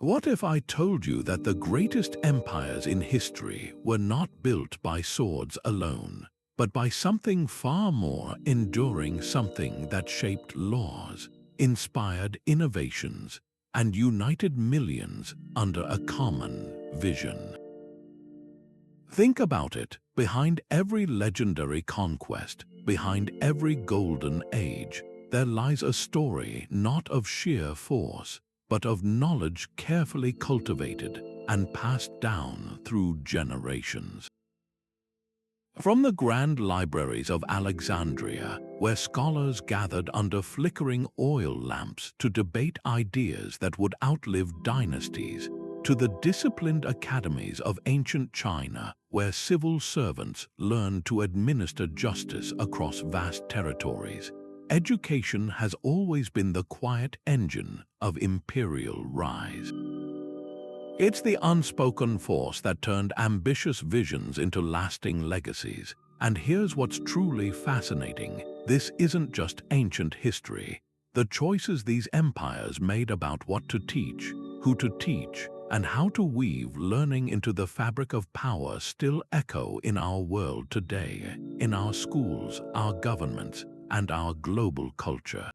What if I told you that the greatest empires in history were not built by swords alone, but by something far more enduring, something that shaped laws, inspired innovations, and united millions under a common vision? Think about it. Behind every legendary conquest, behind every golden age, there lies a story not of sheer force, but of knowledge carefully cultivated and passed down through generations. From the grand libraries of Alexandria, where scholars gathered under flickering oil lamps to debate ideas that would outlive dynasties, to the disciplined academies of ancient China, where civil servants learned to administer justice across vast territories, education has always been the quiet engine of imperial rise. It's the unspoken force that turned ambitious visions into lasting legacies. And here's what's truly fascinating. This isn't just ancient history. The choices these empires made about what to teach, who to teach, and how to weave learning into the fabric of power still echo in our world today, in our schools, our governments, and our global culture.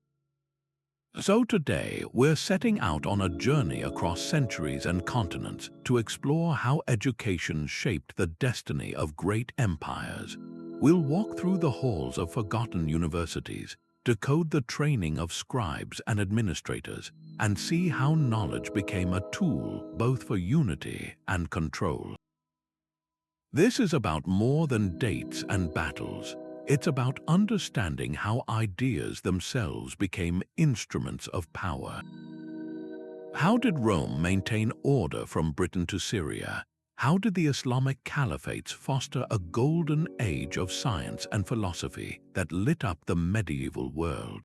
So today, we're setting out on a journey across centuries and continents to explore how education shaped the destiny of great empires. We'll walk through the halls of forgotten universities, decode the training of scribes and administrators, and see how knowledge became a tool both for unity and control. This is about more than dates and battles. It's about understanding how ideas themselves became instruments of power. How did Rome maintain order from Britain to Syria? How did the Islamic caliphates foster a golden age of science and philosophy that lit up the medieval world?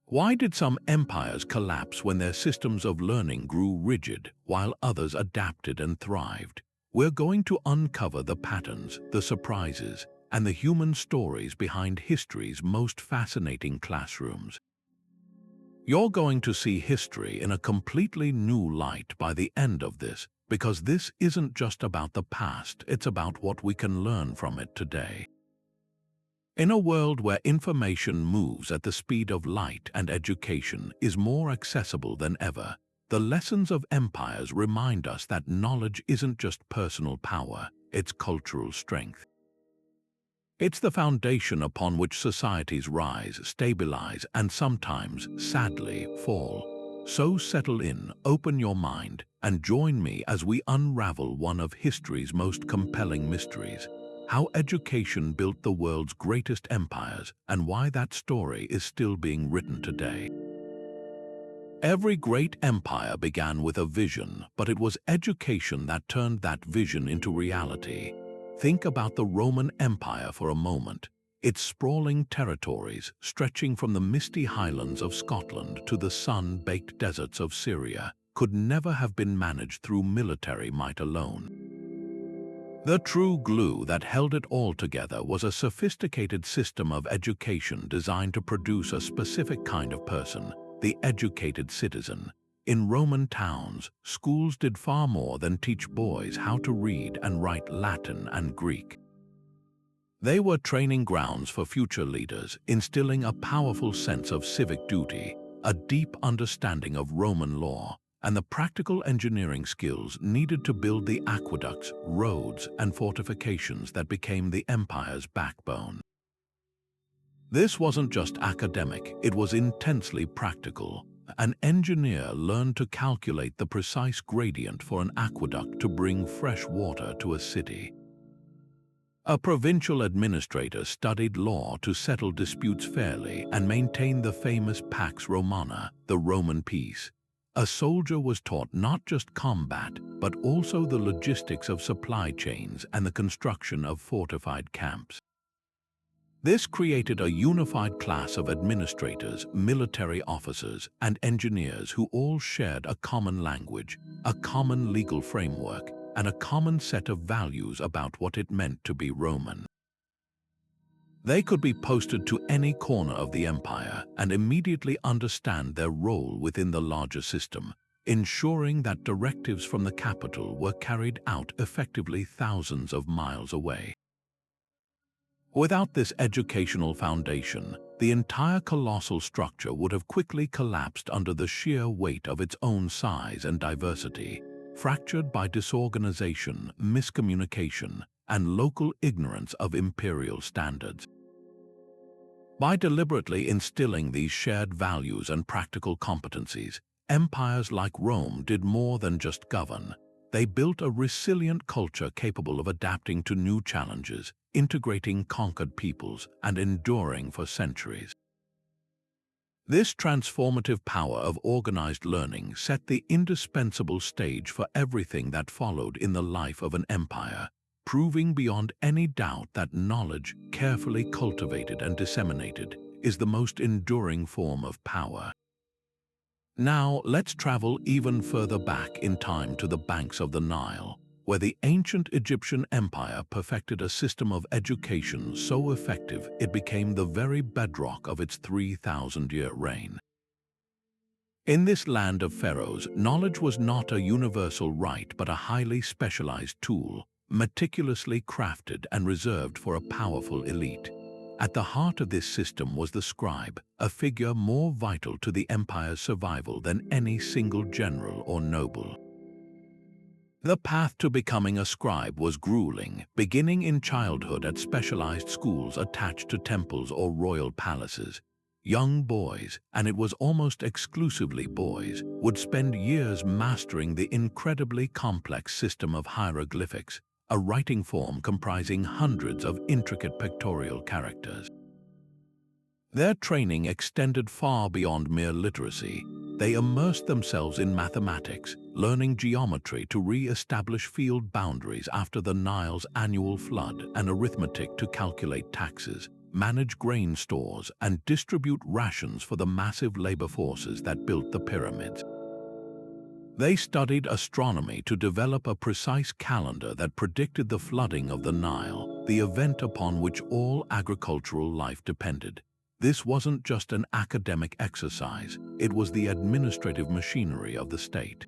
Why did some empires collapse when their systems of learning grew rigid, while others adapted and thrived? We're going to uncover the patterns, the surprises, and the human stories behind history's most fascinating classrooms. You're going to see history in a completely new light by the end of this, because this isn't just about the past, it's about what we can learn from it today. In a world where information moves at the speed of light and education is more accessible than ever, the lessons of empires remind us that knowledge isn't just personal power, it's cultural strength. It's the foundation upon which societies rise, stabilize, and sometimes, sadly, fall. So settle in, open your mind, and join me as we unravel one of history's most compelling mysteries: how education built the world's greatest empires and why that story is still being written today. Every great empire began with a vision, but it was education that turned that vision into reality. Think about the Roman Empire for a moment. Its sprawling territories, stretching from the misty highlands of Scotland to the sun-baked deserts of Syria, could never have been managed through military might alone. The true glue that held it all together was a sophisticated system of education designed to produce a specific kind of person, the educated citizen. In Roman towns, schools did far more than teach boys how to read and write Latin and Greek. They were training grounds for future leaders, instilling a powerful sense of civic duty, a deep understanding of Roman law, and the practical engineering skills needed to build the aqueducts, roads, and fortifications that became the empire's backbone. This wasn't just academic, it was intensely practical. An engineer learned to calculate the precise gradient for an aqueduct to bring fresh water to a city. A provincial administrator studied law to settle disputes fairly and maintain the famous Pax Romana, the Roman peace. A soldier was taught not just combat, but also the logistics of supply chains and the construction of fortified camps. This created a unified class of administrators, military officers, and engineers who all shared a common language, a common legal framework, and a common set of values about what it meant to be Roman. They could be posted to any corner of the empire and immediately understand their role within the larger system, ensuring that directives from the capital were carried out effectively thousands of miles away. Without this educational foundation, the entire colossal structure would have quickly collapsed under the sheer weight of its own size and diversity, fractured by disorganization, miscommunication, and local ignorance of imperial standards. By deliberately instilling these shared values and practical competencies, empires like Rome did more than just govern. They built a resilient culture capable of adapting to new challenges, integrating conquered peoples, and enduring for centuries. This transformative power of organized learning set the indispensable stage for everything that followed in the life of an empire, proving beyond any doubt that knowledge, carefully cultivated and disseminated, is the most enduring form of power. Now, let's travel even further back in time to the banks of the Nile, where the ancient Egyptian empire perfected a system of education so effective it became the very bedrock of its 3,000-year reign. In this land of pharaohs, knowledge was not a universal right but a highly specialized tool, meticulously crafted and reserved for a powerful elite. At the heart of this system was the scribe, a figure more vital to the empire's survival than any single general or noble. The path to becoming a scribe was grueling, beginning in childhood at specialized schools attached to temples or royal palaces. Young boys, and it was almost exclusively boys, would spend years mastering the incredibly complex system of hieroglyphics, a writing form comprising hundreds of intricate pictorial characters. Their training extended far beyond mere literacy. They immersed themselves in mathematics, learning geometry to re-establish field boundaries after the Nile's annual flood, and arithmetic to calculate taxes, manage grain stores, and distribute rations for the massive labor forces that built the pyramids. They studied astronomy to develop a precise calendar that predicted the flooding of the Nile, the event upon which all agricultural life depended. This wasn't just an academic exercise, it was the administrative machinery of the state.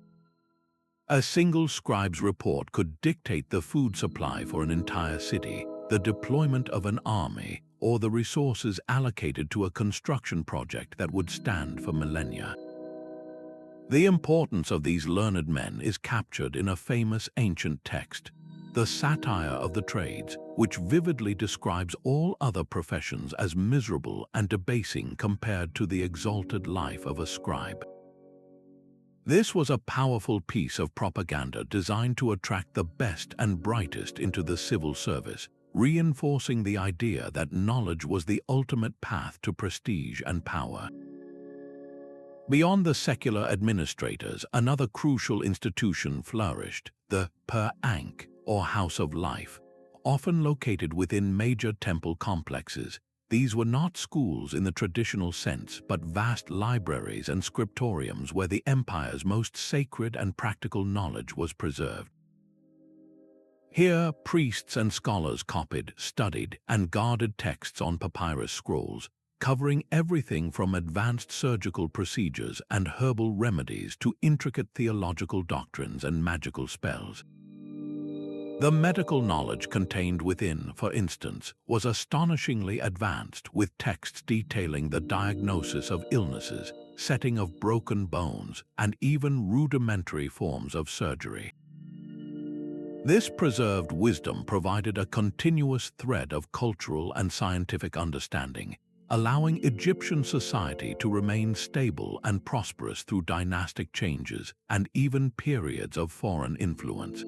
A single scribe's report could dictate the food supply for an entire city, the deployment of an army, or the resources allocated to a construction project that would stand for millennia. The importance of these learned men is captured in a famous ancient text, the Satire of the Trades, which vividly describes all other professions as miserable and debasing compared to the exalted life of a scribe. This was a powerful piece of propaganda designed to attract the best and brightest into the civil service, reinforcing the idea that knowledge was the ultimate path to prestige and power. Beyond the secular administrators, another crucial institution flourished, the Per-Ankh, or House of Life, often located within major temple complexes. These were not schools in the traditional sense, but vast libraries and scriptoriums where the empire's most sacred and practical knowledge was preserved. Here, priests and scholars copied, studied, and guarded texts on papyrus scrolls, covering everything from advanced surgical procedures and herbal remedies to intricate theological doctrines and magical spells. The medical knowledge contained within, for instance, was astonishingly advanced, with texts detailing the diagnosis of illnesses, setting of broken bones, and even rudimentary forms of surgery. This preserved wisdom provided a continuous thread of cultural and scientific understanding, allowing Egyptian society to remain stable and prosperous through dynastic changes and even periods of foreign influence.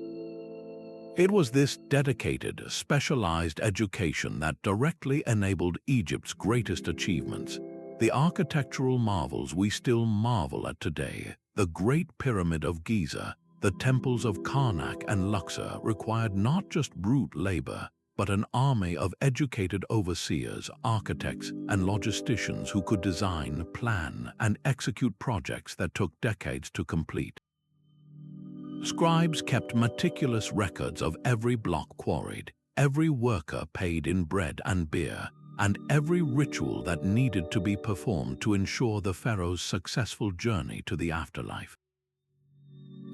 It was this dedicated, specialized education that directly enabled Egypt's greatest achievements, the architectural marvels we still marvel at today. The Great Pyramid of Giza, the temples of Karnak and Luxor required not just brute labor, but an army of educated overseers, architects, and logisticians who could design, plan, and execute projects that took decades to complete. Scribes kept meticulous records of every block quarried, every worker paid in bread and beer, and every ritual that needed to be performed to ensure the pharaoh's successful journey to the afterlife.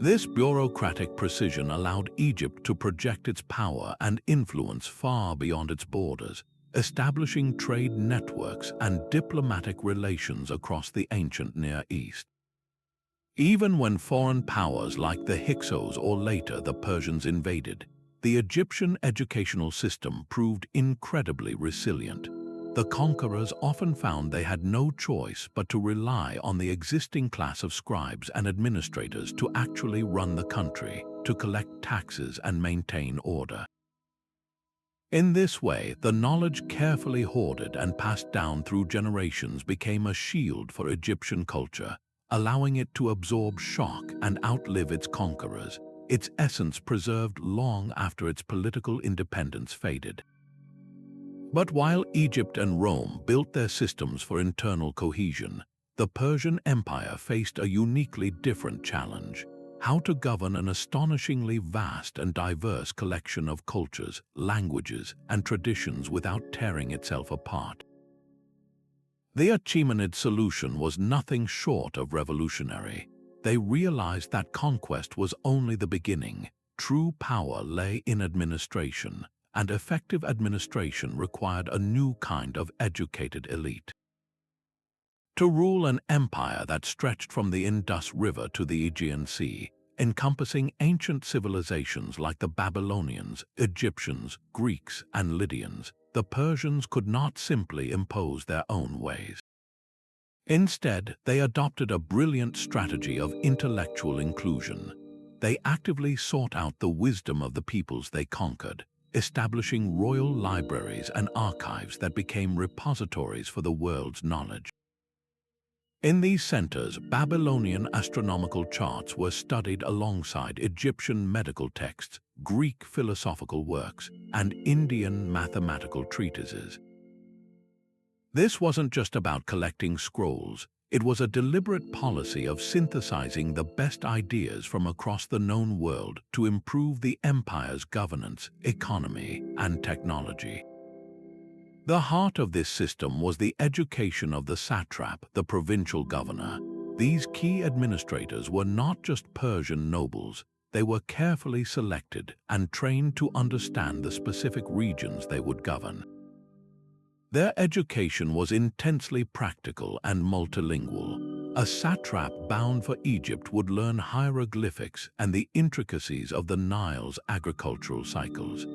This bureaucratic precision allowed Egypt to project its power and influence far beyond its borders, establishing trade networks and diplomatic relations across the ancient Near East. Even when foreign powers like the Hyksos or later the Persians invaded, the Egyptian educational system proved incredibly resilient. The conquerors often found they had no choice but to rely on the existing class of scribes and administrators to actually run the country, to collect taxes and maintain order. In this way, the knowledge carefully hoarded and passed down through generations became a shield for Egyptian culture, allowing it to absorb shock and outlive its conquerors, its essence preserved long after its political independence faded. But while Egypt and Rome built their systems for internal cohesion, the Persian Empire faced a uniquely different challenge: how to govern an astonishingly vast and diverse collection of cultures, languages, and traditions without tearing itself apart. The Achaemenid solution was nothing short of revolutionary. They realized that conquest was only the beginning. True power lay in administration, and effective administration required a new kind of educated elite. To rule an empire that stretched from the Indus River to the Aegean Sea, encompassing ancient civilizations like the Babylonians, Egyptians, Greeks, and Lydians, the Persians could not simply impose their own ways. Instead, they adopted a brilliant strategy of intellectual inclusion. They actively sought out the wisdom of the peoples they conquered, establishing royal libraries and archives that became repositories for the world's knowledge. In these centers, Babylonian astronomical charts were studied alongside Egyptian medical texts, Greek philosophical works, and Indian mathematical treatises. This wasn't just about collecting scrolls. It was a deliberate policy of synthesizing the best ideas from across the known world to improve the empire's governance, economy, and technology. The heart of this system was the education of the satrap, the provincial governor. These key administrators were not just Persian nobles. They were carefully selected and trained to understand the specific regions they would govern. Their education was intensely practical and multilingual. A satrap bound for Egypt would learn hieroglyphics and the intricacies of the Nile's agricultural cycles.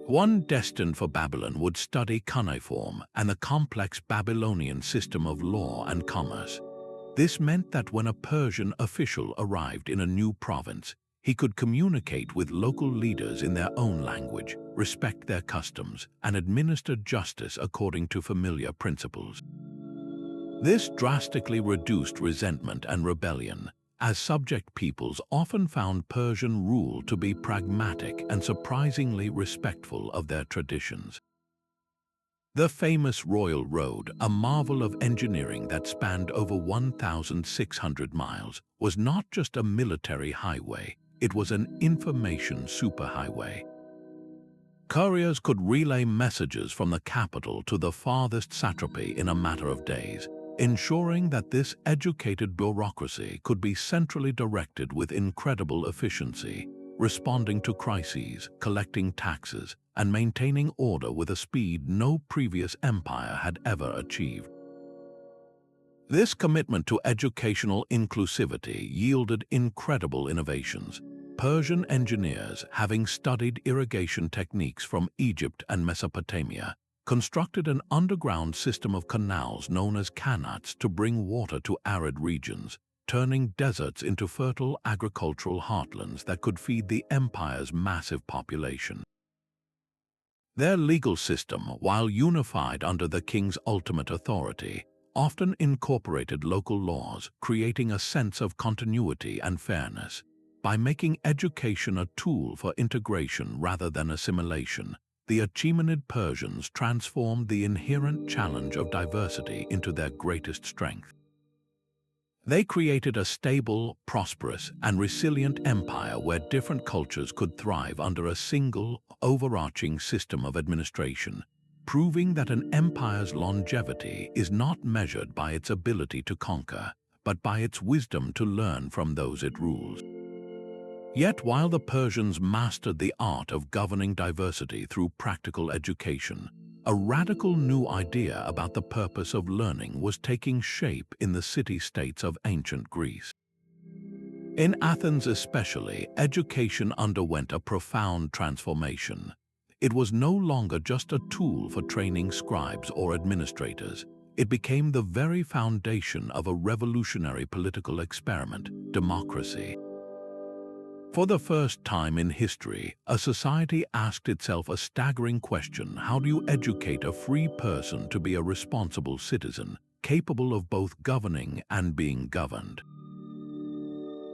One destined for Babylon would study cuneiform and the complex Babylonian system of law and commerce. This meant that when a Persian official arrived in a new province, he could communicate with local leaders in their own language, respect their customs, and administer justice according to familiar principles. This drastically reduced resentment and rebellion, as subject peoples often found Persian rule to be pragmatic and surprisingly respectful of their traditions. The famous Royal Road, a marvel of engineering that spanned over 1,600 miles, was not just a military highway, it was an information superhighway. Couriers could relay messages from the capital to the farthest satrapy in a matter of days, ensuring that this educated bureaucracy could be centrally directed with incredible efficiency, responding to crises, collecting taxes, and maintaining order with a speed no previous empire had ever achieved. This commitment to educational inclusivity yielded incredible innovations. Persian engineers, having studied irrigation techniques from Egypt and Mesopotamia, constructed an underground system of canals known as qanats to bring water to arid regions, turning deserts into fertile agricultural heartlands that could feed the empire's massive population. Their legal system, while unified under the king's ultimate authority, often incorporated local laws, creating a sense of continuity and fairness. By making education a tool for integration rather than assimilation, the Achaemenid Persians transformed the inherent challenge of diversity into their greatest strength. They created a stable, prosperous, and resilient empire where different cultures could thrive under a single, overarching system of administration, proving that an empire's longevity is not measured by its ability to conquer, but by its wisdom to learn from those it rules. Yet while the Persians mastered the art of governing diversity through practical education, a radical new idea about the purpose of learning was taking shape in the city-states of ancient Greece. In Athens especially, education underwent a profound transformation. It was no longer just a tool for training scribes or administrators. It became the very foundation of a revolutionary political experiment, democracy. For the first time in history, a society asked itself a staggering question: how do you educate a free person to be a responsible citizen, capable of both governing and being governed?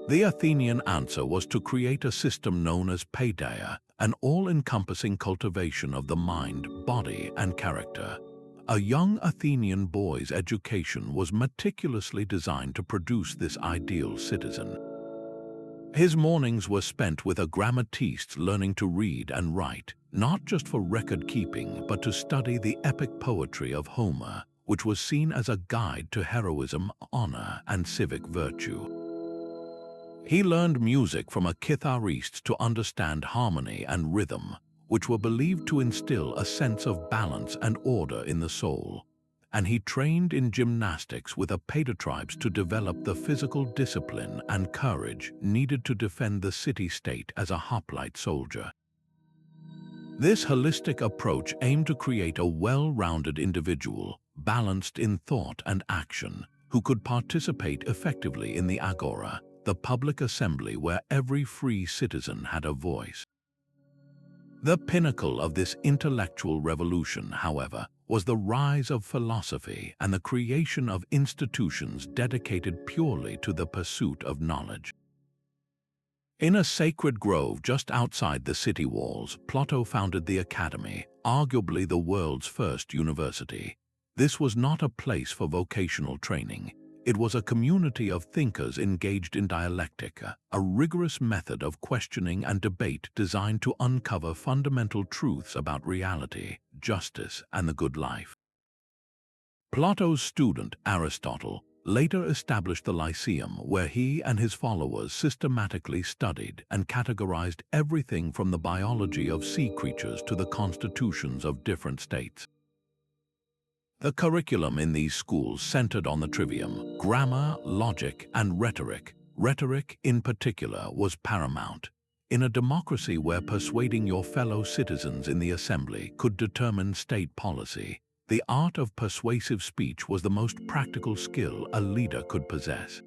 The Athenian answer was to create a system known as paideia, an all-encompassing cultivation of the mind, body, and character. A young Athenian boy's education was meticulously designed to produce this ideal citizen. His mornings were spent with a grammatist learning to read and write, not just for record-keeping, but to study the epic poetry of Homer, which was seen as a guide to heroism, honor, and civic virtue. He learned music from a kitharist to understand harmony and rhythm, which were believed to instill a sense of balance and order in the soul. And he trained in gymnastics with a paidetribes to develop the physical discipline and courage needed to defend the city-state as a hoplite soldier. This holistic approach aimed to create a well-rounded individual, balanced in thought and action, who could participate effectively in the agora, the public assembly where every free citizen had a voice. The pinnacle of this intellectual revolution, however, was the rise of philosophy and the creation of institutions dedicated purely to the pursuit of knowledge. In a sacred grove just outside the city walls, Plato founded the Academy, arguably the world's first university. This was not a place for vocational training. It was a community of thinkers engaged in dialectic, a rigorous method of questioning and debate designed to uncover fundamental truths about reality, justice, and the good life. Plato's student, Aristotle, later established the Lyceum, where he and his followers systematically studied and categorized everything from the biology of sea creatures to the constitutions of different states. The curriculum in these schools centered on the trivium, grammar, logic, and rhetoric. Rhetoric, in particular, was paramount. In a democracy where persuading your fellow citizens in the assembly could determine state policy, the art of persuasive speech was the most practical skill a leader could possess.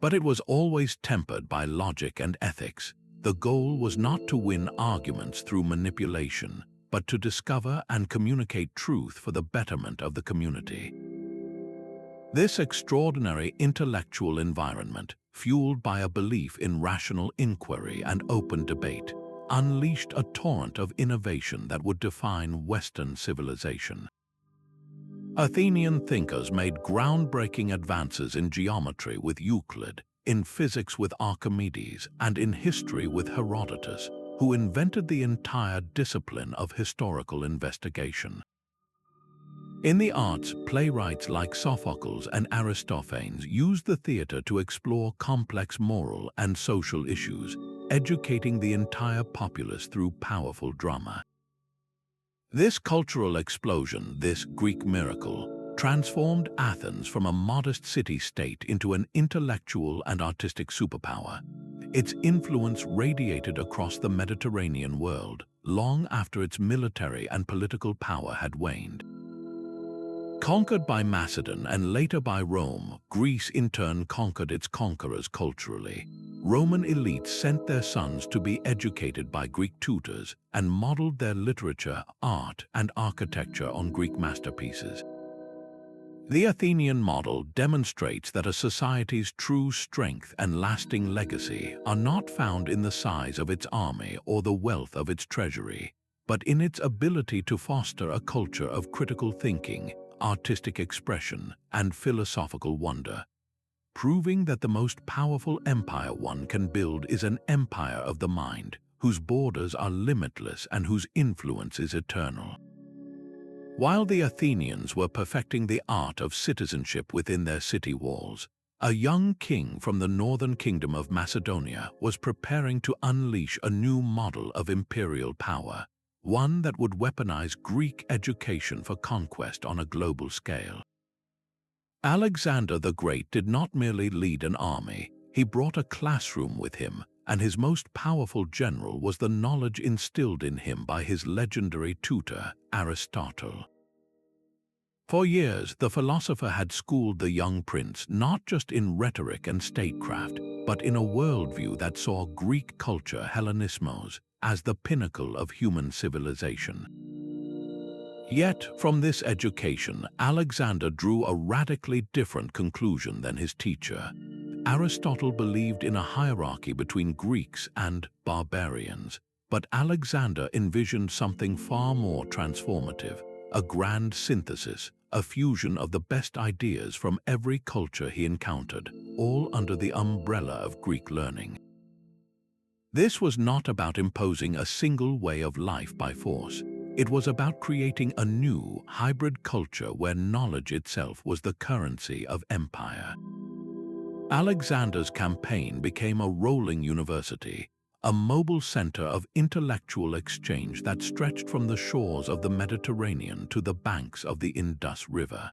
But it was always tempered by logic and ethics. The goal was not to win arguments through manipulation, but to discover and communicate truth for the betterment of the community. This extraordinary intellectual environment, fueled by a belief in rational inquiry and open debate, unleashed a torrent of innovation that would define Western civilization. Athenian thinkers made groundbreaking advances in geometry with Euclid, in physics with Archimedes, and in history with Herodotus, who invented the entire discipline of historical investigation. In the arts, playwrights like Sophocles and Aristophanes used the theater to explore complex moral and social issues, educating the entire populace through powerful drama. This cultural explosion, this Greek miracle, transformed Athens from a modest city-state into an intellectual and artistic superpower. Its influence radiated across the Mediterranean world, long after its military and political power had waned. Conquered by Macedon and later by Rome, Greece in turn conquered its conquerors culturally. Roman elites sent their sons to be educated by Greek tutors and modeled their literature, art, and architecture on Greek masterpieces. The Athenian model demonstrates that a society's true strength and lasting legacy are not found in the size of its army or the wealth of its treasury, but in its ability to foster a culture of critical thinking, artistic expression, and philosophical wonder, proving that the most powerful empire one can build is an empire of the mind, whose borders are limitless and whose influence is eternal. While the Athenians were perfecting the art of citizenship within their city walls, a young king from the northern kingdom of Macedonia was preparing to unleash a new model of imperial power, one that would weaponize Greek education for conquest on a global scale. Alexander the Great did not merely lead an army, he brought a classroom with him, and his most powerful general was the knowledge instilled in him by his legendary tutor, Aristotle. For years, the philosopher had schooled the young prince not just in rhetoric and statecraft, but in a worldview that saw Greek culture, Hellenismos, as the pinnacle of human civilization. Yet, from this education, Alexander drew a radically different conclusion than his teacher. Aristotle believed in a hierarchy between Greeks and barbarians, but Alexander envisioned something far more transformative, a grand synthesis, a fusion of the best ideas from every culture he encountered, all under the umbrella of Greek learning. This was not about imposing a single way of life by force. It was about creating a new, hybrid culture where knowledge itself was the currency of empire. Alexander's campaign became a rolling university, a mobile center of intellectual exchange that stretched from the shores of the Mediterranean to the banks of the Indus River.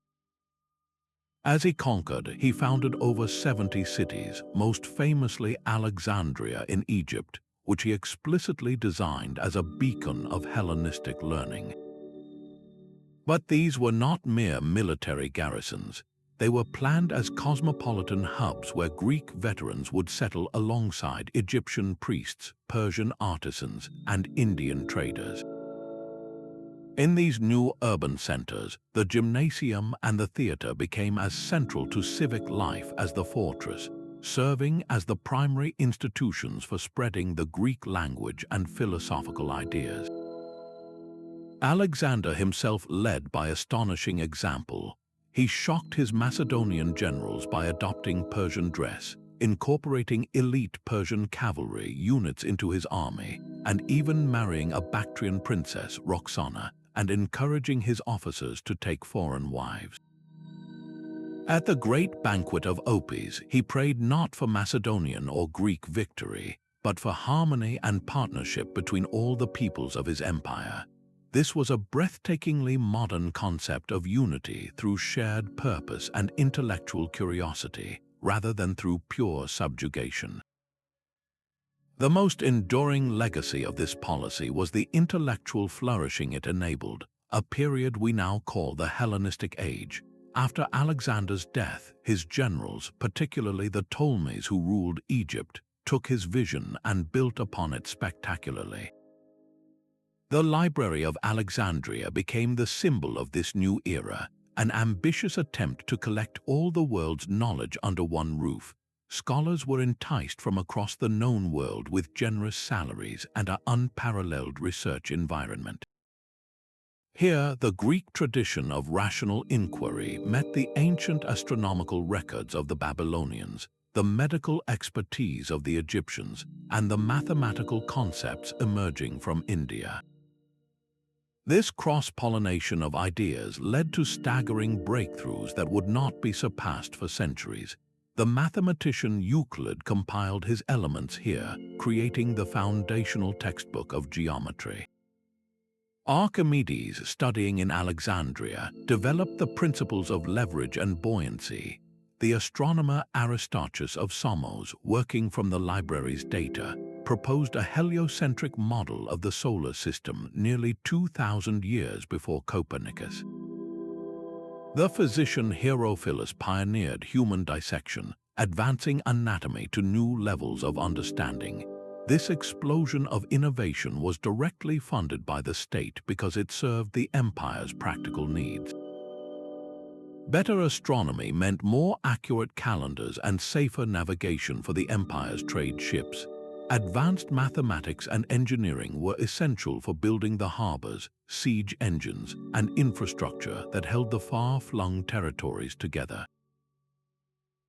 As he conquered, he founded over 70 cities, most famously Alexandria in Egypt, which he explicitly designed as a beacon of Hellenistic learning. But these were not mere military garrisons. They were planned as cosmopolitan hubs where Greek veterans would settle alongside Egyptian priests, Persian artisans, and Indian traders. In these new urban centers, the gymnasium and the theater became as central to civic life as the fortress, serving as the primary institutions for spreading the Greek language and philosophical ideas. Alexander himself led by astonishing example. He shocked his Macedonian generals by adopting Persian dress, incorporating elite Persian cavalry units into his army, and even marrying a Bactrian princess, Roxana, and encouraging his officers to take foreign wives. At the great banquet of Opis, he prayed not for Macedonian or Greek victory, but for harmony and partnership between all the peoples of his empire. This was a breathtakingly modern concept of unity through shared purpose and intellectual curiosity, rather than through pure subjugation. The most enduring legacy of this policy was the intellectual flourishing it enabled, a period we now call the Hellenistic Age. After Alexander's death, his generals, particularly the Ptolemies who ruled Egypt, took his vision and built upon it spectacularly. The Library of Alexandria became the symbol of this new era, an ambitious attempt to collect all the world's knowledge under one roof. Scholars were enticed from across the known world with generous salaries and an unparalleled research environment. Here, the Greek tradition of rational inquiry met the ancient astronomical records of the Babylonians, the medical expertise of the Egyptians, and the mathematical concepts emerging from India. This cross-pollination of ideas led to staggering breakthroughs that would not be surpassed for centuries. The mathematician Euclid compiled his elements here, creating the foundational textbook of geometry. Archimedes, studying in Alexandria, developed the principles of leverage and buoyancy. The astronomer Aristarchus of Samos, working from the library's data, proposed a heliocentric model of the solar system nearly 2,000 years before Copernicus. The physician Herophilus pioneered human dissection, advancing anatomy to new levels of understanding. This explosion of innovation was directly funded by the state because it served the empire's practical needs. Better astronomy meant more accurate calendars and safer navigation for the empire's trade ships. Advanced mathematics and engineering were essential for building the harbors, siege engines, and infrastructure that held the far-flung territories together.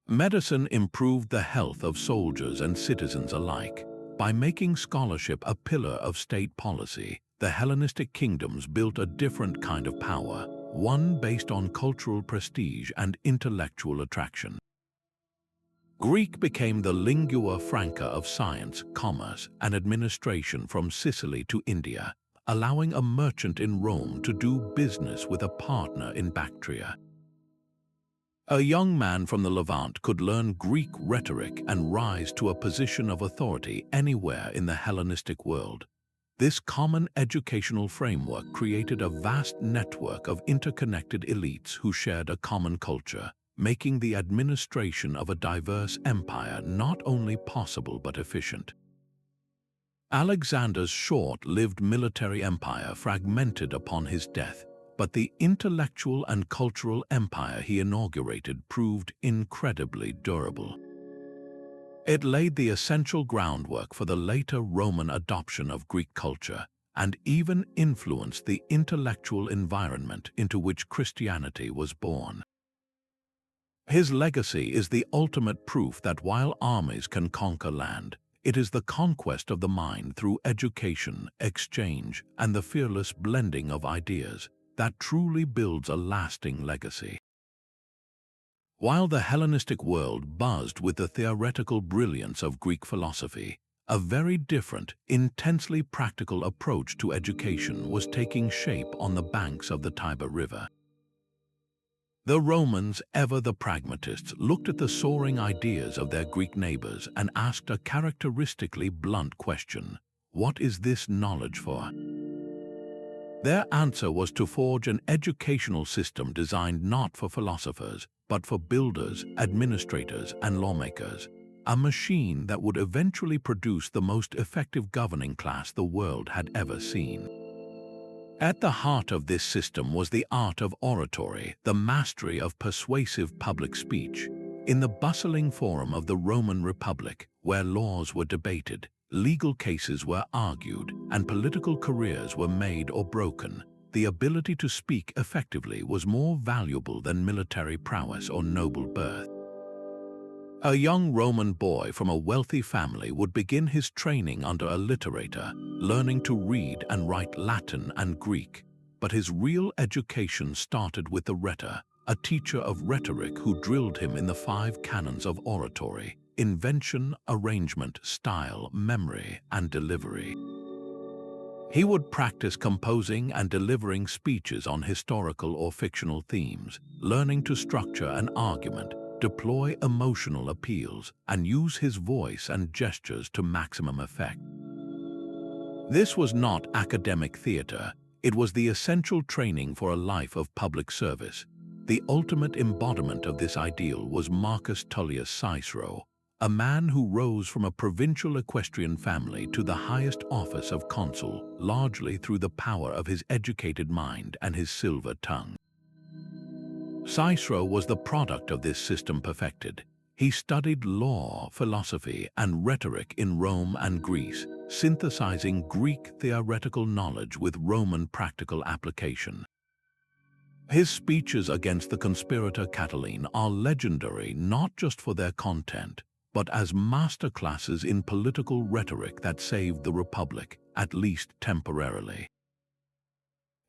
Medicine improved the health of soldiers and citizens alike. By making scholarship a pillar of state policy, the Hellenistic kingdoms built a different kind of power, one based on cultural prestige and intellectual attraction. Greek became the lingua franca of science, commerce, and administration from Sicily to India, allowing a merchant in Rome to do business with a partner in Bactria. A young man from the Levant could learn Greek rhetoric and rise to a position of authority anywhere in the Hellenistic world. This common educational framework created a vast network of interconnected elites who shared a common culture, making the administration of a diverse empire not only possible but efficient. Alexander's short-lived military empire fragmented upon his death, but the intellectual and cultural empire he inaugurated proved incredibly durable. It laid the essential groundwork for the later Roman adoption of Greek culture and even influenced the intellectual environment into which Christianity was born. His legacy is the ultimate proof that while armies can conquer land, it is the conquest of the mind through education, exchange, and the fearless blending of ideas that truly builds a lasting legacy. While the Hellenistic world buzzed with the theoretical brilliance of Greek philosophy, a very different, intensely practical approach to education was taking shape on the banks of the Tiber River. The Romans, ever the pragmatists, looked at the soaring ideas of their Greek neighbors and asked a characteristically blunt question: what is this knowledge for? Their answer was to forge an educational system designed not for philosophers, but for builders, administrators, and lawmakers, a machine that would eventually produce the most effective governing class the world had ever seen. At the heart of this system was the art of oratory, the mastery of persuasive public speech. In the bustling forum of the Roman Republic, where laws were debated, legal cases were argued, and political careers were made or broken, the ability to speak effectively was more valuable than military prowess or noble birth. A young Roman boy from a wealthy family would begin his training under a literator, learning to read and write Latin and Greek, but his real education started with the rhetor, a teacher of rhetoric who drilled him in the 5 canons of oratory: invention, arrangement, style, memory, and delivery. He would practice composing and delivering speeches on historical or fictional themes, learning to structure an argument, deploy emotional appeals, and use his voice and gestures to maximum effect. This was not academic theater, it was the essential training for a life of public service. The ultimate embodiment of this ideal was Marcus Tullius Cicero, a man who rose from a provincial equestrian family to the highest office of consul, largely through the power of his educated mind and his silver tongue. Cicero was the product of this system perfected. He studied law, philosophy, and rhetoric in Rome and Greece, synthesizing Greek theoretical knowledge with Roman practical application. His speeches against the conspirator Catiline are legendary not just for their content, but as masterclasses in political rhetoric that saved the Republic, at least temporarily.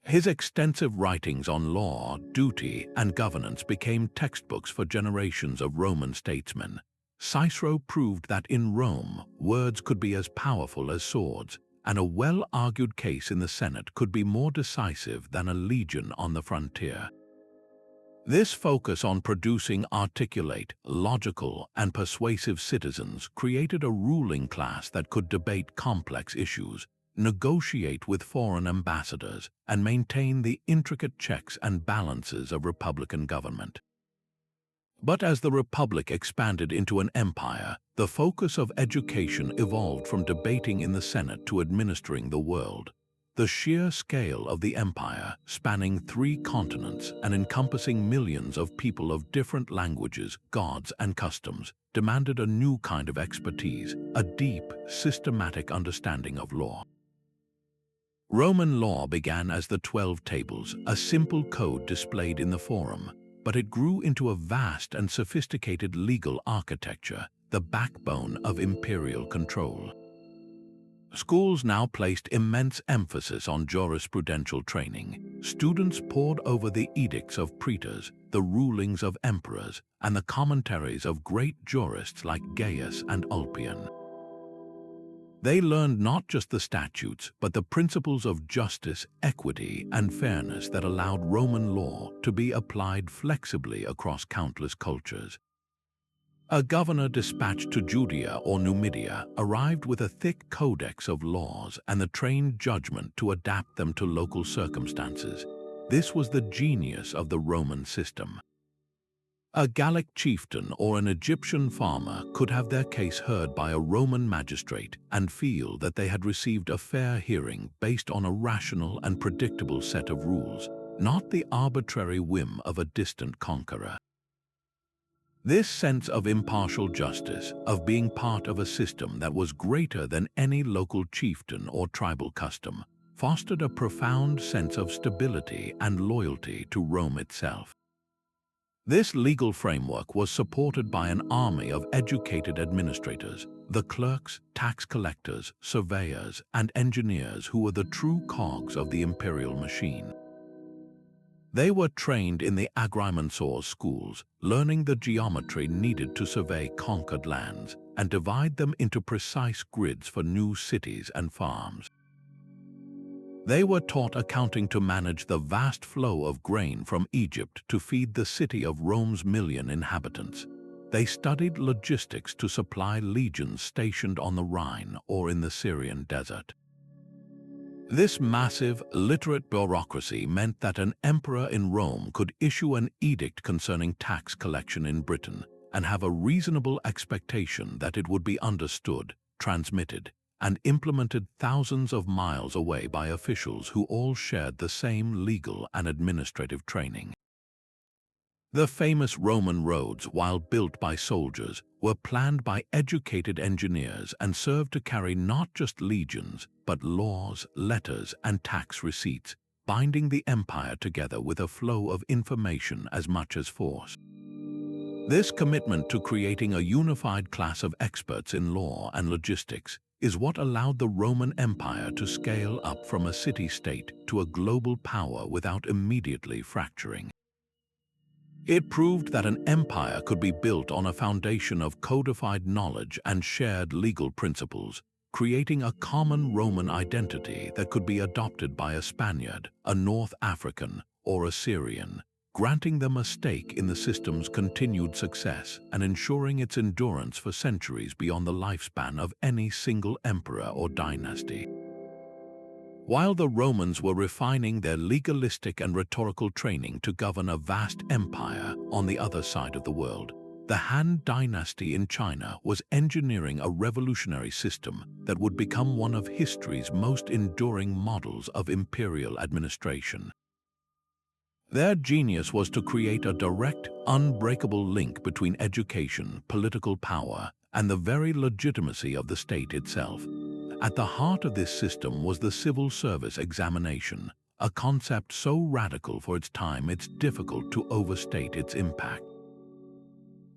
His extensive writings on law, duty, and governance became textbooks for generations of Roman statesmen. Cicero proved that in Rome, words could be as powerful as swords, and a well-argued case in the Senate could be more decisive than a legion on the frontier. This focus on producing articulate, logical, and persuasive citizens created a ruling class that could debate complex issues, negotiate with foreign ambassadors, and maintain the intricate checks and balances of republican government. But as the Republic expanded into an empire, the focus of education evolved from debating in the Senate to administering the world. The sheer scale of the empire, spanning 3 continents and encompassing millions of people of different languages, gods, and customs, demanded a new kind of expertise, a deep, systematic understanding of law. Roman law began as the 12 Tables, a simple code displayed in the Forum, but it grew into a vast and sophisticated legal architecture, the backbone of imperial control. Schools now placed immense emphasis on jurisprudential training. Students pored over the edicts of praetors, the rulings of emperors, and the commentaries of great jurists like Gaius and Ulpian. They learned not just the statutes, but the principles of justice, equity, and fairness that allowed Roman law to be applied flexibly across countless cultures. A governor dispatched to Judea or Numidia arrived with a thick codex of laws and the trained judgment to adapt them to local circumstances. This was the genius of the Roman system. A Gallic chieftain or an Egyptian farmer could have their case heard by a Roman magistrate and feel that they had received a fair hearing based on a rational and predictable set of rules, not the arbitrary whim of a distant conqueror. This sense of impartial justice, of being part of a system that was greater than any local chieftain or tribal custom, fostered a profound sense of stability and loyalty to Rome itself. This legal framework was supported by an army of educated administrators, the clerks, tax collectors, surveyors, and engineers who were the true cogs of the imperial machine. They were trained in the agrimensor schools, learning the geometry needed to survey conquered lands and divide them into precise grids for new cities and farms. They were taught accounting to manage the vast flow of grain from Egypt to feed the city of Rome's 1,000,000 inhabitants. They studied logistics to supply legions stationed on the Rhine or in the Syrian desert. This massive, literate bureaucracy meant that an emperor in Rome could issue an edict concerning tax collection in Britain and have a reasonable expectation that it would be understood, transmitted, and implemented thousands of miles away by officials who all shared the same legal and administrative training. The famous Roman roads, while built by soldiers, were planned by educated engineers and served to carry not just legions, but laws, letters, and tax receipts, binding the empire together with a flow of information as much as force. This commitment to creating a unified class of experts in law and logistics is what allowed the Roman Empire to scale up from a city-state to a global power without immediately fracturing. It proved that an empire could be built on a foundation of codified knowledge and shared legal principles, creating a common Roman identity that could be adopted by a Spaniard, a North African, or a Syrian, granting them a stake in the system's continued success and ensuring its endurance for centuries beyond the lifespan of any single emperor or dynasty. While the Romans were refining their legalistic and rhetorical training to govern a vast empire on the other side of the world, the Han Dynasty in China was engineering a revolutionary system that would become one of history's most enduring models of imperial administration. Their genius was to create a direct, unbreakable link between education, political power, and the very legitimacy of the state itself. At the heart of this system was the civil service examination, a concept so radical for its time it's difficult to overstate its impact.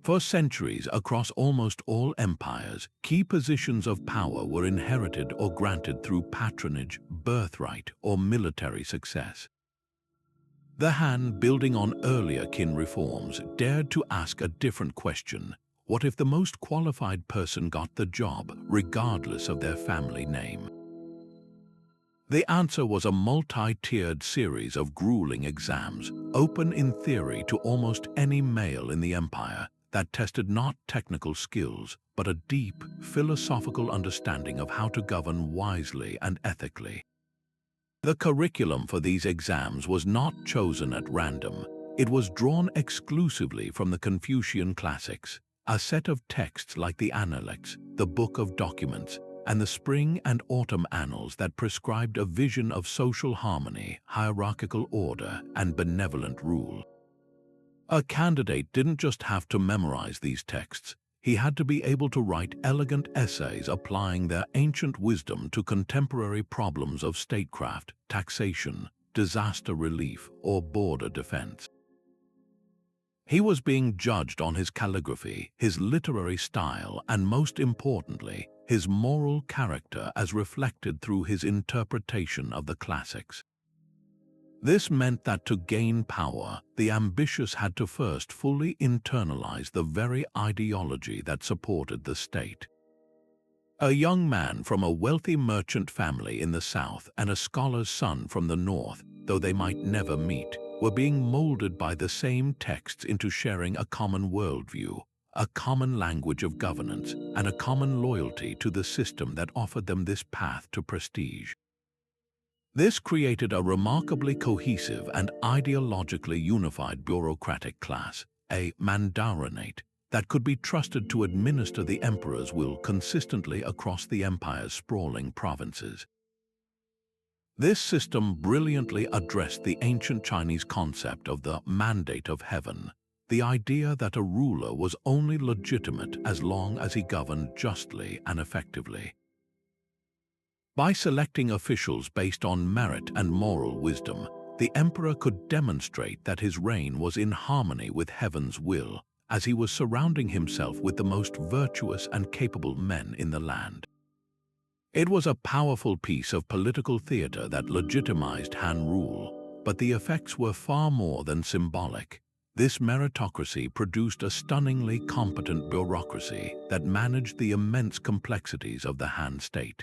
For centuries, across almost all empires, key positions of power were inherited or granted through patronage, birthright, or military success. The Han, building on earlier Qin reforms, dared to ask a different question. What if the most qualified person got the job, regardless of their family name? The answer was a multi-tiered series of grueling exams, open in theory to almost any male in the empire, that tested not technical skills, but a deep, philosophical understanding of how to govern wisely and ethically. The curriculum for these exams was not chosen at random. It was drawn exclusively from the Confucian classics, a set of texts like the Analects, the Book of Documents, and the Spring and Autumn Annals that prescribed a vision of social harmony, hierarchical order, and benevolent rule. A candidate didn't just have to memorize these texts. He had to be able to write elegant essays applying their ancient wisdom to contemporary problems of statecraft, taxation, disaster relief, or border defense. He was being judged on his calligraphy, his literary style, and most importantly, his moral character as reflected through his interpretation of the classics. This meant that to gain power, the ambitious had to first fully internalize the very ideology that supported the state. A young man from a wealthy merchant family in the south and a scholar's son from the north, though they might never meet, were being molded by the same texts into sharing a common worldview, a common language of governance, and a common loyalty to the system that offered them this path to prestige. This created a remarkably cohesive and ideologically unified bureaucratic class, a mandarinate, that could be trusted to administer the emperor's will consistently across the empire's sprawling provinces. This system brilliantly addressed the ancient Chinese concept of the mandate of heaven, the idea that a ruler was only legitimate as long as he governed justly and effectively. By selecting officials based on merit and moral wisdom, the emperor could demonstrate that his reign was in harmony with heaven's will, as he was surrounding himself with the most virtuous and capable men in the land. It was a powerful piece of political theater that legitimized Han rule, but the effects were far more than symbolic. This meritocracy produced a stunningly competent bureaucracy that managed the immense complexities of the Han state.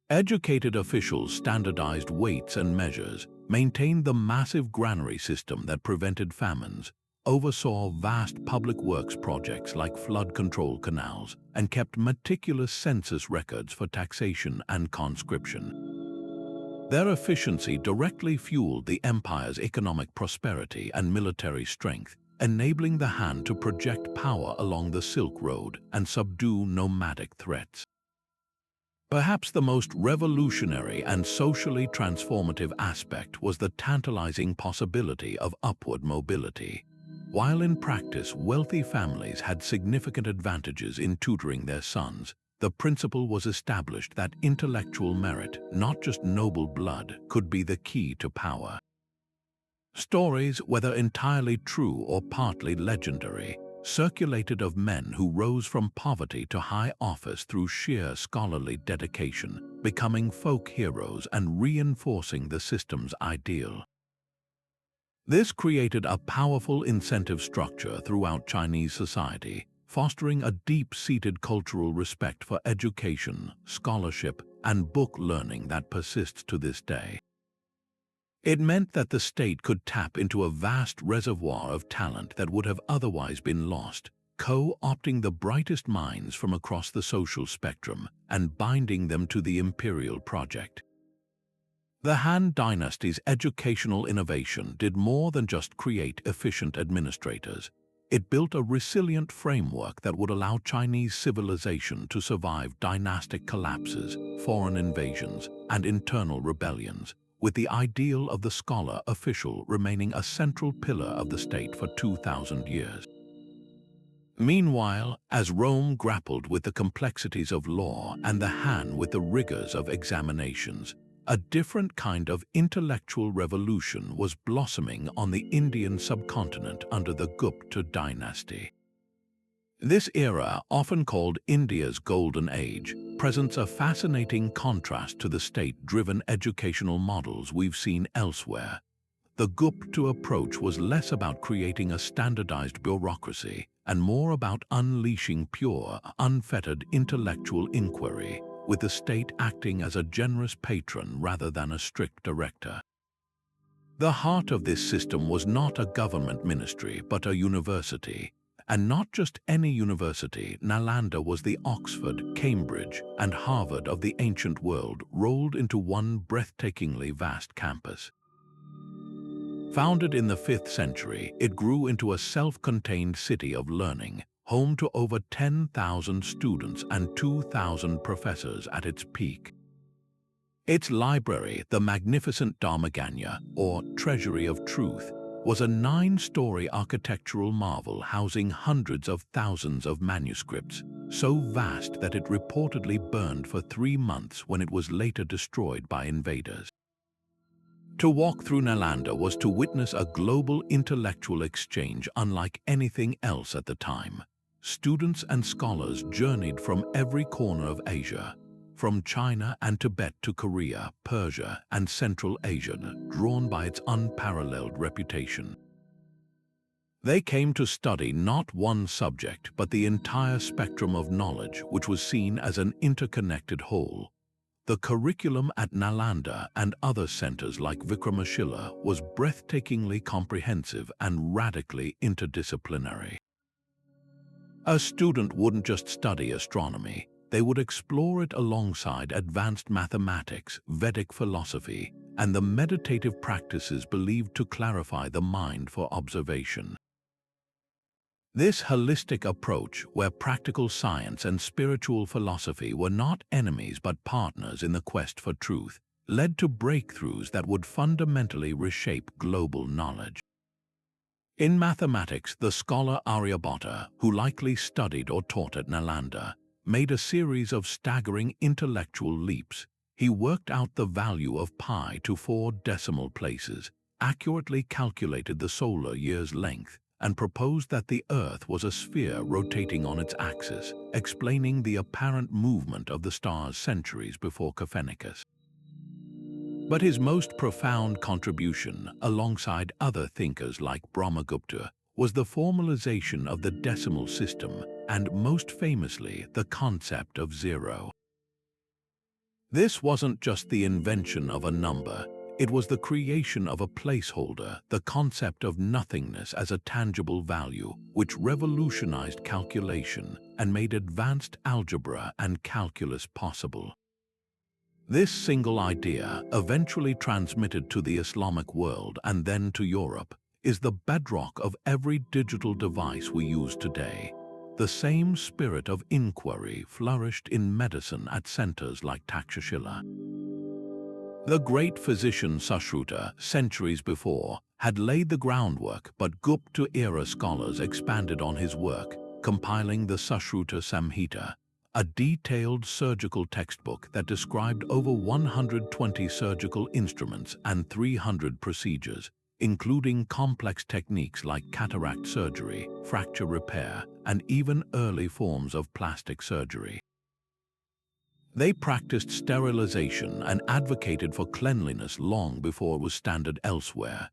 Educated officials standardized weights and measures, maintained the massive granary system that prevented famines, oversaw vast public works projects like flood control canals, and kept meticulous census records for taxation and conscription. Their efficiency directly fueled the empire's economic prosperity and military strength, enabling the Han to project power along the Silk Road and subdue nomadic threats. Perhaps the most revolutionary and socially transformative aspect was the tantalizing possibility of upward mobility. While in practice wealthy families had significant advantages in tutoring their sons, the principle was established that intellectual merit, not just noble blood, could be the key to power. Stories, whether entirely true or partly legendary, circulated of men who rose from poverty to high office through sheer scholarly dedication, becoming folk heroes and reinforcing the system's ideal. This created a powerful incentive structure throughout Chinese society, fostering a deep-seated cultural respect for education, scholarship, and book learning that persists to this day. It meant that the state could tap into a vast reservoir of talent that would have otherwise been lost, co-opting the brightest minds from across the social spectrum and binding them to the imperial project. The Han Dynasty's educational innovation did more than just create efficient administrators. It built a resilient framework that would allow Chinese civilization to survive dynastic collapses, foreign invasions, and internal rebellions, with the ideal of the scholar official remaining a central pillar of the state for 2,000 years. Meanwhile, as Rome grappled with the complexities of law and the Han with the rigors of examinations, a different kind of intellectual revolution was blossoming on the Indian subcontinent under the Gupta dynasty. This era, often called India's Golden Age, presents a fascinating contrast to the state-driven educational models we've seen elsewhere. The Gupta approach was less about creating a standardized bureaucracy and more about unleashing pure, unfettered intellectual inquiry, with the state acting as a generous patron rather than a strict director. The heart of this system was not a government ministry but a university, and not just any university. Nalanda was the Oxford, Cambridge, and Harvard of the ancient world rolled into one breathtakingly vast campus. Founded in the 5th century, it grew into a self-contained city of learning, home to over 10,000 students and 2,000 professors at its peak. Its library, the magnificent Dharmaganya, or Treasury of Truth, was a 9-story architectural marvel housing hundreds of thousands of manuscripts, so vast that it reportedly burned for 3 months when it was later destroyed by invaders. To walk through Nalanda was to witness a global intellectual exchange unlike anything else at the time. students and scholars journeyed from every corner of Asia, from China and Tibet to Korea, Persia, and Central Asia, drawn by its unparalleled reputation. They came to study not one subject, but the entire spectrum of knowledge, which was seen as an interconnected whole. The curriculum at Nalanda and other centers like Vikramashila was breathtakingly comprehensive and radically interdisciplinary. A student wouldn't just study astronomy, they would explore it alongside advanced mathematics, Vedic philosophy, and the meditative practices believed to clarify the mind for observation. This holistic approach, where practical science and spiritual philosophy were not enemies but partners in the quest for truth, led to breakthroughs that would fundamentally reshape global knowledge. In mathematics, the scholar Aryabhatta, who likely studied or taught at Nalanda, made a series of staggering intellectual leaps. He worked out the value of pi to 4 decimal places, accurately calculated the solar year's length, and proposed that the Earth was a sphere rotating on its axis, explaining the apparent movement of the stars centuries before Copernicus. But his most profound contribution, alongside other thinkers like Brahmagupta, was the formalization of the decimal system and, most famously, the concept of zero. This wasn't just the invention of a number, it was the creation of a placeholder, the concept of nothingness as a tangible value, which revolutionized calculation and made advanced algebra and calculus possible. This single idea, eventually transmitted to the Islamic world and then to Europe, is the bedrock of every digital device we use today. The same spirit of inquiry flourished in medicine at centers like Takshashila. The great physician Sushruta, centuries before, had laid the groundwork, but Gupta-era scholars expanded on his work, compiling the Sushruta Samhita, a detailed surgical textbook that described over 120 surgical instruments and 300 procedures, including complex techniques like cataract surgery, fracture repair, and even early forms of plastic surgery. They practiced sterilization and advocated for cleanliness long before it was standard elsewhere.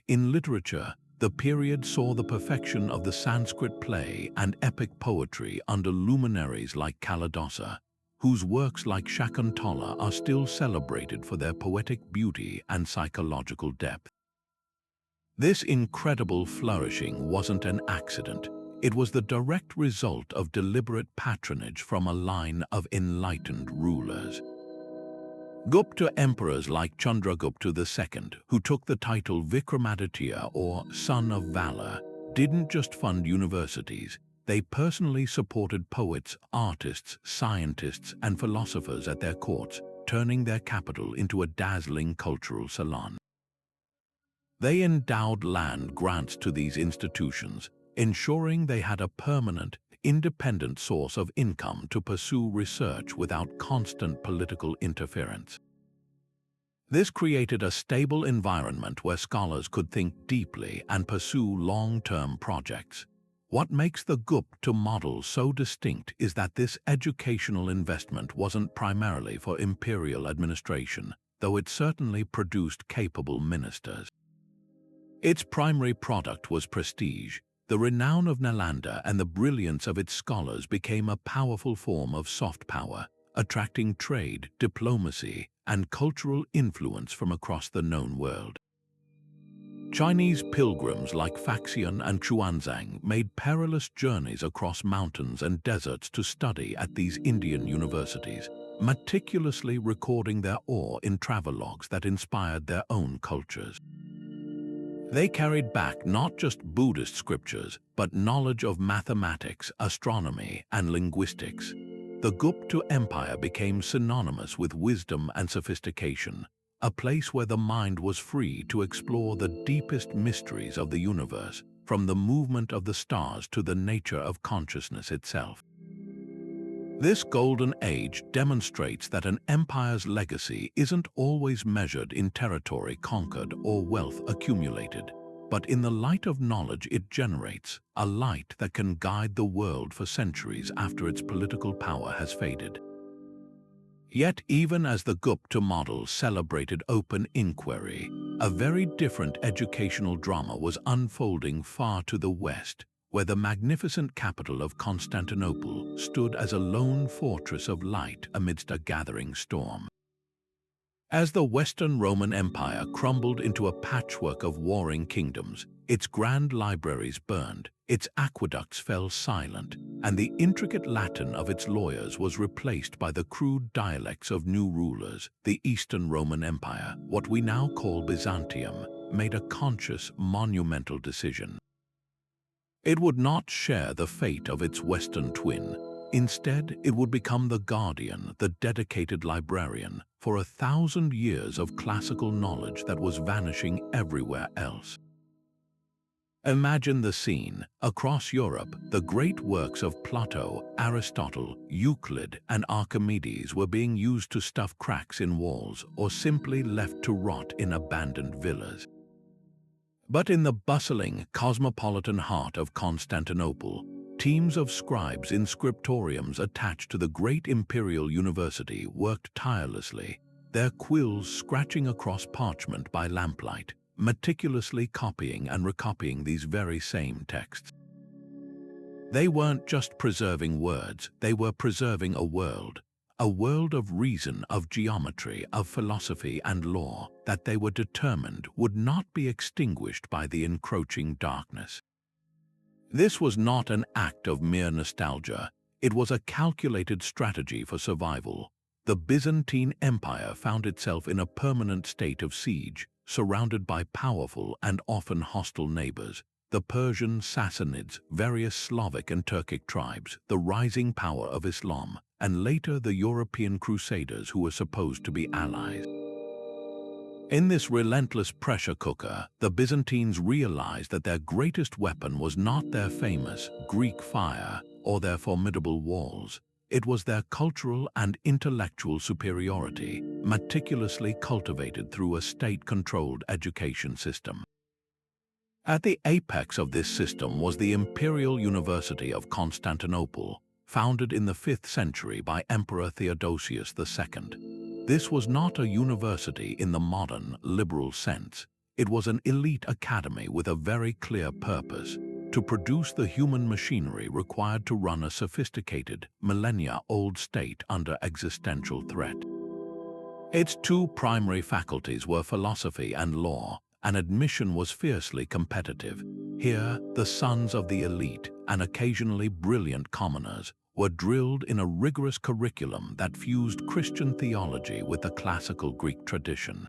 In literature, the period saw the perfection of the Sanskrit play and epic poetry under luminaries like Kalidasa, whose works like Shakuntala are still celebrated for their poetic beauty and psychological depth. This incredible flourishing wasn't an accident. It was the direct result of deliberate patronage from a line of enlightened rulers. Gupta emperors like Chandragupta II, who took the title Vikramaditya or Son of Valor, didn't just fund universities, they personally supported poets, artists, scientists, and philosophers at their courts, turning their capital into a dazzling cultural salon. They endowed land grants to these institutions, ensuring they had a permanent, independent source of income to pursue research without constant political interference. This created a stable environment where scholars could think deeply and pursue long-term projects. What makes the Gupta model so distinct is that this educational investment wasn't primarily for imperial administration, though it certainly produced capable ministers. Its primary product was prestige. The renown of Nalanda and the brilliance of its scholars became a powerful form of soft power, attracting trade, diplomacy, and cultural influence from across the known world. Chinese pilgrims like Faxian and Xuanzang made perilous journeys across mountains and deserts to study at these Indian universities, meticulously recording their awe in travelogues that inspired their own cultures. They carried back not just Buddhist scriptures, but knowledge of mathematics, astronomy, and linguistics. The Gupta Empire became synonymous with wisdom and sophistication, a place where the mind was free to explore the deepest mysteries of the universe, from the movement of the stars to the nature of consciousness itself. This golden age demonstrates that an empire's legacy isn't always measured in territory conquered or wealth accumulated. but in the light of knowledge it generates, a light that can guide the world for centuries after its political power has faded. Yet even as the Gupta model celebrated open inquiry, a very different educational drama was unfolding far to the west, where the magnificent capital of Constantinople stood as a lone fortress of light amidst a gathering storm. As the Western Roman Empire crumbled into a patchwork of warring kingdoms, its grand libraries burned, its aqueducts fell silent, and the intricate Latin of its lawyers was replaced by the crude dialects of new rulers. The Eastern Roman Empire, what we now call Byzantium, made a conscious, monumental decision. It would not share the fate of its Western twin. Instead, it would become the guardian, the dedicated librarian, for 1,000 years of classical knowledge that was vanishing everywhere else. Imagine the scene. Across Europe, the great works of Plato, Aristotle, Euclid, and Archimedes were being used to stuff cracks in walls or simply left to rot in abandoned villas. But in the bustling, cosmopolitan heart of Constantinople, teams of scribes in scriptoriums attached to the great Imperial University worked tirelessly, their quills scratching across parchment by lamplight, meticulously copying and recopying these very same texts. They weren't just preserving words, they were preserving a world of reason, of geometry, of philosophy and law that they were determined would not be extinguished by the encroaching darkness. This was not an act of mere nostalgia, it was a calculated strategy for survival. The Byzantine Empire found itself in a permanent state of siege, surrounded by powerful and often hostile neighbors, the Persian Sassanids, various Slavic and Turkic tribes, the rising power of Islam, and later the European Crusaders who were supposed to be allies. In this relentless pressure cooker, the Byzantines realized that their greatest weapon was not their famous Greek fire or their formidable walls. It was their cultural and intellectual superiority, meticulously cultivated through a state-controlled education system. At the apex of this system was the Imperial University of Constantinople, founded in the 5th century by Emperor Theodosius II. This was not a university in the modern, liberal sense. It was an elite academy with a very clear purpose: to produce the human machinery required to run a sophisticated, millennia-old state under existential threat. Its two primary faculties were philosophy and law, and admission was fiercely competitive. Here, the sons of the elite, and occasionally brilliant commoners, were drilled in a rigorous curriculum that fused Christian theology with the classical Greek tradition.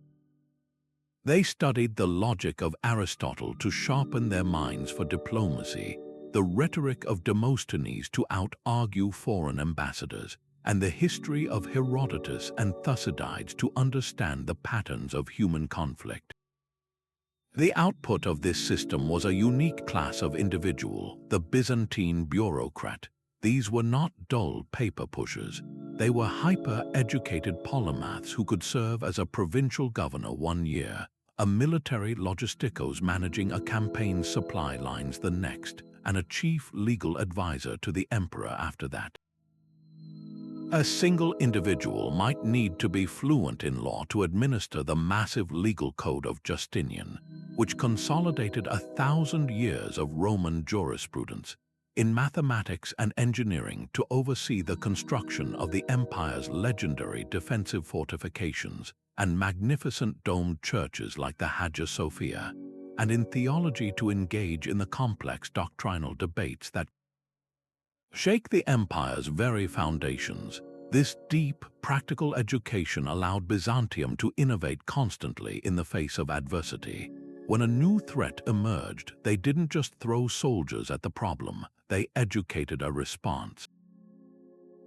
They studied the logic of Aristotle to sharpen their minds for diplomacy, the rhetoric of Demosthenes to out-argue foreign ambassadors, and the history of Herodotus and Thucydides to understand the patterns of human conflict. The output of this system was a unique class of individual, the Byzantine bureaucrat. These were not dull paper pushers. They were hyper-educated polymaths who could serve as a provincial governor one year, a military logisticos managing a campaign's supply lines the next, and a chief legal advisor to the emperor after that. A single individual might need to be fluent in law to administer the massive legal code of Justinian, which consolidated 1,000 years of Roman jurisprudence, in mathematics and engineering to oversee the construction of the empire's legendary defensive fortifications and magnificent domed churches like the Hagia Sophia, and in theology to engage in the complex doctrinal debates that shake the empire's very foundations. This deep, practical education allowed Byzantium to innovate constantly in the face of adversity. When a new threat emerged, they didn't just throw soldiers at the problem, they educated a response.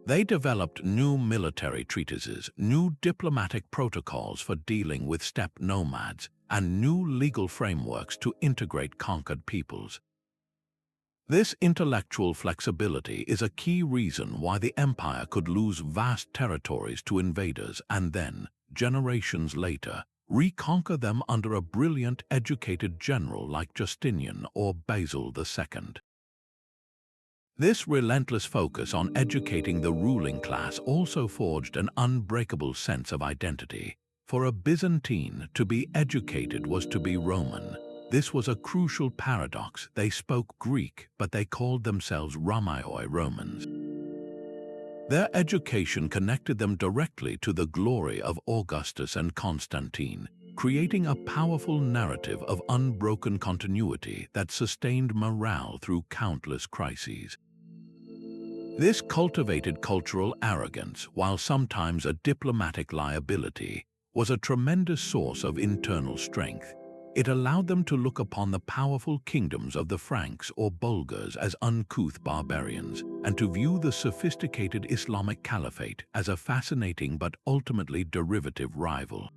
They developed new military treatises, new diplomatic protocols for dealing with steppe nomads, and new legal frameworks to integrate conquered peoples. This intellectual flexibility is a key reason why the empire could lose vast territories to invaders and then, generations later, reconquer them under a brilliant, educated general like Justinian or Basil II. This relentless focus on educating the ruling class also forged an unbreakable sense of identity. For a Byzantine, to be educated was to be Roman. This was a crucial paradox. They spoke Greek, but they called themselves Ramaioi Romans. Their education connected them directly to the glory of Augustus and Constantine, creating a powerful narrative of unbroken continuity that sustained morale through countless crises. This cultivated cultural arrogance, while sometimes a diplomatic liability, was a tremendous source of internal strength. It allowed them to look upon the powerful kingdoms of the Franks or Bulgars as uncouth barbarians, and to view the sophisticated Islamic Caliphate as a fascinating but ultimately derivative rival.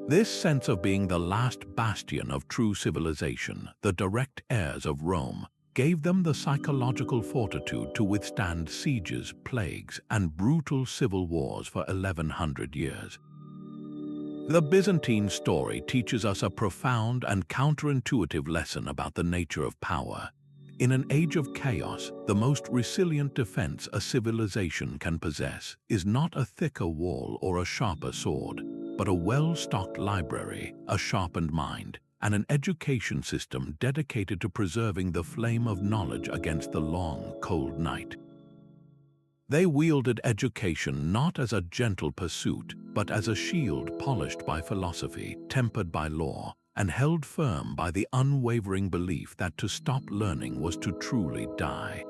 This sense of being the last bastion of true civilization, the direct heirs of Rome, gave them the psychological fortitude to withstand sieges, plagues, and brutal civil wars for 1100 years. The Byzantine story teaches us a profound and counterintuitive lesson about the nature of power. In an age of chaos, the most resilient defense a civilization can possess is not a thicker wall or a sharper sword, but a well-stocked library, a sharpened mind, and an education system dedicated to preserving the flame of knowledge against the long, cold night. They wielded education not as a gentle pursuit, but as a shield polished by philosophy, tempered by law, and held firm by the unwavering belief that to stop learning was to truly die.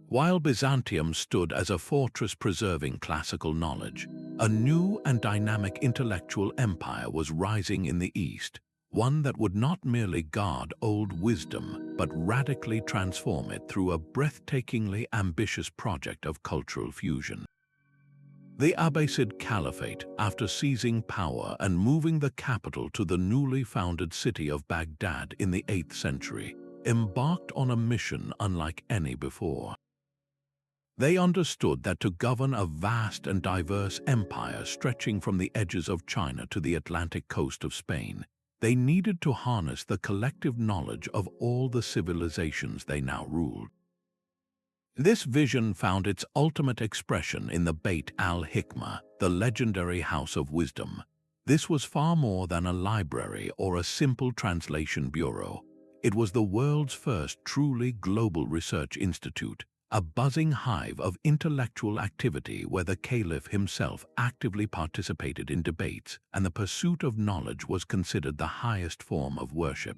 While Byzantium stood as a fortress preserving classical knowledge, a new and dynamic intellectual empire was rising in the East, one that would not merely guard old wisdom, but radically transform it through a breathtakingly ambitious project of cultural fusion. The Abbasid Caliphate, after seizing power and moving the capital to the newly founded city of Baghdad in the 8th century, embarked on a mission unlike any before. They understood that to govern a vast and diverse empire stretching from the edges of China to the Atlantic coast of Spain, they needed to harness the collective knowledge of all the civilizations they now ruled. This vision found its ultimate expression in the Beit al-Hikmah, the legendary House of Wisdom. This was far more than a library or a simple translation bureau. It was the world's first truly global research institute, a buzzing hive of intellectual activity where the caliph himself actively participated in debates, and the pursuit of knowledge was considered the highest form of worship.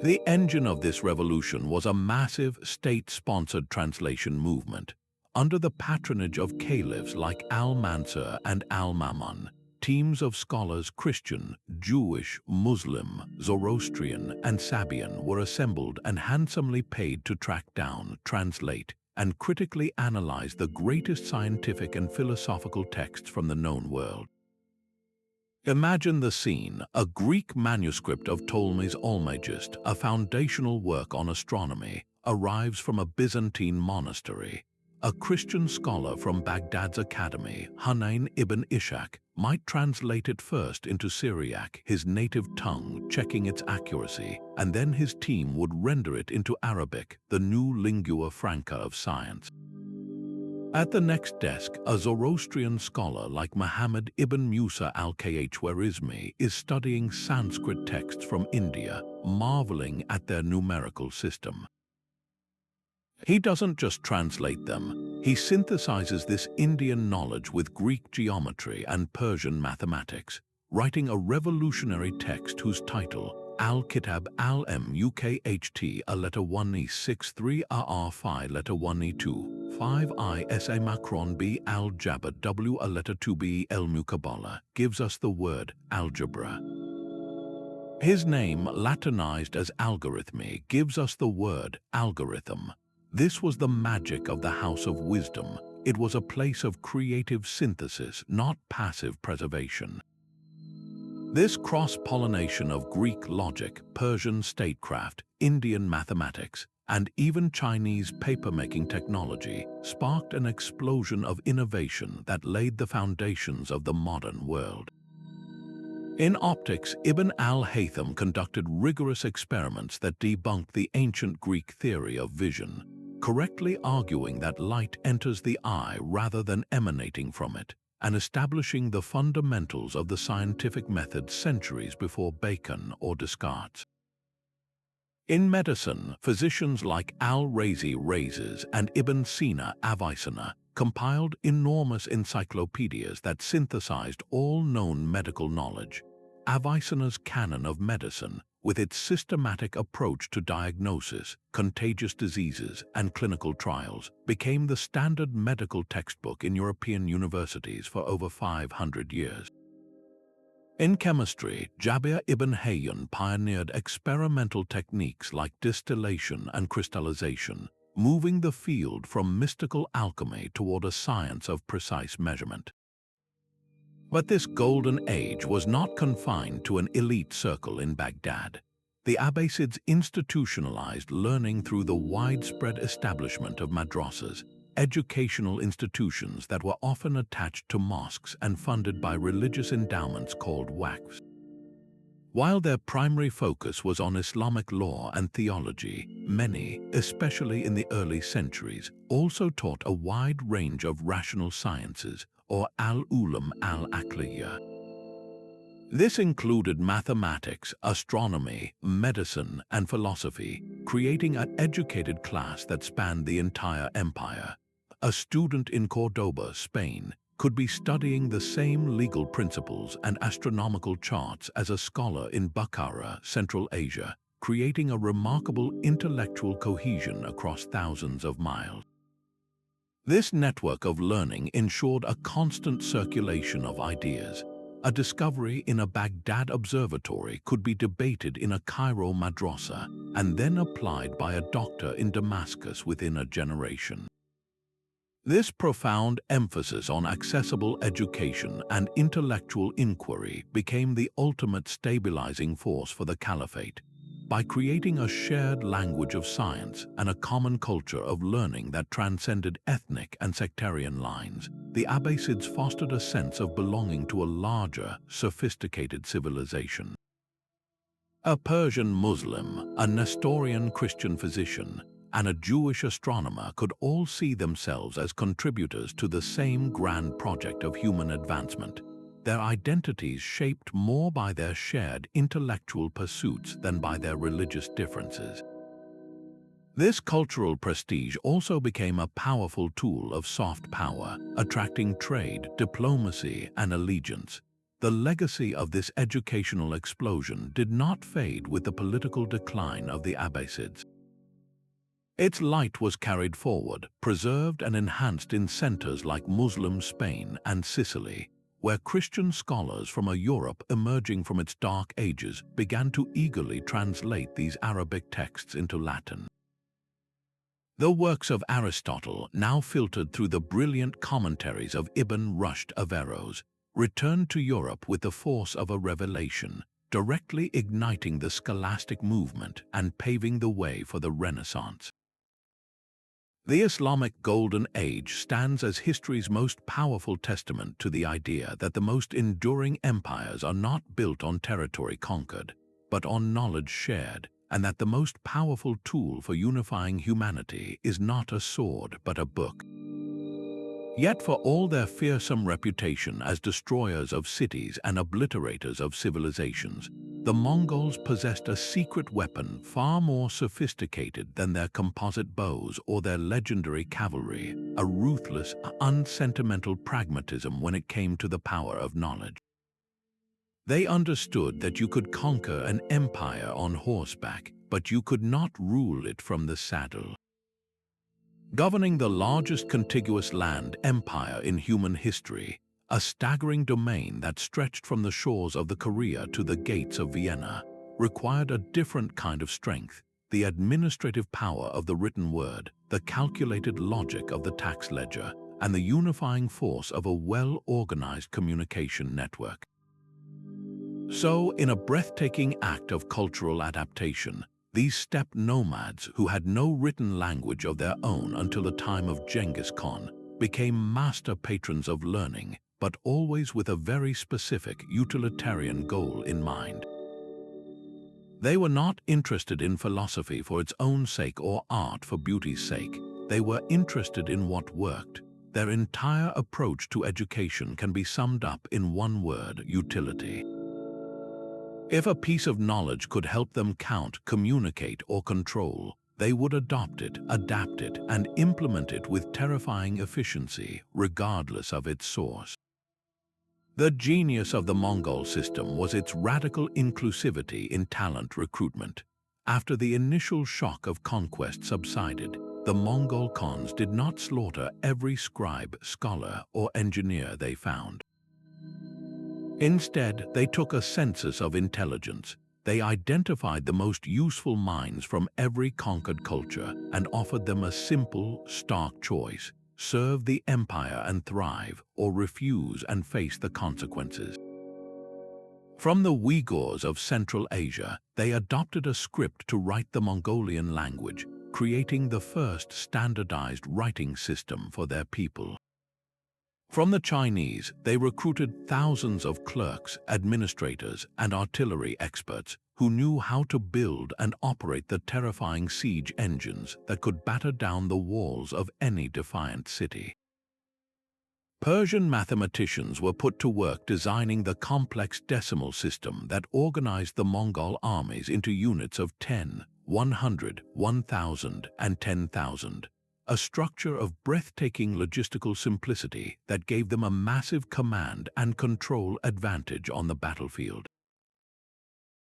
The engine of this revolution was a massive state-sponsored translation movement. Under the patronage of caliphs like Al-Mansur and Al-Mamun, teams of scholars, Christian, Jewish, Muslim, Zoroastrian, and Sabian, were assembled and handsomely paid to track down, translate, and critically analyze the greatest scientific and philosophical texts from the known world. Imagine the scene: a Greek manuscript of Ptolemy's Almagest, a foundational work on astronomy, arrives from a Byzantine monastery. A Christian scholar from Baghdad's academy, Hunayn ibn Ishaq, might translate it first into Syriac, his native tongue, checking its accuracy, and then his team would render it into Arabic, the new lingua franca of science. At the next desk, a Zoroastrian scholar like Muhammad ibn Musa al-Khwarizmi is studying Sanskrit texts from India, marveling at their numerical system. He doesn't just translate them, he synthesizes this Indian knowledge with Greek geometry and Persian mathematics, writing a revolutionary text whose title, Al-Kitab al-Mukht a letter 1e63 ar 5 letter 1e2 5 isa macron b al-Jabr w a letter 2b el-Mukabala, gives us the word algebra. His name, Latinized as algorithmy, gives us the word algorithm. This was the magic of the House of Wisdom. It was a place of creative synthesis, not passive preservation. This cross-pollination of Greek logic, Persian statecraft, Indian mathematics, and even Chinese paper-making technology sparked an explosion of innovation that laid the foundations of the modern world. In optics, Ibn al-Haytham conducted rigorous experiments that debunked the ancient Greek theory of vision, correctly arguing that light enters the eye rather than emanating from it, and establishing the fundamentals of the scientific method centuries before Bacon or Descartes. In medicine, physicians like al-Razi Rhazes and Ibn Sina Avicenna compiled enormous encyclopedias that synthesized all known medical knowledge. Avicenna's Canon of Medicine, with its systematic approach to diagnosis, contagious diseases, and clinical trials, became the standard medical textbook in European universities for over 500 years. In chemistry, Jabir ibn Hayyan pioneered experimental techniques like distillation and crystallization, moving the field from mystical alchemy toward a science of precise measurement. But this golden age was not confined to an elite circle in Baghdad. The Abbasids institutionalized learning through the widespread establishment of madrasas, educational institutions that were often attached to mosques and funded by religious endowments called waqfs. While their primary focus was on Islamic law and theology, many, especially in the early centuries, also taught a wide range of rational sciences, or al-ulum al-aqliya. This included mathematics, astronomy, medicine, and philosophy, creating an educated class that spanned the entire empire. A student in Cordoba, Spain, could be studying the same legal principles and astronomical charts as a scholar in Bukhara, Central Asia, creating a remarkable intellectual cohesion across thousands of miles. This network of learning ensured a constant circulation of ideas. A discovery in a Baghdad observatory could be debated in a Cairo madrasa and then applied by a doctor in Damascus within a generation. This profound emphasis on accessible education and intellectual inquiry became the ultimate stabilizing force for the caliphate. By creating a shared language of science and a common culture of learning that transcended ethnic and sectarian lines, the Abbasids fostered a sense of belonging to a larger, sophisticated civilization. A Persian Muslim, a Nestorian Christian physician, and a Jewish astronomer could all see themselves as contributors to the same grand project of human advancement, their identities shaped more by their shared intellectual pursuits than by their religious differences. This cultural prestige also became a powerful tool of soft power, attracting trade, diplomacy, and allegiance. The legacy of this educational explosion did not fade with the political decline of the Abbasids. Its light was carried forward, preserved and enhanced in centers like Muslim Spain and Sicily, where Christian scholars from a Europe emerging from its dark ages began to eagerly translate these Arabic texts into Latin. The works of Aristotle, now filtered through the brilliant commentaries of Ibn Rushd Averroes, returned to Europe with the force of a revelation, directly igniting the scholastic movement and paving the way for the Renaissance. The Islamic Golden Age stands as history's most powerful testament to the idea that the most enduring empires are not built on territory conquered, but on knowledge shared, and that the most powerful tool for unifying humanity is not a sword but a book. Yet for all their fearsome reputation as destroyers of cities and obliterators of civilizations, the Mongols possessed a secret weapon far more sophisticated than their composite bows or their legendary cavalry, a ruthless, unsentimental pragmatism when it came to the power of knowledge. They understood that you could conquer an empire on horseback, but you could not rule it from the saddle. Governing the largest contiguous land empire in human history, a staggering domain that stretched from the shores of the Korea to the gates of Vienna, required a different kind of strength, the administrative power of the written word, the calculated logic of the tax ledger, and the unifying force of a well-organized communication network. So, in a breathtaking act of cultural adaptation, These steppe nomads, who had no written language of their own until the time of Genghis Khan, became master patrons of learning, but always with a very specific utilitarian goal in mind. They were not interested in philosophy for its own sake or art for beauty's sake. They were interested in what worked. Their entire approach to education can be summed up in one word: utility. If a piece of knowledge could help them count, communicate, or control, they would adopt it, adapt it, and implement it with terrifying efficiency, regardless of its source. The genius of the Mongol system was its radical inclusivity in talent recruitment. After the initial shock of conquest subsided, the Mongol Khans did not slaughter every scribe, scholar, or engineer they found. Instead, they took a census of intelligence. They identified the most useful minds from every conquered culture and offered them a simple, stark choice: serve the empire and thrive, or refuse and face the consequences. From the Uyghurs of Central Asia, they adopted a script to write the Mongolian language, creating the first standardized writing system for their people. From the Chinese, they recruited thousands of clerks, administrators, and artillery experts who knew how to build and operate the terrifying siege engines that could batter down the walls of any defiant city. Persian mathematicians were put to work designing the complex decimal system that organized the Mongol armies into units of 10, 100, 1,000, and 10,000. A structure of breathtaking logistical simplicity that gave them a massive command and control advantage on the battlefield.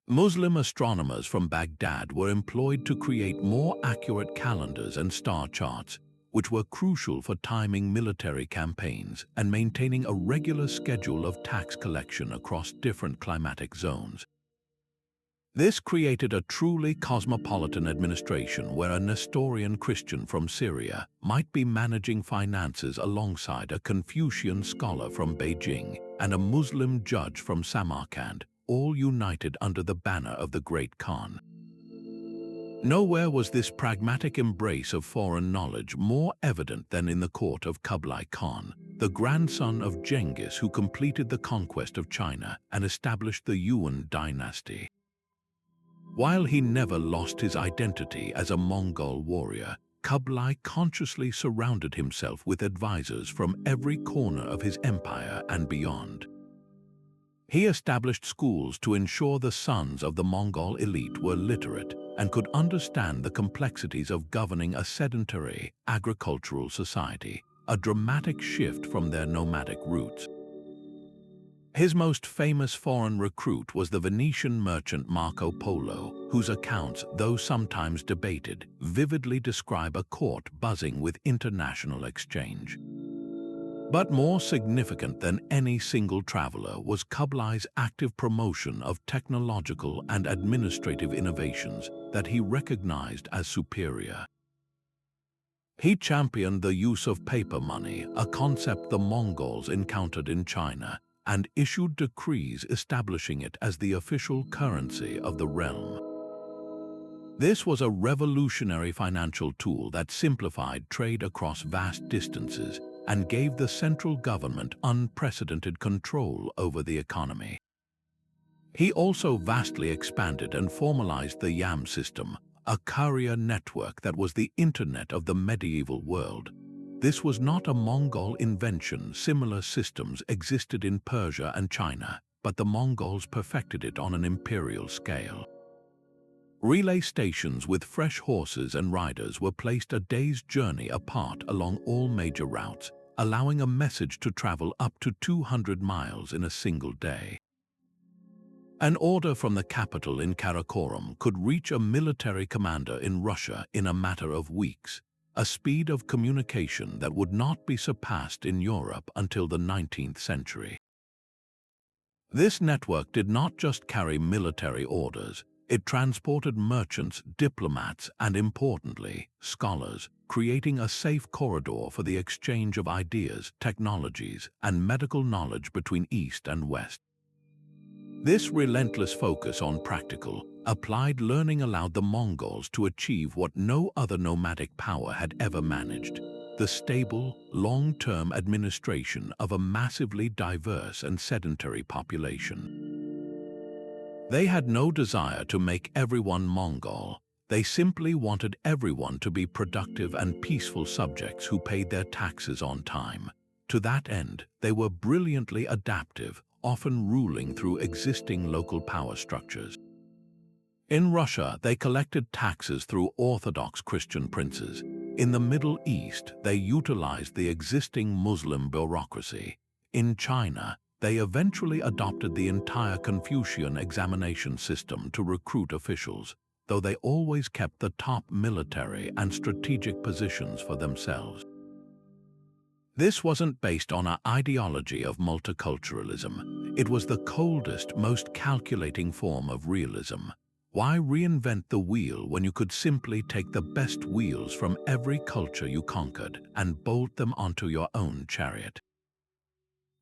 Muslim astronomers from Baghdad were employed to create more accurate calendars and star charts, which were crucial for timing military campaigns and maintaining a regular schedule of tax collection across different climatic zones. This created a truly cosmopolitan administration where a Nestorian Christian from Syria might be managing finances alongside a Confucian scholar from Beijing and a Muslim judge from Samarkand, all united under the banner of the Great Khan. Nowhere was this pragmatic embrace of foreign knowledge more evident than in the court of Kublai Khan, the grandson of Genghis who completed the conquest of China and established the Yuan dynasty. While he never lost his identity as a Mongol warrior, Kublai consciously surrounded himself with advisors from every corner of his empire and beyond. He established schools to ensure the sons of the Mongol elite were literate and could understand the complexities of governing a sedentary, agricultural society, a dramatic shift from their nomadic roots. His most famous foreign recruit was the Venetian merchant Marco Polo, whose accounts, though sometimes debated, vividly describe a court buzzing with international exchange. But more significant than any single traveler was Kublai's active promotion of technological and administrative innovations that he recognized as superior. He championed the use of paper money, a concept the Mongols encountered in China, and issued decrees establishing it as the official currency of the realm. This was a revolutionary financial tool that simplified trade across vast distances and gave the central government unprecedented control over the economy. He also vastly expanded and formalized the Yam system, a courier network that was the internet of the medieval world. This was not a Mongol invention. Similar systems existed in Persia and China, but the Mongols perfected it on an imperial scale. Relay stations with fresh horses and riders were placed a day's journey apart along all major routes, allowing a message to travel up to 200 miles in a single day. An order from the capital in Karakorum could reach a military commander in Russia in a matter of weeks, a speed of communication that would not be surpassed in Europe until the 19th century. This network did not just carry military orders, it transported merchants, diplomats, and importantly, scholars, creating a safe corridor for the exchange of ideas, technologies, and medical knowledge between East and West. This relentless focus on practical, Applied learning allowed the Mongols to achieve what no other nomadic power had ever managed: the stable, long-term administration of a massively diverse and sedentary population. They had no desire to make everyone Mongol. They simply wanted everyone to be productive and peaceful subjects who paid their taxes on time. To that end, they were brilliantly adaptive, often ruling through existing local power structures. In Russia, they collected taxes through Orthodox Christian princes. In the Middle East, they utilized the existing Muslim bureaucracy. In China, they eventually adopted the entire Confucian examination system to recruit officials, though they always kept the top military and strategic positions for themselves. This wasn't based on an ideology of multiculturalism. It was the coldest, most calculating form of realism. Why reinvent the wheel when you could simply take the best wheels from every culture you conquered and bolt them onto your own chariot?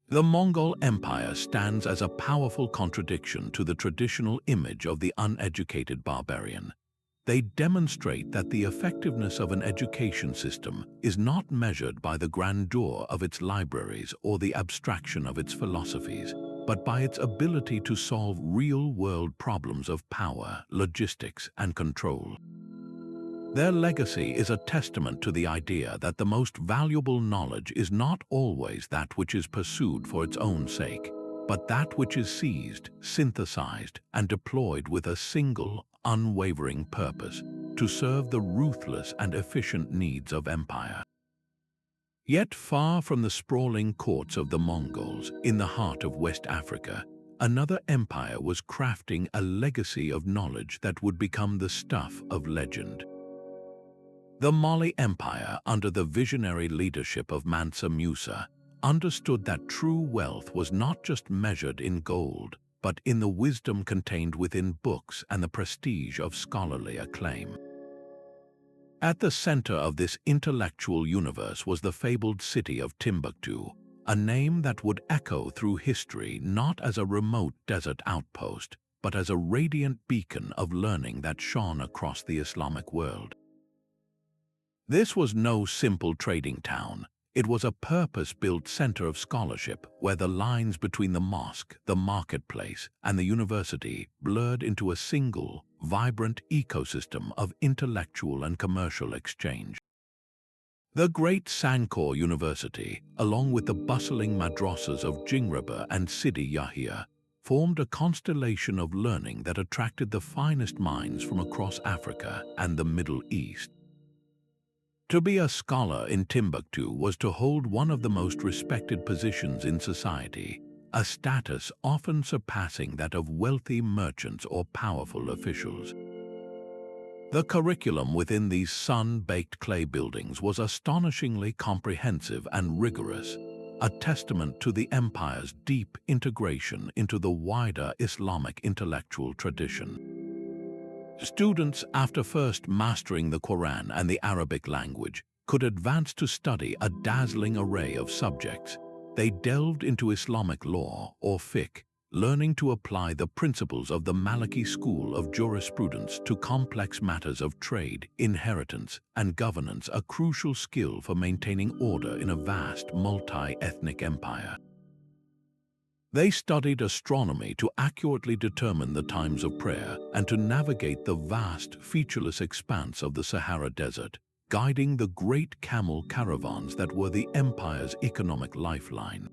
The Mongol Empire stands as a powerful contradiction to the traditional image of the uneducated barbarian. They demonstrate that the effectiveness of an education system is not measured by the grandeur of its libraries or the abstraction of its philosophies, but by its ability to solve real-world problems of power, logistics, and control. Their legacy is a testament to the idea that the most valuable knowledge is not always that which is pursued for its own sake, but that which is seized, synthesized, and deployed with a single, unwavering purpose: to serve the ruthless and efficient needs of empire. Yet far from the sprawling courts of the Mongols, in the heart of West Africa, another empire was crafting a legacy of knowledge that would become the stuff of legend. The Mali Empire, under the visionary leadership of Mansa Musa, understood that true wealth was not just measured in gold, but in the wisdom contained within books and the prestige of scholarly acclaim. At the center of this intellectual universe was the fabled city of Timbuktu, a name that would echo through history not as a remote desert outpost, but as a radiant beacon of learning that shone across the Islamic world. This was no simple trading town. It was a purpose-built center of scholarship where the lines between the mosque, the marketplace, and the university blurred into a single, vibrant ecosystem of intellectual and commercial exchange. The great Sankor University, along with the bustling madrasas of Jingraba and Sidi Yahya, formed a constellation of learning that attracted the finest minds from across Africa and the Middle East. To be a scholar in Timbuktu was to hold one of the most respected positions in society, a status often surpassing that of wealthy merchants or powerful officials. The curriculum within these sun-baked clay buildings was astonishingly comprehensive and rigorous, a testament to the empire's deep integration into the wider Islamic intellectual tradition. Students, after first mastering the Quran and the Arabic language, could advance to study a dazzling array of subjects. They delved into Islamic law, or fiqh, learning to apply the principles of the Maliki school of jurisprudence to complex matters of trade, inheritance, and governance, a crucial skill for maintaining order in a vast multi-ethnic empire. They studied astronomy to accurately determine the times of prayer and to navigate the vast, featureless expanse of the Sahara Desert, guiding the great camel caravans that were the empire's economic lifeline.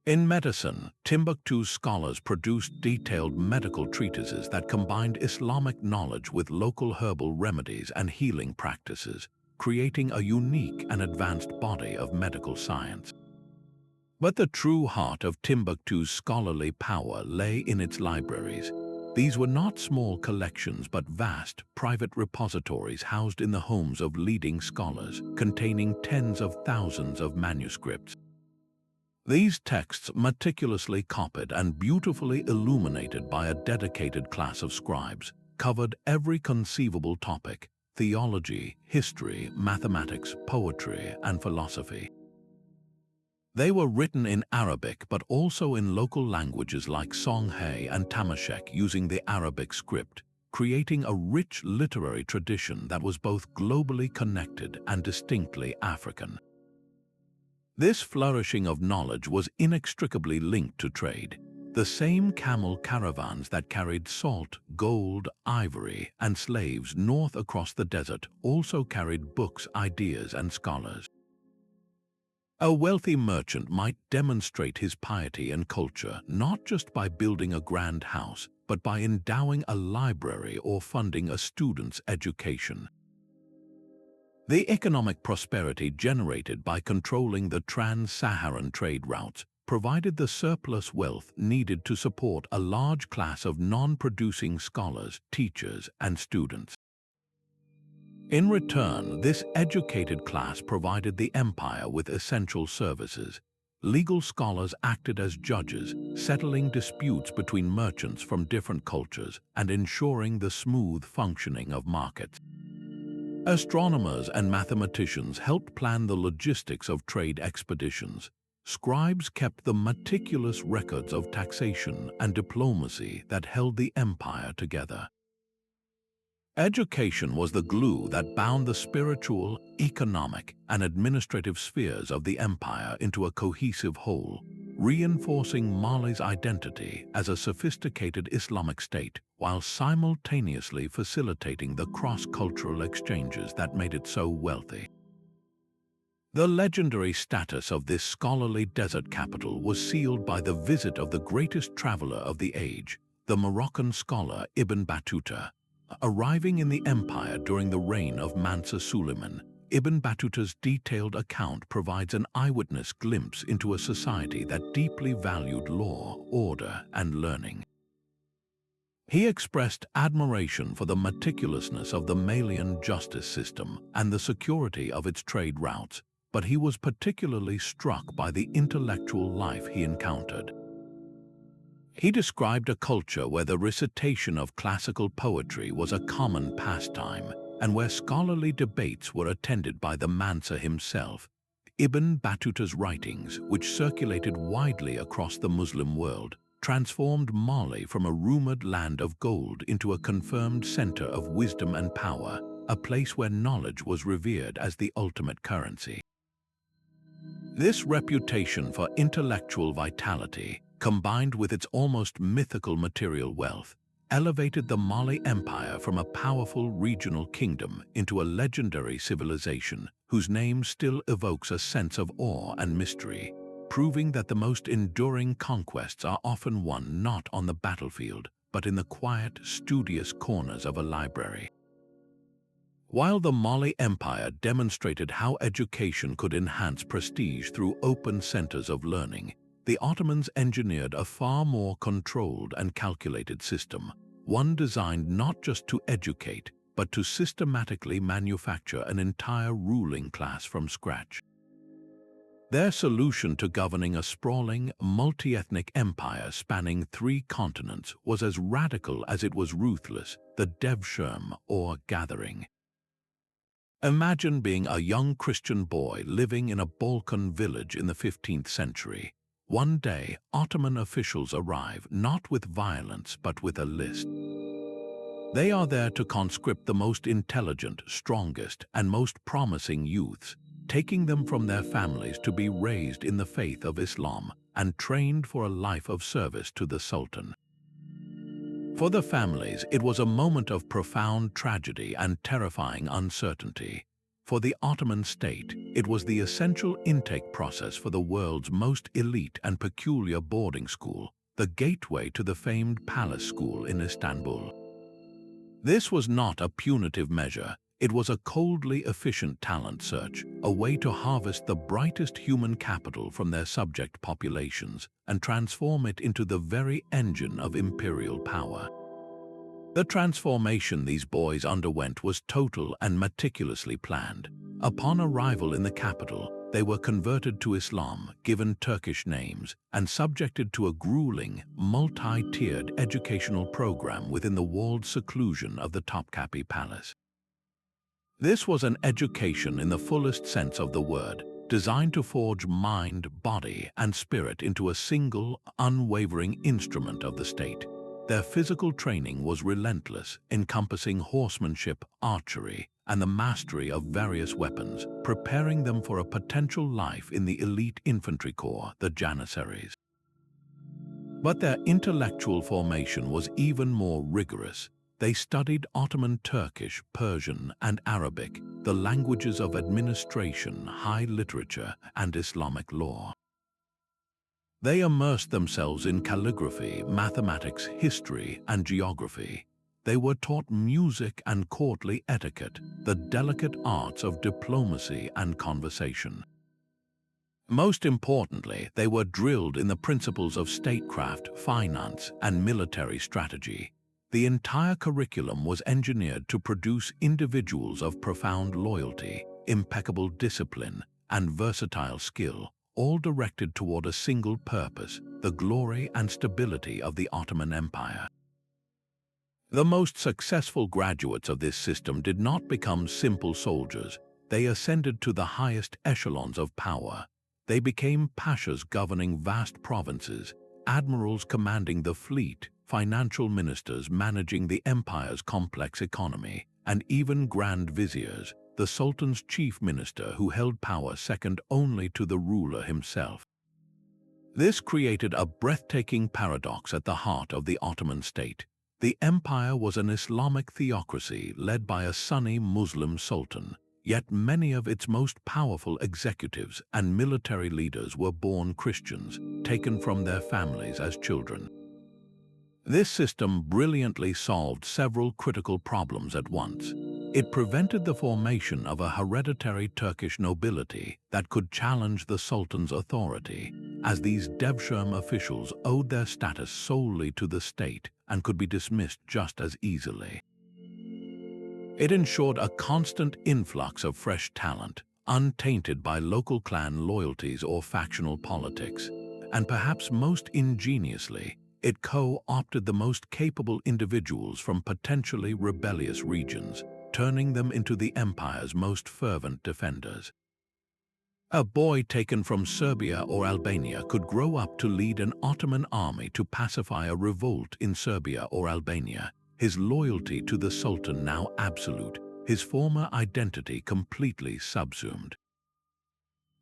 In medicine, Timbuktu's scholars produced detailed medical treatises that combined Islamic knowledge with local herbal remedies and healing practices, creating a unique and advanced body of medical science. But the true heart of Timbuktu's scholarly power lay in its libraries. These were not small collections but vast, private repositories housed in the homes of leading scholars, containing tens of thousands of manuscripts. These texts, meticulously copied and beautifully illuminated by a dedicated class of scribes, covered every conceivable topic: theology, history, mathematics, poetry, and philosophy. They were written in Arabic but also in local languages like Songhai and Tamashek using the Arabic script, creating a rich literary tradition that was both globally connected and distinctly African. This flourishing of knowledge was inextricably linked to trade. The same camel caravans that carried salt, gold, ivory, and slaves north across the desert also carried books, ideas, and scholars. A wealthy merchant might demonstrate his piety and culture not just by building a grand house, but by endowing a library or funding a student's education. The economic prosperity generated by controlling the trans-Saharan trade routes provided the surplus wealth needed to support a large class of non-producing scholars, teachers, and students. In return, this educated class provided the empire with essential services. Legal scholars acted as judges, settling disputes between merchants from different cultures and ensuring the smooth functioning of markets. Astronomers and mathematicians helped plan the logistics of trade expeditions. Scribes kept the meticulous records of taxation and diplomacy that held the empire together. Education was the glue that bound the spiritual, economic, and administrative spheres of the empire into a cohesive whole, reinforcing Mali's identity as a sophisticated Islamic state while simultaneously facilitating the cross-cultural exchanges that made it so wealthy. The legendary status of this scholarly desert capital was sealed by the visit of the greatest traveler of the age, the Moroccan scholar Ibn Battuta. Arriving in the empire during the reign of Mansa Suleiman, Ibn Battuta's detailed account provides an eyewitness glimpse into a society that deeply valued law, order, and learning. He expressed admiration for the meticulousness of the Malian justice system and the security of its trade routes, but he was particularly struck by the intellectual life he encountered. He described a culture where the recitation of classical poetry was a common pastime and where scholarly debates were attended by the Mansa himself. Ibn Battuta's writings, which circulated widely across the Muslim world, transformed Mali from a rumored land of gold into a confirmed center of wisdom and power, a place where knowledge was revered as the ultimate currency. This reputation for intellectual vitality, combined with its almost mythical material wealth, elevated the Mali Empire from a powerful regional kingdom into a legendary civilization whose name still evokes a sense of awe and mystery, proving that the most enduring conquests are often won not on the battlefield, but in the quiet, studious corners of a library. While the Mali Empire demonstrated how education could enhance prestige through open centers of learning, the Ottomans engineered a far more controlled and calculated system, one designed not just to educate, but to systematically manufacture an entire ruling class from scratch. Their solution to governing a sprawling, multi-ethnic empire spanning 3 continents was as radical as it was ruthless: the Devshirme, or gathering. Imagine being a young Christian boy living in a Balkan village in the 15th century. One day, Ottoman officials arrive not with violence but with a list. They are there to conscript the most intelligent, strongest, and most promising youths, taking them from their families to be raised in the faith of Islam and trained for a life of service to the Sultan. For the families, it was a moment of profound tragedy and terrifying uncertainty. For the Ottoman state, it was the essential intake process for the world's most elite and peculiar boarding school, the gateway to the famed palace school in Istanbul. This was not a punitive measure. It was a coldly efficient talent search, a way to harvest the brightest human capital from their subject populations and transform it into the very engine of imperial power. The transformation these boys underwent was total and meticulously planned. Upon arrival in the capital, they were converted to Islam, given Turkish names, and subjected to a grueling, multi-tiered educational program within the walled seclusion of the Topkapi Palace. This was an education in the fullest sense of the word, designed to forge mind, body, and spirit into a single, unwavering instrument of the state. Their physical training was relentless, encompassing horsemanship, archery, and the mastery of various weapons, preparing them for a potential life in the elite infantry corps, the Janissaries. But their intellectual formation was even more rigorous. They studied Ottoman Turkish, Persian, and Arabic, the languages of administration, high literature, and Islamic law. They immersed themselves in calligraphy, mathematics, history, and geography. They were taught music and courtly etiquette, the delicate arts of diplomacy and conversation. Most importantly, they were drilled in the principles of statecraft, finance, and military strategy. The entire curriculum was engineered to produce individuals of profound loyalty, impeccable discipline, and versatile skill, all directed toward a single purpose, the glory and stability of the Ottoman Empire. The most successful graduates of this system did not become simple soldiers. They ascended to the highest echelons of power. They became pashas governing vast provinces, admirals commanding the fleet, financial ministers managing the empire's complex economy, and even grand viziers, the sultan's chief minister who held power second only to the ruler himself. This created a breathtaking paradox at the heart of the Ottoman state. The empire was an Islamic theocracy led by a Sunni Muslim sultan, yet many of its most powerful executives and military leaders were born Christians, taken from their families as children. This system brilliantly solved several critical problems at once. It prevented the formation of a hereditary Turkish nobility that could challenge the sultan's authority, as these Devshirme officials owed their status solely to the state and could be dismissed just as easily. It ensured a constant influx of fresh talent, untainted by local clan loyalties or factional politics, and perhaps most ingeniously, it co-opted the most capable individuals from potentially rebellious regions, turning them into the empire's most fervent defenders. A boy taken from Serbia or Albania could grow up to lead an Ottoman army to pacify a revolt in Serbia or Albania, his loyalty to the Sultan now absolute, his former identity completely subsumed.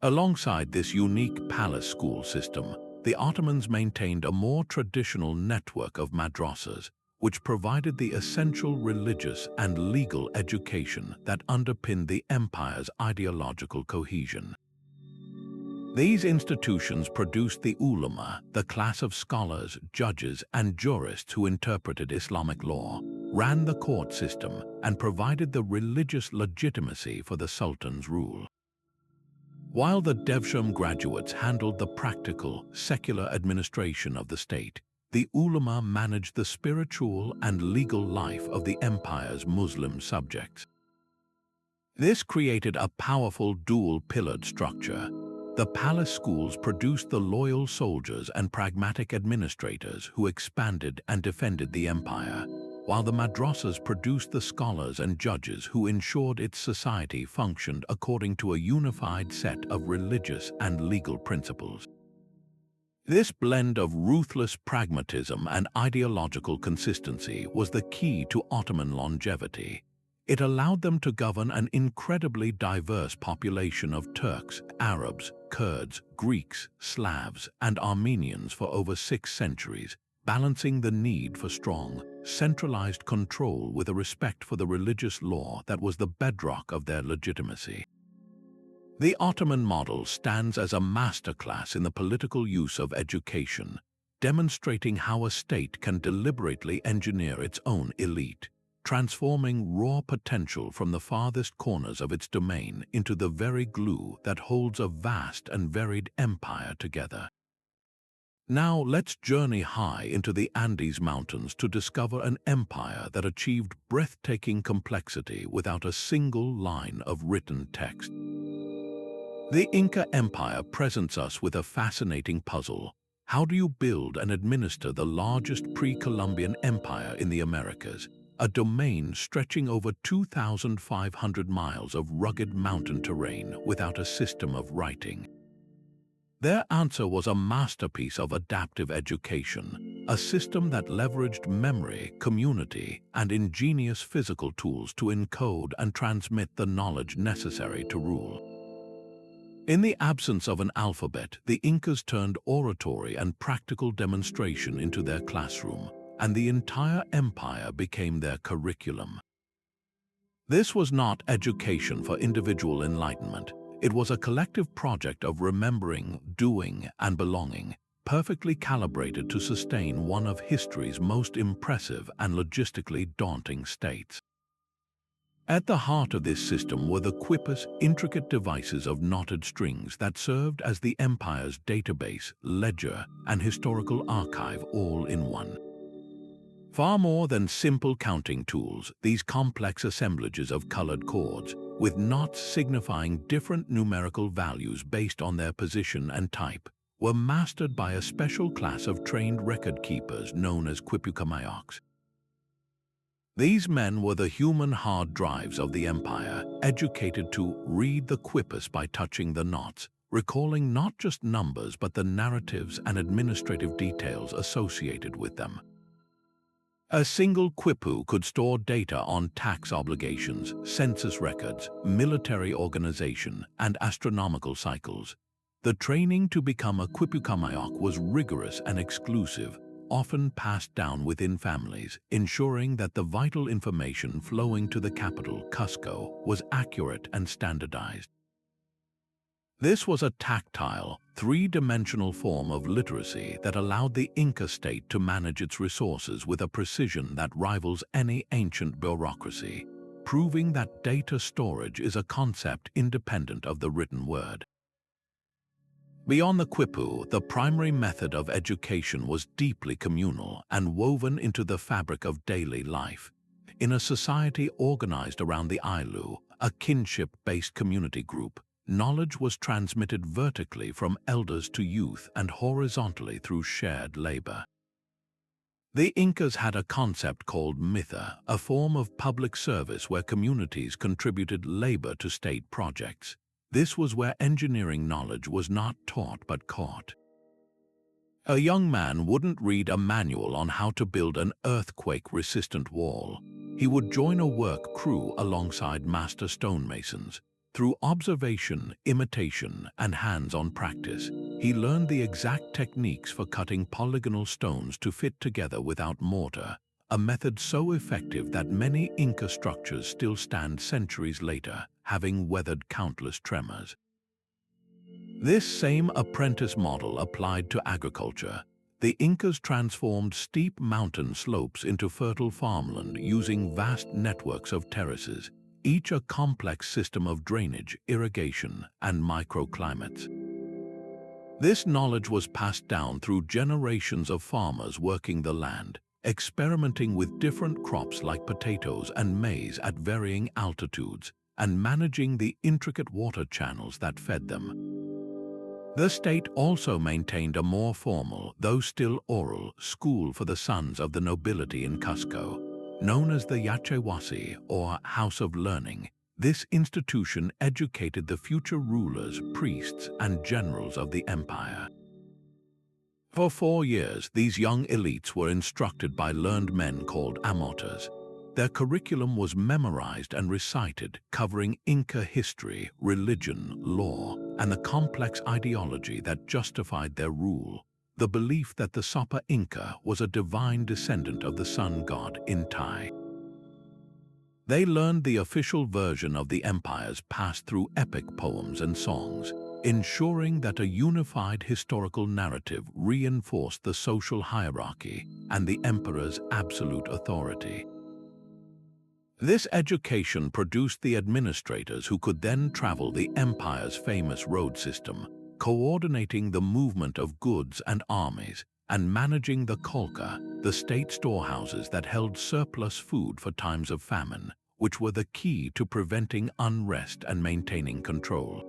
Alongside this unique palace school system, the Ottomans maintained a more traditional network of madrasas, which provided the essential religious and legal education that underpinned the empire's ideological cohesion. These institutions produced the ulama, the class of scholars, judges, and jurists who interpreted Islamic law, ran the court system, and provided the religious legitimacy for the Sultan's rule. While the Devshirme graduates handled the practical, secular administration of the state, the ulama managed the spiritual and legal life of the empire's Muslim subjects. This created a powerful dual-pillared structure. The palace schools produced the loyal soldiers and pragmatic administrators who expanded and defended the empire, while the madrasas produced the scholars and judges who ensured its society functioned according to a unified set of religious and legal principles. This blend of ruthless pragmatism and ideological consistency was the key to Ottoman longevity. It allowed them to govern an incredibly diverse population of Turks, Arabs, Kurds, Greeks, Slavs, and Armenians for over 6 centuries, balancing the need for strong, centralized control with a respect for the religious law that was the bedrock of their legitimacy. The Ottoman model stands as a masterclass in the political use of education, demonstrating how a state can deliberately engineer its own elite, transforming raw potential from the farthest corners of its domain into the very glue that holds a vast and varied empire together. Now let's journey high into the Andes Mountains to discover an empire that achieved breathtaking complexity without a single line of written text. The Inca Empire presents us with a fascinating puzzle. How do you build and administer the largest pre-Columbian empire in the Americas? a domain stretching over 2,500 miles of rugged mountain terrain without a system of writing. Their answer was a masterpiece of adaptive education, a system that leveraged memory, community, and ingenious physical tools to encode and transmit the knowledge necessary to rule. In the absence of an alphabet, the Incas turned oratory and practical demonstration into their classroom, and the entire empire became their curriculum. This was not education for individual enlightenment. It was a collective project of remembering, doing, and belonging, perfectly calibrated to sustain one of history's most impressive and logistically daunting states. At the heart of this system were the quippus, intricate devices of knotted strings that served as the empire's database, ledger, and historical archive all in one. Far more than simple counting tools, these complex assemblages of colored cords, with knots signifying different numerical values based on their position and type, were mastered by a special class of trained record keepers known as quipucamayaks. These men were the human hard drives of the empire, educated to read the quippus by touching the knots, recalling not just numbers but the narratives and administrative details associated with them. A single quipu could store data on tax obligations, census records, military organization, and astronomical cycles. The training to become a quipucamayak was rigorous and exclusive, often passed down within families, ensuring that the vital information flowing to the capital, Cusco, was accurate and standardized. This was a tactile, three-dimensional form of literacy that allowed the Inca state to manage its resources with a precision that rivals any ancient bureaucracy, proving that data storage is a concept independent of the written word. Beyond the quipu, the primary method of education was deeply communal and woven into the fabric of daily life. In a society organized around the Ailu, a kinship-based community group, knowledge was transmitted vertically from elders to youth and horizontally through shared labor. The Incas had a concept called mitha, a form of public service where communities contributed labor to state projects. This was where engineering knowledge was not taught but caught. A young man wouldn't read a manual on how to build an earthquake-resistant wall. He would join a work crew alongside master stonemasons. Through observation, imitation, and hands-on practice, he learned the exact techniques for cutting polygonal stones to fit together without mortar, a method so effective that many Inca structures still stand centuries later, having weathered countless tremors. This same apprentice model applied to agriculture. The Incas transformed steep mountain slopes into fertile farmland using vast networks of terraces, each a complex system of drainage, irrigation, and microclimates. This knowledge was passed down through generations of farmers working the land, experimenting with different crops like potatoes and maize at varying altitudes, and managing the intricate water channels that fed them. The state also maintained a more formal, though still oral, school for the sons of the nobility in Cusco. Known as the Yachewasi, or House of Learning, this institution educated the future rulers, priests, and generals of the empire. For 4 years, these young elites were instructed by learned men called amotas. Their curriculum was memorized and recited, covering Inca history, religion, law, and the complex ideology that justified their rule. The belief that the Sapa Inca was a divine descendant of the sun god Inti. They learned the official version of the empires passed through epic poems and songs, ensuring that a unified historical narrative reinforced the social hierarchy and the emperor's absolute authority. This education produced the administrators who could then travel the empire's famous road system, coordinating the movement of goods and armies, and managing the kolka, the state storehouses that held surplus food for times of famine, which were the key to preventing unrest and maintaining control.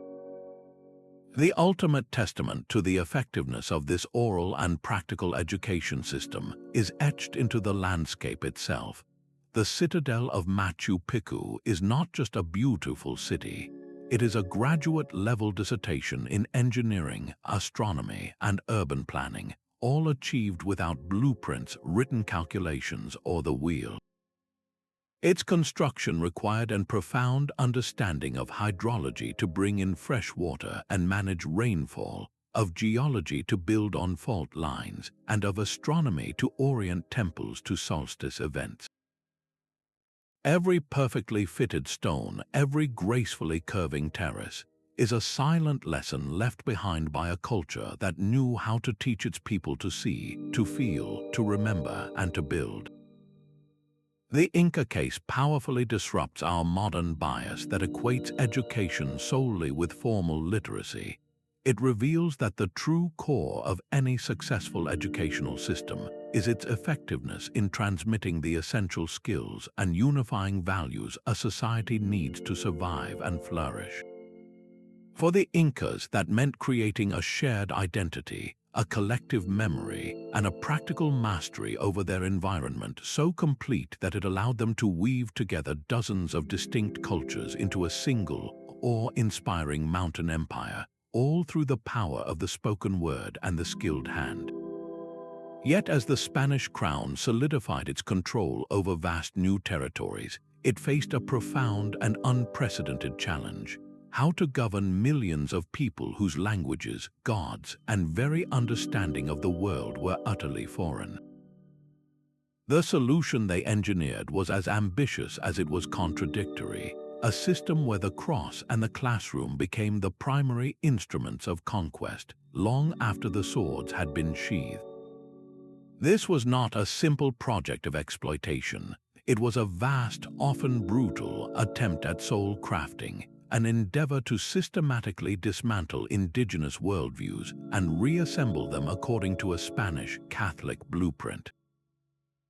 The ultimate testament to the effectiveness of this oral and practical education system is etched into the landscape itself. The citadel of Machu Picchu is not just a beautiful city. It is a graduate-level dissertation in engineering, astronomy, and urban planning, all achieved without blueprints, written calculations, or the wheel. Its construction required a profound understanding of hydrology to bring in fresh water and manage rainfall, of geology to build on fault lines, and of astronomy to orient temples to solstice events. Every perfectly fitted stone, every gracefully curving terrace, is a silent lesson left behind by a culture that knew how to teach its people to see, to feel, to remember, and to build. The Inca case powerfully disrupts our modern bias that equates education solely with formal literacy. It reveals that the true core of any successful educational system is its effectiveness in transmitting the essential skills and unifying values a society needs to survive and flourish. For the Incas, that meant creating a shared identity, a collective memory, and a practical mastery over their environment so complete that it allowed them to weave together dozens of distinct cultures into a single, awe-inspiring mountain empire, all through the power of the spoken word and the skilled hand. Yet as the Spanish crown solidified its control over vast new territories, it faced a profound and unprecedented challenge: how to govern millions of people whose languages, gods, and very understanding of the world were utterly foreign. The solution they engineered was as ambitious as it was contradictory: a system where the cross and the classroom became the primary instruments of conquest, long after the swords had been sheathed. This was not a simple project of exploitation. It was a vast, often brutal, attempt at soul crafting, an endeavor to systematically dismantle indigenous worldviews and reassemble them according to a Spanish Catholic blueprint.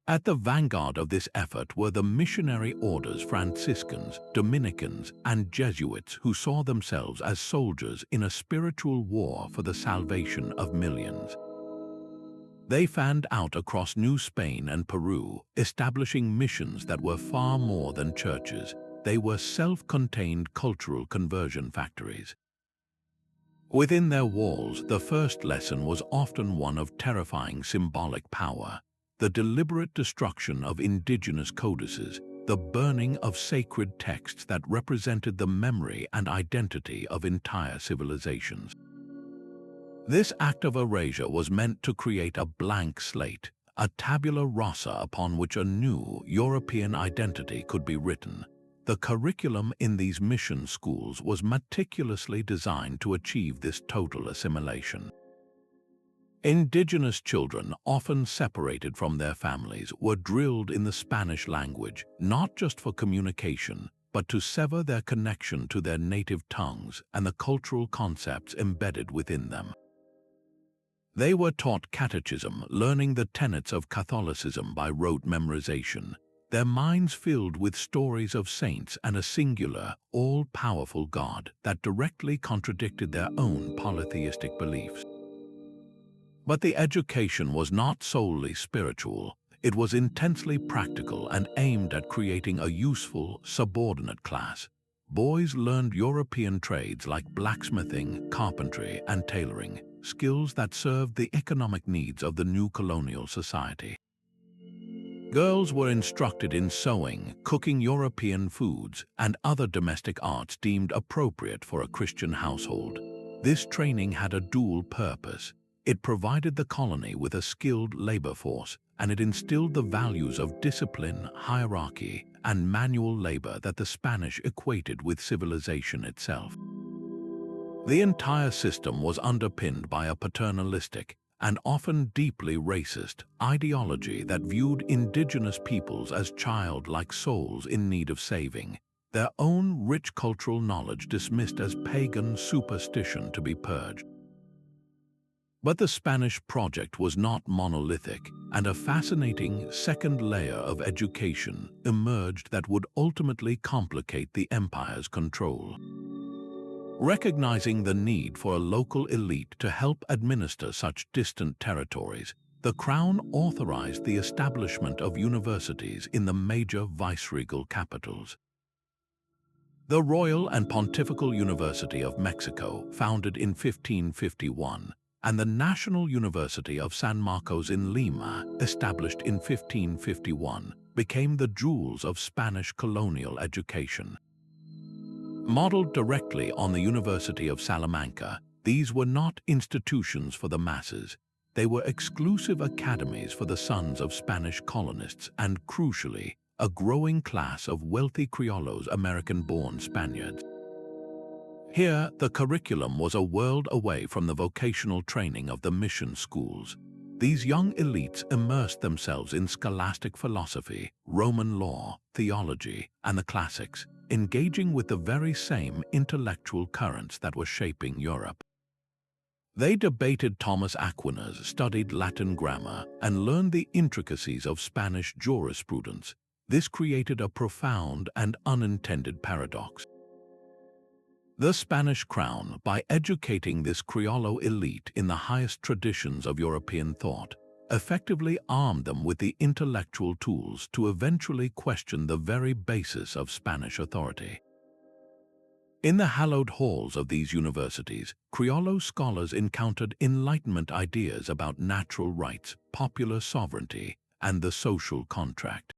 At the vanguard of this effort were the missionary orders Franciscans, Dominicans, and Jesuits, who saw themselves as soldiers in a spiritual war for the salvation of millions. They fanned out across New Spain and Peru, establishing missions that were far more than churches. They were self-contained cultural conversion factories. Within their walls, the first lesson was often one of terrifying symbolic power: the deliberate destruction of indigenous codices, the burning of sacred texts that represented the memory and identity of entire civilizations. This act of erasure was meant to create a blank slate, a tabula rasa upon which a new European identity could be written. The curriculum in these mission schools was meticulously designed to achieve this total assimilation. Indigenous children, often separated from their families, were drilled in the Spanish language, not just for communication, but to sever their connection to their native tongues and the cultural concepts embedded within them. They were taught catechism, learning the tenets of Catholicism by rote memorization, their minds filled with stories of saints and a singular, all-powerful God that directly contradicted their own polytheistic beliefs. But the education was not solely spiritual. It was intensely practical and aimed at creating a useful, subordinate class. Boys learned European trades like blacksmithing, carpentry, and tailoring, skills that served the economic needs of the new colonial society. Girls were instructed in sewing, cooking European foods, and other domestic arts deemed appropriate for a Christian household. This training had a dual purpose. It provided the colony with a skilled labor force, and it instilled the values of discipline, hierarchy, and manual labor that the Spanish equated with civilization itself. The entire system was underpinned by a paternalistic and often deeply racist ideology that viewed indigenous peoples as childlike souls in need of saving, their own rich cultural knowledge dismissed as pagan superstition to be purged. But the Spanish project was not monolithic, and a fascinating second layer of education emerged that would ultimately complicate the empire's control. Recognizing the need for a local elite to help administer such distant territories, the crown authorized the establishment of universities in the major viceregal capitals. The Royal and Pontifical University of Mexico, founded in 1551, and the National University of San Marcos in Lima, established in 1551, became the jewels of Spanish colonial education. Modeled directly on the University of Salamanca, these were not institutions for the masses. They were exclusive academies for the sons of Spanish colonists and, crucially, a growing class of wealthy criollos, American-born Spaniards. Here, the curriculum was a world away from the vocational training of the mission schools. These young elites immersed themselves in scholastic philosophy, Roman law, theology, and the classics, engaging with the very same intellectual currents that were shaping Europe. They debated Thomas Aquinas, studied Latin grammar, and learned the intricacies of Spanish jurisprudence. This created a profound and unintended paradox. The Spanish crown, by educating this Criollo elite in the highest traditions of European thought, effectively armed them with the intellectual tools to eventually question the very basis of Spanish authority. In the hallowed halls of these universities, Criollo scholars encountered Enlightenment ideas about natural rights, popular sovereignty, and the social contract.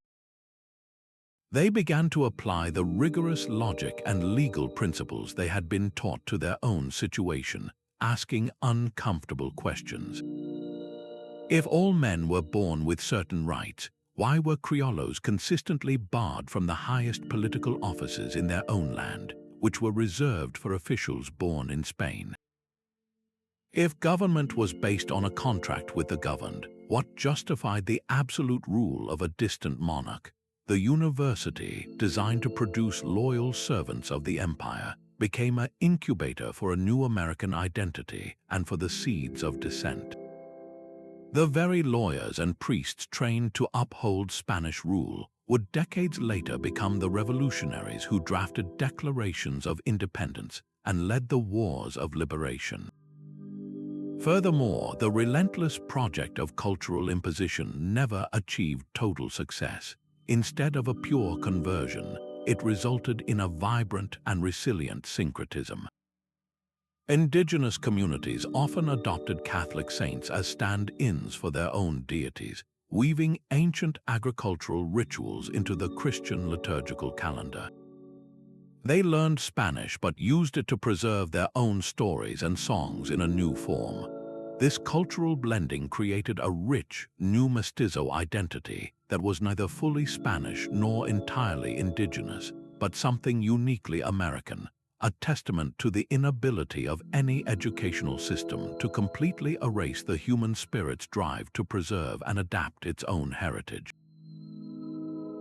They began to apply the rigorous logic and legal principles they had been taught to their own situation, asking uncomfortable questions. If all men were born with certain rights, why were Criollos consistently barred from the highest political offices in their own land, which were reserved for officials born in Spain? If government was based on a contract with the governed, what justified the absolute rule of a distant monarch? The university, designed to produce loyal servants of the empire, became an incubator for a new American identity and for the seeds of dissent. The very lawyers and priests trained to uphold Spanish rule would decades later become the revolutionaries who drafted declarations of independence and led the wars of liberation. Furthermore, the relentless project of cultural imposition never achieved total success. Instead of a pure conversion, it resulted in a vibrant and resilient syncretism. Indigenous communities often adopted Catholic saints as stand-ins for their own deities, weaving ancient agricultural rituals into the Christian liturgical calendar. They learned Spanish but used it to preserve their own stories and songs in a new form. This cultural blending created a rich, new mestizo identity that was neither fully Spanish nor entirely indigenous, but something uniquely American, a testament to the inability of any educational system to completely erase the human spirit's drive to preserve and adapt its own heritage.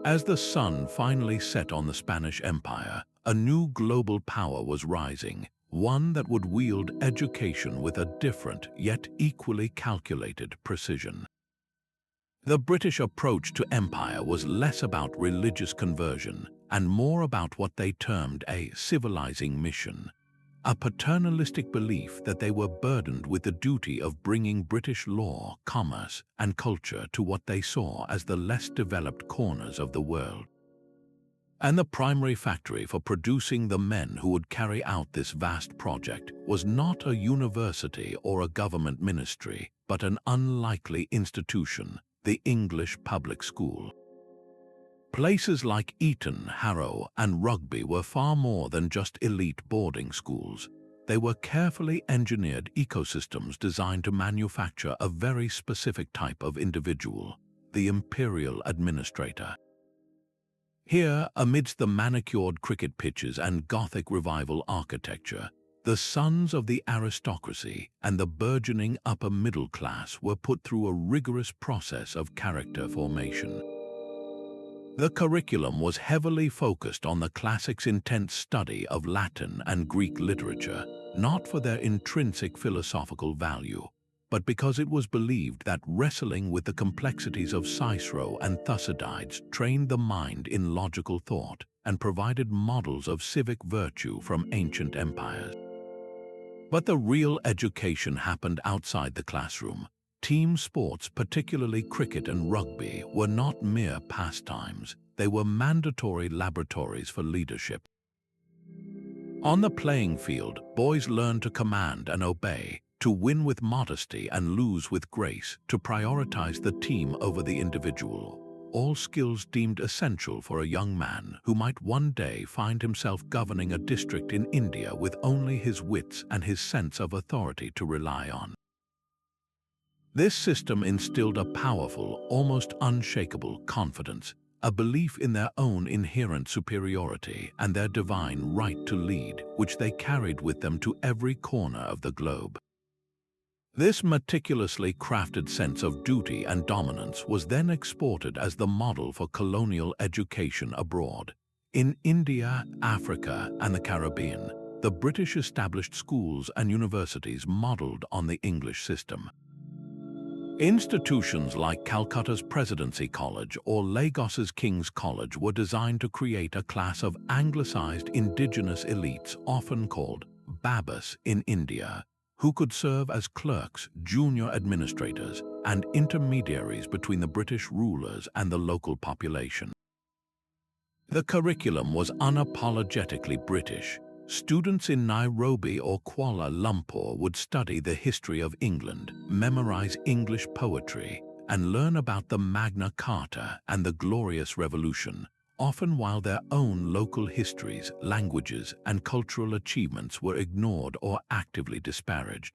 As the sun finally set on the Spanish Empire, a new global power was rising, one that would wield education with a different yet equally calculated precision. The British approach to empire was less about religious conversion and more about what they termed a civilizing mission, a paternalistic belief that they were burdened with the duty of bringing British law, commerce, and culture to what they saw as the less developed corners of the world. And the primary factory for producing the men who would carry out this vast project was not a university or a government ministry, but an unlikely institution, the English public school. Places like Eton, Harrow, and Rugby were far more than just elite boarding schools. They were carefully engineered ecosystems designed to manufacture a very specific type of individual, the Imperial administrator. Here, amidst the manicured cricket pitches and Gothic revival architecture, the sons of the aristocracy and the burgeoning upper middle class were put through a rigorous process of character formation. The curriculum was heavily focused on the classics' intense study of Latin and Greek literature, not for their intrinsic philosophical value, but because it was believed that wrestling with the complexities of Cicero and Thucydides trained the mind in logical thought and provided models of civic virtue from ancient empires. But the real education happened outside the classroom. Team sports, particularly cricket and rugby, were not mere pastimes. They were mandatory laboratories for leadership. On the playing field, boys learned to command and obey, to win with modesty and lose with grace, to prioritize the team over the individual. All skills deemed essential for a young man who might one day find himself governing a district in India with only his wits and his sense of authority to rely on. This system instilled a powerful, almost unshakable confidence, a belief in their own inherent superiority and their divine right to lead, which they carried with them to every corner of the globe. This meticulously crafted sense of duty and dominance was then exported as the model for colonial education abroad. In India, Africa, and the Caribbean, the British established schools and universities modeled on the English system. Institutions like Calcutta's Presidency College or Lagos's King's College were designed to create a class of anglicized indigenous elites, often called Babas in India, who could serve as clerks, junior administrators, and intermediaries between the British rulers and the local population. The curriculum was unapologetically British. Students in Nairobi or Kuala Lumpur would study the history of England, memorize English poetry, and learn about the Magna Carta and the Glorious Revolution, often while their own local histories, languages, and cultural achievements were ignored or actively disparaged.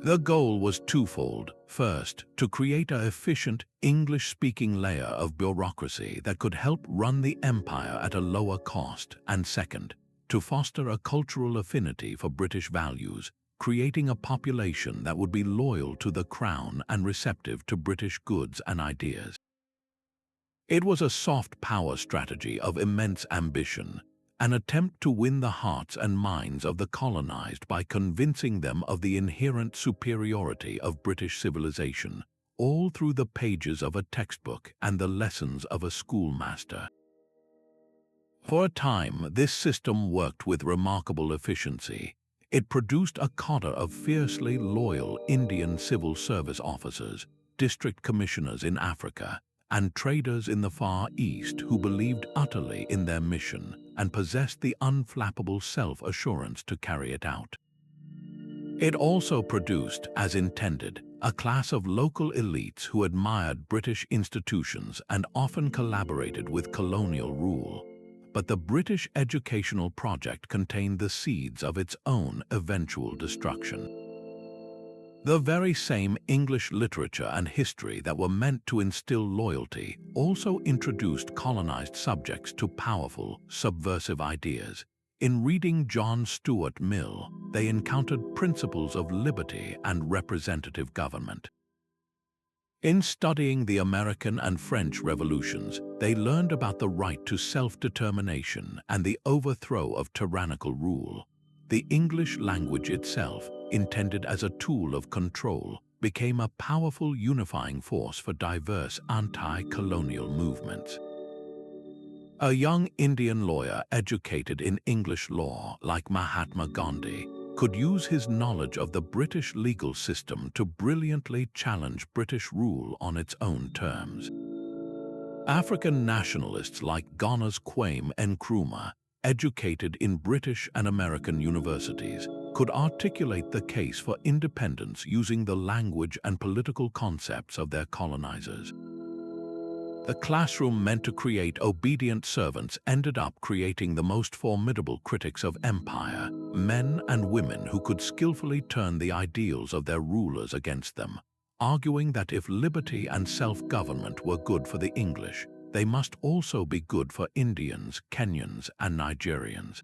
The goal was twofold. First, to create an efficient, English-speaking layer of bureaucracy that could help run the empire at a lower cost, and second, to foster a cultural affinity for British values, creating a population that would be loyal to the crown and receptive to British goods and ideas. It was a soft power strategy of immense ambition, an attempt to win the hearts and minds of the colonized by convincing them of the inherent superiority of British civilization, all through the pages of a textbook and the lessons of a schoolmaster. For a time, this system worked with remarkable efficiency. It produced a cadre of fiercely loyal Indian civil service officers, district commissioners in Africa, and traders in the Far East who believed utterly in their mission and possessed the unflappable self-assurance to carry it out. It also produced, as intended, a class of local elites who admired British institutions and often collaborated with colonial rule. But the British educational project contained the seeds of its own eventual destruction. The very same English literature and history that were meant to instill loyalty also introduced colonized subjects to powerful, subversive ideas. In reading John Stuart Mill, they encountered principles of liberty and representative government. In studying the American and French revolutions, they learned about the right to self-determination and the overthrow of tyrannical rule. The English language itself, intended as a tool of control, became a powerful unifying force for diverse anti-colonial movements. A young Indian lawyer educated in English law, like Mahatma Gandhi, could use his knowledge of the British legal system to brilliantly challenge British rule on its own terms. African nationalists like Ghana's Kwame Nkrumah, educated in British and American universities, could articulate the case for independence using the language and political concepts of their colonizers. The classroom meant to create obedient servants ended up creating the most formidable critics of empire, men and women who could skillfully turn the ideals of their rulers against them, arguing that if liberty and self-government were good for the English, they must also be good for Indians, Kenyans, and Nigerians.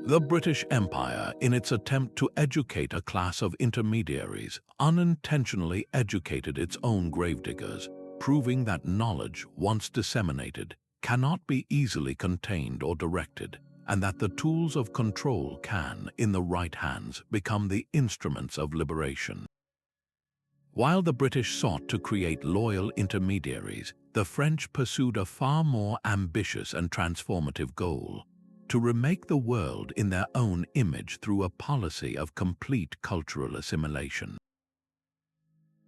The British Empire, in its attempt to educate a class of intermediaries, unintentionally educated its own gravediggers, proving that knowledge, once disseminated, cannot be easily contained or directed, and that the tools of control can, in the right hands, become the instruments of liberation. While the British sought to create loyal intermediaries, the French pursued a far more ambitious and transformative goal: to remake the world in their own image through a policy of complete cultural assimilation.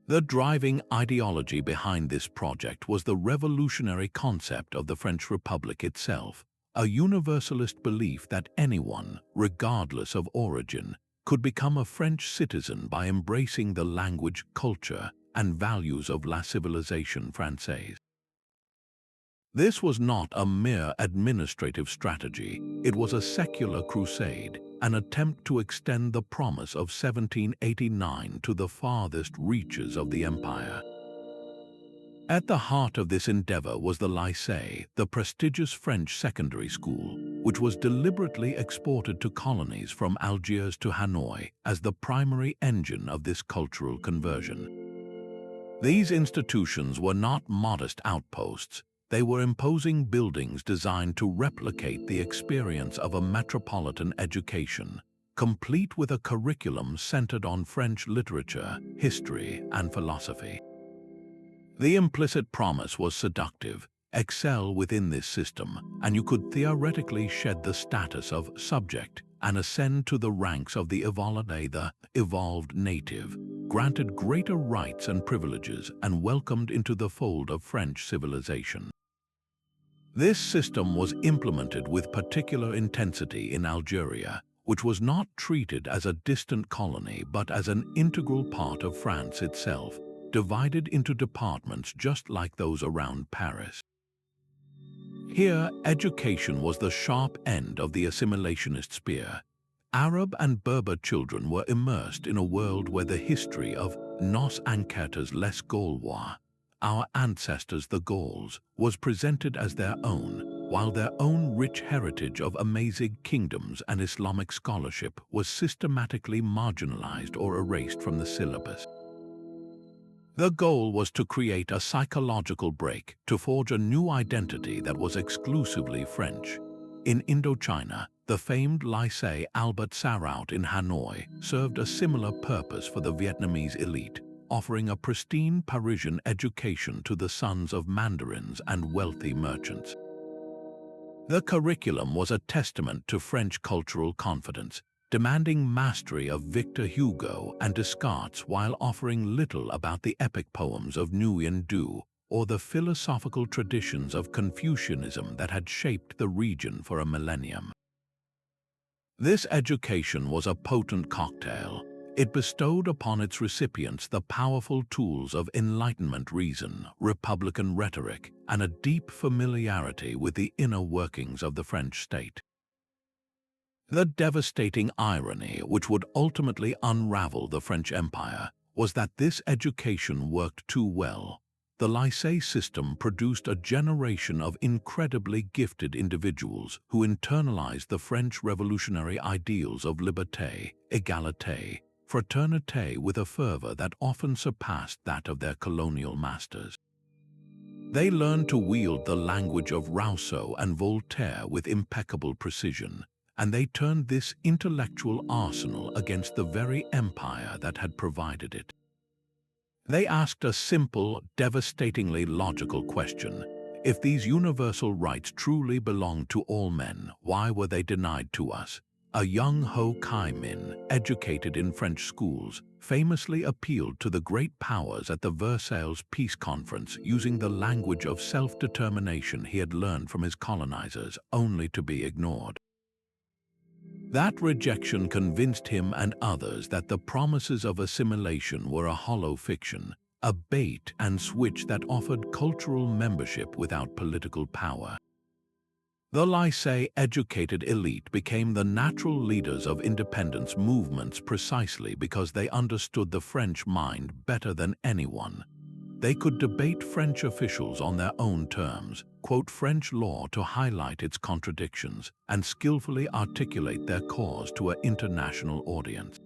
The driving ideology behind this project was the revolutionary concept of the French Republic itself, a universalist belief that anyone, regardless of origin, could become a French citizen by embracing the language, culture, and values of la civilisation française. This was not a mere administrative strategy, it was a secular crusade, an attempt to extend the promise of 1789 to the farthest reaches of the empire. At the heart of this endeavor was the Lycée, the prestigious French secondary school, which was deliberately exported to colonies from Algiers to Hanoi as the primary engine of this cultural conversion. These institutions were not modest outposts. They were imposing buildings designed to replicate the experience of a metropolitan education, complete with a curriculum centered on French literature, history, and philosophy. The implicit promise was seductive: excel within this system, and you could theoretically shed the status of subject and ascend to the ranks of the evolved native, granted greater rights and privileges, and welcomed into the fold of French civilization. This system was implemented with particular intensity in Algeria, which was not treated as a distant colony but as an integral part of France itself, divided into departments just like those around Paris. Here, education was the sharp end of the assimilationist spear. Arab and Berber children were immersed in a world where the history of nos ancêtres les Gaulois, our ancestors the Gauls, was presented as their own, while their own rich heritage of amazing kingdoms and Islamic scholarship was systematically marginalized or erased from the syllabus. The goal was to create a psychological break, to forge a new identity that was exclusively French. In Indochina, the famed Lycée Albert Sarraut in Hanoi served a similar purpose for the Vietnamese elite, offering a pristine Parisian education to the sons of mandarins and wealthy merchants. The curriculum was a testament to French cultural confidence, demanding mastery of Victor Hugo and Descartes while offering little about the epic poems of Nguyen Du or the philosophical traditions of Confucianism that had shaped the region for a millennium. This education was a potent cocktail. It bestowed upon its recipients the powerful tools of Enlightenment reason, Republican rhetoric, and a deep familiarity with the inner workings of the French state. The devastating irony which would ultimately unravel the French Empire was that this education worked too well. The Lycée system produced a generation of incredibly gifted individuals who internalized the French revolutionary ideals of liberté, égalité, fraternité with a fervor that often surpassed that of their colonial masters. They learned to wield the language of Rousseau and Voltaire with impeccable precision, and they turned this intellectual arsenal against the very empire that had provided it. They asked a simple, devastatingly logical question: if these universal rights truly belonged to all men, why were they denied to us? A young Ho Chi Minh, educated in French schools, famously appealed to the great powers at the Versailles Peace Conference using the language of self-determination he had learned from his colonizers, only to be ignored. That rejection convinced him and others that the promises of assimilation were a hollow fiction, a bait and switch that offered cultural membership without political power. The Lycée-educated elite became the natural leaders of independence movements precisely because they understood the French mind better than anyone. They could debate French officials on their own terms, quote French law to highlight its contradictions, and skillfully articulate their cause to an international audience.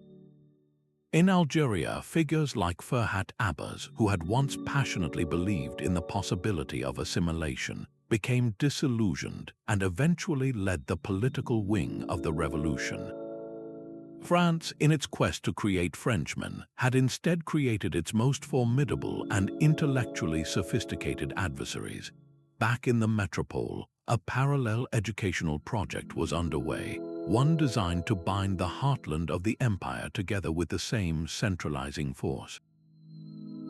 In Algeria, figures like Ferhat Abbas, who had once passionately believed in the possibility of assimilation, became disillusioned and eventually led the political wing of the revolution. France, in its quest to create Frenchmen, had instead created its most formidable and intellectually sophisticated adversaries. Back in the metropole, a parallel educational project was underway, one designed to bind the heartland of the empire together with the same centralizing force.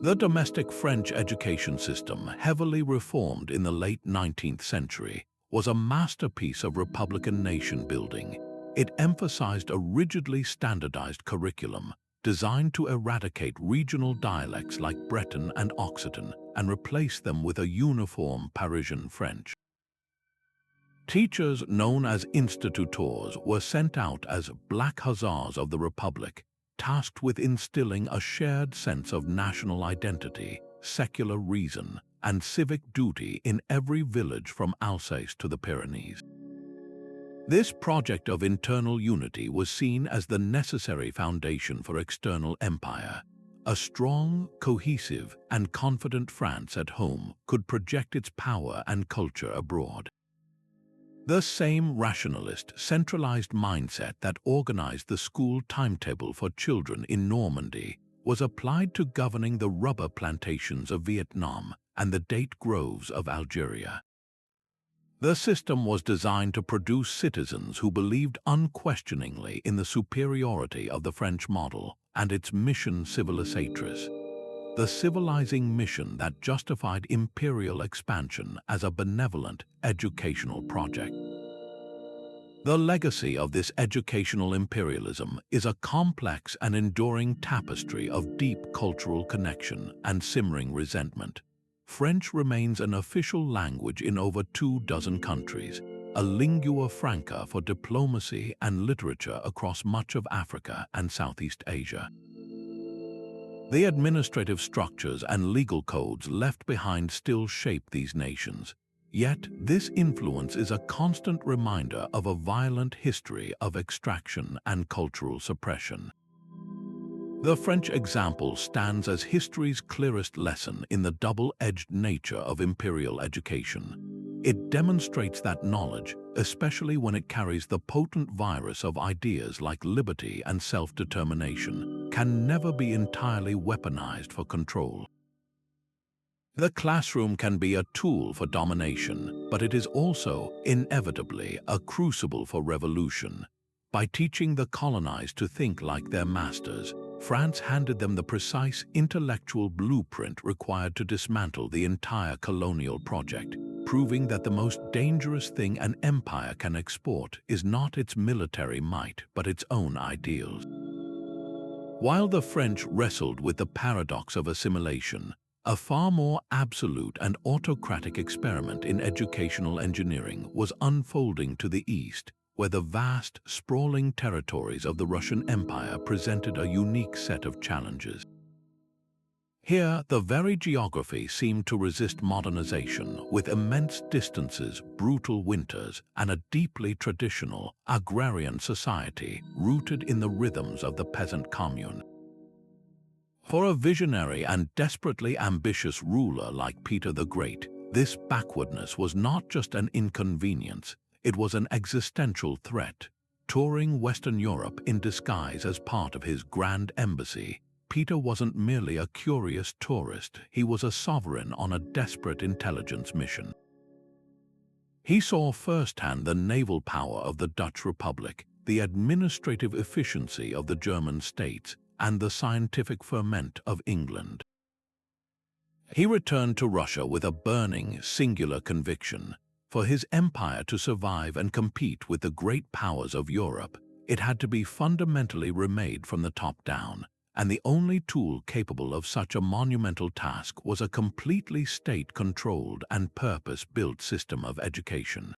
The domestic French education system, heavily reformed in the late 19th century, was a masterpiece of Republican nation building. It emphasized a rigidly standardized curriculum designed to eradicate regional dialects like Breton and Occitan and replace them with a uniform Parisian French. Teachers known as institutors were sent out as Black Hussars of the Republic, tasked with instilling a shared sense of national identity, secular reason, and civic duty in every village from Alsace to the Pyrenees. This project of internal unity was seen as the necessary foundation for external empire. A strong, cohesive, and confident France at home could project its power and culture abroad. The same rationalist, centralized mindset that organized the school timetable for children in Normandy was applied to governing the rubber plantations of Vietnam and the date groves of Algeria. The system was designed to produce citizens who believed unquestioningly in the superiority of the French model and its mission civilisatrice, the civilizing mission that justified imperial expansion as a benevolent educational project. The legacy of this educational imperialism is a complex and enduring tapestry of deep cultural connection and simmering resentment. French remains an official language in over 24 countries, a lingua franca for diplomacy and literature across much of Africa and Southeast Asia. The administrative structures and legal codes left behind still shape these nations, yet this influence is a constant reminder of a violent history of extraction and cultural suppression. The French example stands as history's clearest lesson in the double-edged nature of imperial education. It demonstrates that knowledge, especially when it carries the potent virus of ideas like liberty and self-determination, can never be entirely weaponized for control. The classroom can be a tool for domination, but it is also, inevitably, a crucible for revolution. By teaching the colonized to think like their masters, France handed them the precise intellectual blueprint required to dismantle the entire colonial project, proving that the most dangerous thing an empire can export is not its military might, but its own ideals. While the French wrestled with the paradox of assimilation, a far more absolute and autocratic experiment in educational engineering was unfolding to the east, where the vast, sprawling territories of the Russian Empire presented a unique set of challenges. Here, the very geography seemed to resist modernization, with immense distances, brutal winters, and a deeply traditional, agrarian society rooted in the rhythms of the peasant commune. For a visionary and desperately ambitious ruler like Peter the Great, this backwardness was not just an inconvenience, it was an existential threat. Touring Western Europe in disguise as part of his grand embassy, Peter wasn't merely a curious tourist, he was a sovereign on a desperate intelligence mission. He saw firsthand the naval power of the Dutch Republic, the administrative efficiency of the German states, and the scientific ferment of England. He returned to Russia with a burning, singular conviction. For his empire to survive and compete with the great powers of Europe, it had to be fundamentally remade from the top down, and the only tool capable of such a monumental task was a completely state-controlled and purpose-built system of education.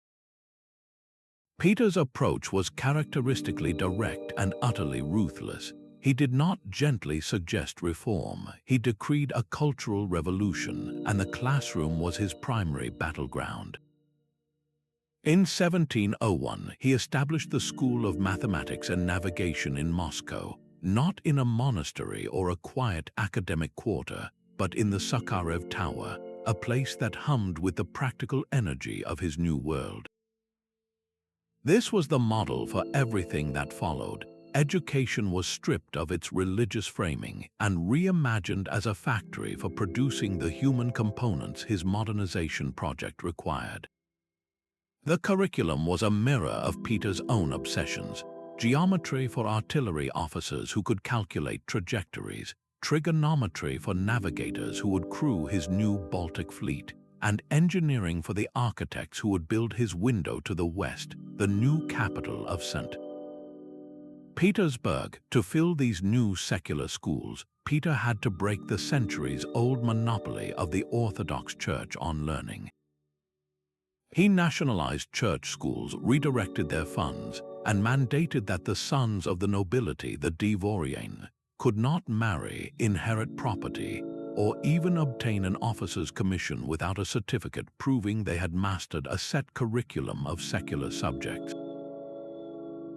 Peter's approach was characteristically direct and utterly ruthless. He did not gently suggest reform, he decreed a cultural revolution, and the classroom was his primary battleground. In 1701, he established the School of Mathematics and Navigation in Moscow, not in a monastery or a quiet academic quarter, but in the Sakharev Tower, a place that hummed with the practical energy of his new world. This was the model for everything that followed. Education was stripped of its religious framing and reimagined as a factory for producing the human components his modernization project required. The curriculum was a mirror of Peter's own obsessions: geometry for artillery officers who could calculate trajectories, trigonometry for navigators who would crew his new Baltic fleet, and engineering for the architects who would build his window to the west, the new capital of St. Petersburg. To fill these new secular schools, Peter had to break the centuries-old monopoly of the Orthodox Church on learning. He nationalized church schools, redirected their funds, and mandated that the sons of the nobility, the dvoriane, could not marry, inherit property, or even obtain an officer's commission without a certificate proving they had mastered a set curriculum of secular subjects.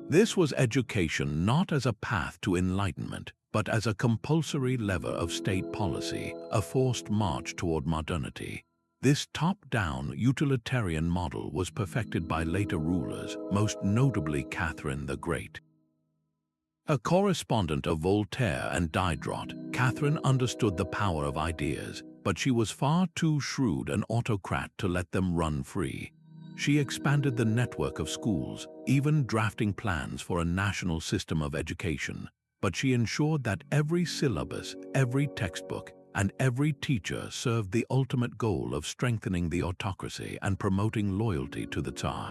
This was education not as a path to enlightenment, but as a compulsory lever of state policy, a forced march toward modernity. This top-down utilitarian model was perfected by later rulers, most notably Catherine the Great. A correspondent of Voltaire and Diderot, Catherine understood the power of ideas, but she was far too shrewd an autocrat to let them run free. She expanded the network of schools, even drafting plans for a national system of education, but she ensured that every syllabus, every textbook, and every teacher served the ultimate goal of strengthening the autocracy and promoting loyalty to the Tsar.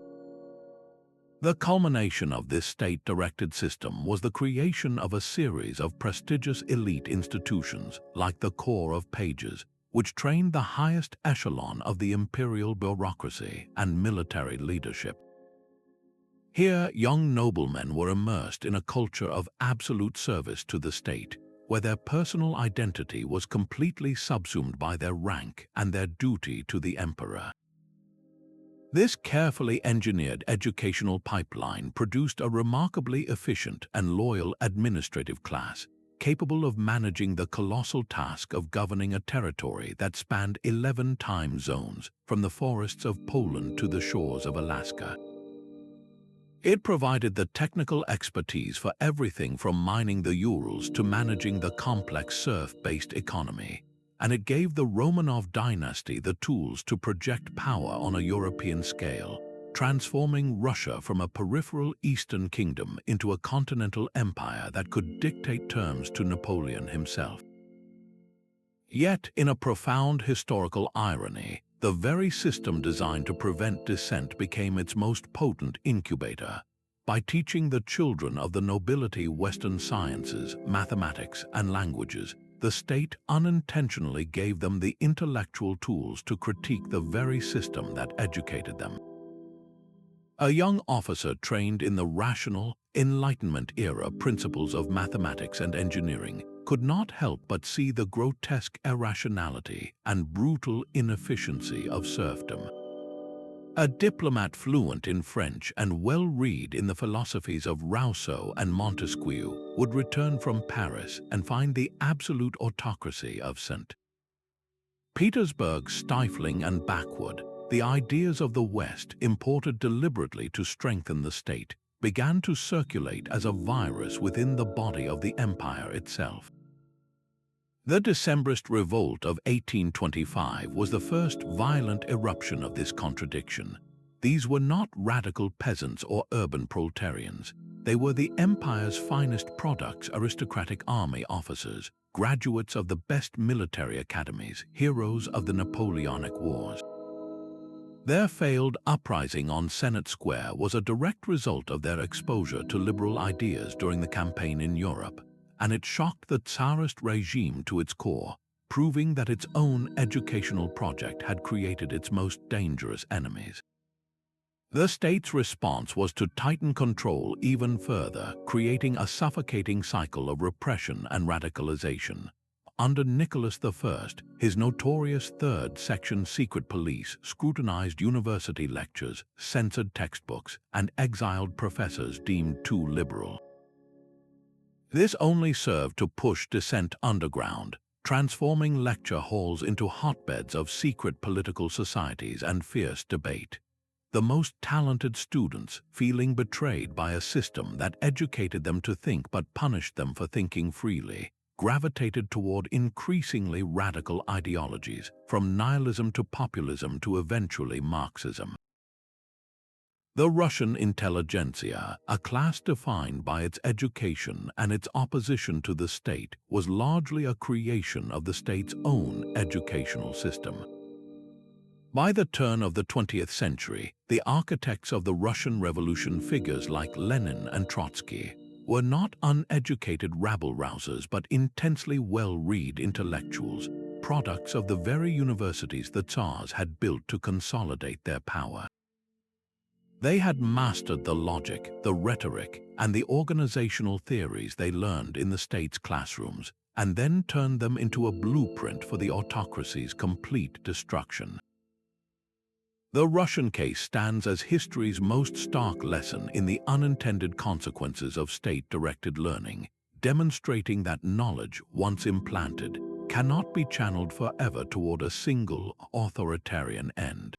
The culmination of this state-directed system was the creation of a series of prestigious elite institutions, like the Corps of Pages, which trained the highest echelon of the imperial bureaucracy and military leadership. Here, young noblemen were immersed in a culture of absolute service to the state, where their personal identity was completely subsumed by their rank and their duty to the emperor. This carefully engineered educational pipeline produced a remarkably efficient and loyal administrative class, capable of managing the colossal task of governing a territory that spanned 11 time zones, from the forests of Poland to the shores of Alaska. It provided the technical expertise for everything from mining the Urals to managing the complex serf-based economy, and it gave the Romanov dynasty the tools to project power on a European scale, transforming Russia from a peripheral Eastern kingdom into a continental empire that could dictate terms to Napoleon himself. Yet, in a profound historical irony, the very system designed to prevent dissent became its most potent incubator. By teaching the children of the nobility Western sciences, mathematics, and languages, the state unintentionally gave them the intellectual tools to critique the very system that educated them. A young officer trained in the rational, Enlightenment-era principles of mathematics and engineering could not help but see the grotesque irrationality and brutal inefficiency of serfdom. A diplomat fluent in French and well-read in the philosophies of Rousseau and Montesquieu would return from Paris and find the absolute autocracy of St. Petersburg stifling and backward. The ideas of the West, imported deliberately to strengthen the state, began to circulate as a virus within the body of the empire itself. The Decembrist Revolt of 1825 was the first violent eruption of this contradiction. These were not radical peasants or urban proletarians. They were the empire's finest products, aristocratic army officers, graduates of the best military academies, heroes of the Napoleonic Wars. Their failed uprising on Senate Square was a direct result of their exposure to liberal ideas during the campaign in Europe, and it shocked the Tsarist regime to its core, proving that its own educational project had created its most dangerous enemies. The state's response was to tighten control even further, creating a suffocating cycle of repression and radicalization. Under Nicholas I, his notorious Third Section secret police scrutinized university lectures, censored textbooks, and exiled professors deemed too liberal. This only served to push dissent underground, transforming lecture halls into hotbeds of secret political societies and fierce debate. The most talented students, feeling betrayed by a system that educated them to think but punished them for thinking freely, gravitated toward increasingly radical ideologies, from nihilism to populism to eventually Marxism. The Russian intelligentsia, a class defined by its education and its opposition to the state, was largely a creation of the state's own educational system. By the turn of the 20th century, the architects of the Russian Revolution, figures like Lenin and Trotsky, were not uneducated rabble-rousers but intensely well-read intellectuals, products of the very universities the Tsars had built to consolidate their power. They had mastered the logic, the rhetoric, and the organizational theories they learned in the state's classrooms, and then turned them into a blueprint for the autocracy's complete destruction. The Russian case stands as history's most stark lesson in the unintended consequences of state-directed learning, demonstrating that knowledge, once implanted, cannot be channeled forever toward a single authoritarian end.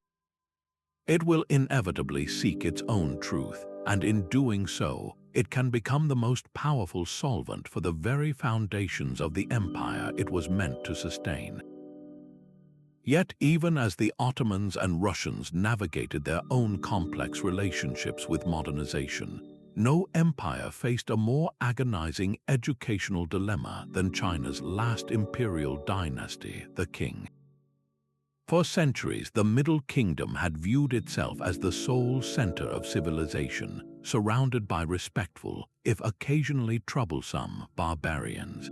It will inevitably seek its own truth, and in doing so, it can become the most powerful solvent for the very foundations of the empire it was meant to sustain. Yet even as the Ottomans and Russians navigated their own complex relationships with modernization, no empire faced a more agonizing educational dilemma than China's last imperial dynasty, the Qing. For centuries, the Middle Kingdom had viewed itself as the sole center of civilization, surrounded by respectful, if occasionally troublesome, barbarians.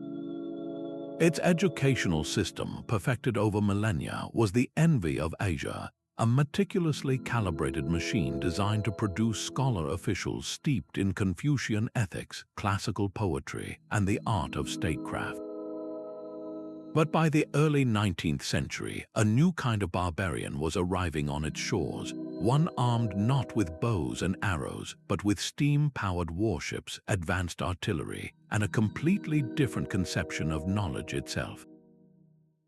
Its educational system, perfected over millennia, was the envy of Asia, a meticulously calibrated machine designed to produce scholar officials steeped in Confucian ethics, classical poetry, and the art of statecraft. But by the early 19th century, a new kind of barbarian was arriving on its shores, one armed not with bows and arrows, but with steam-powered warships, advanced artillery, and a completely different conception of knowledge itself.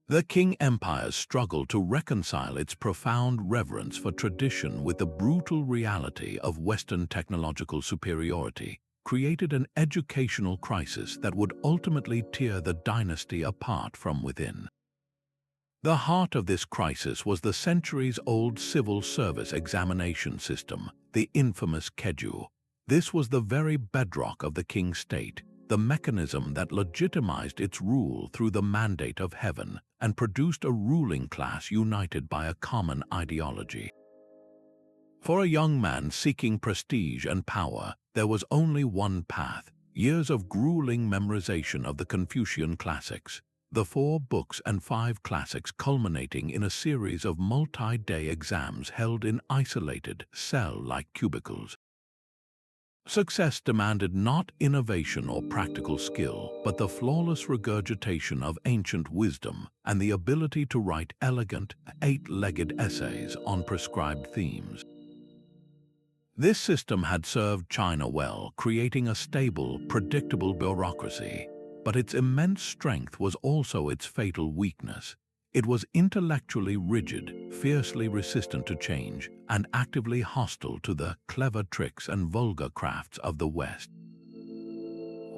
The Qing Empire's struggle to reconcile its profound reverence for tradition with the brutal reality of Western technological superiority created an educational crisis that would ultimately tear the dynasty apart from within. The heart of this crisis was the centuries-old civil service examination system, the infamous Keju. This was the very bedrock of the Qing state, the mechanism that legitimized its rule through the mandate of heaven and produced a ruling class united by a common ideology. For a young man seeking prestige and power, there was only one path: years of grueling memorization of the Confucian classics, the 4 books and 5 classics culminating in a series of multi-day exams held in isolated, cell-like cubicles. Success demanded not innovation or practical skill, but the flawless regurgitation of ancient wisdom and the ability to write elegant, 8-legged essays on prescribed themes. This system had served China well, creating a stable, predictable bureaucracy, but its immense strength was also its fatal weakness. It was intellectually rigid, fiercely resistant to change, and actively hostile to the clever tricks and vulgar crafts of the West.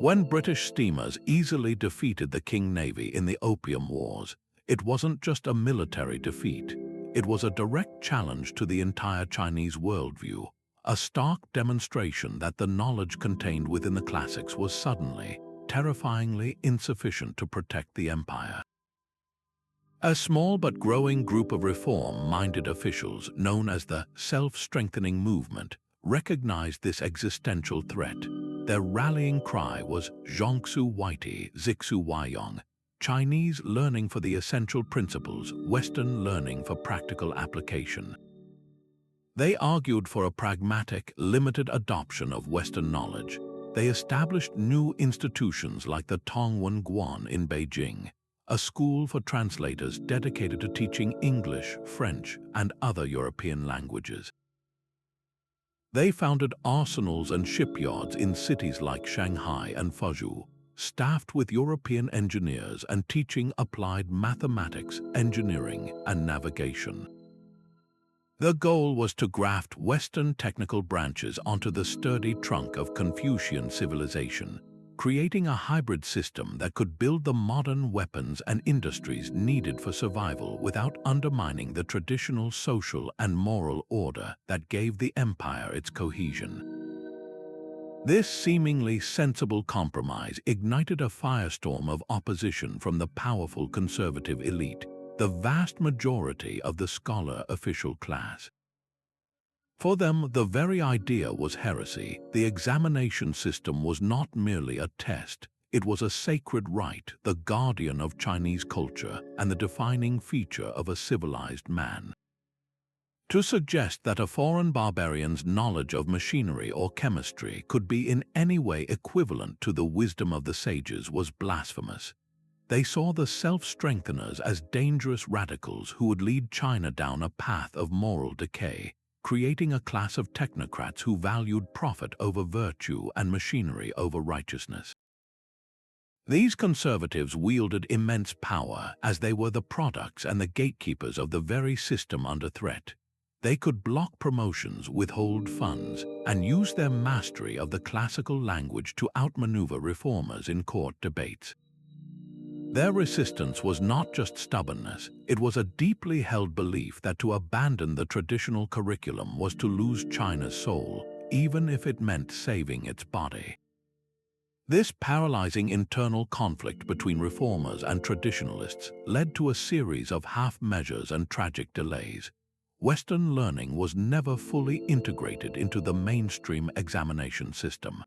When British steamers easily defeated the Qing Navy in the Opium Wars, it wasn't just a military defeat. It was a direct challenge to the entire Chinese worldview, a stark demonstration that the knowledge contained within the classics was suddenly, terrifyingly insufficient to protect the empire. A small but growing group of reform-minded officials, known as the Self-Strengthening Movement, recognized this existential threat. Their rallying cry was Zhongsu Weiti Zixu Weiyong, Chinese learning for the essential principles, Western learning for practical application. They argued for a pragmatic, limited adoption of Western knowledge. They established new institutions like the Tongwen Guan in Beijing, a school for translators dedicated to teaching English, French, and other European languages. They founded arsenals and shipyards in cities like Shanghai and Fuzhou, staffed with European engineers and teaching applied mathematics, engineering, and navigation. The goal was to graft Western technical branches onto the sturdy trunk of Confucian civilization, creating a hybrid system that could build the modern weapons and industries needed for survival without undermining the traditional social and moral order that gave the empire its cohesion. This seemingly sensible compromise ignited a firestorm of opposition from the powerful conservative elite, the vast majority of the scholar official class. For them, the very idea was heresy. The examination system was not merely a test, it was a sacred rite, the guardian of Chinese culture and the defining feature of a civilized man. To suggest that a foreign barbarian's knowledge of machinery or chemistry could be in any way equivalent to the wisdom of the sages was blasphemous. They saw the self-strengtheners as dangerous radicals who would lead China down a path of moral decay, creating a class of technocrats who valued profit over virtue and machinery over righteousness. These conservatives wielded immense power as they were the products and the gatekeepers of the very system under threat. They could block promotions, withhold funds, and use their mastery of the classical language to outmaneuver reformers in court debates. Their resistance was not just stubbornness, it was a deeply held belief that to abandon the traditional curriculum was to lose China's soul, even if it meant saving its body. This paralyzing internal conflict between reformers and traditionalists led to a series of half measures and tragic delays. Western learning was never fully integrated into the mainstream examination system.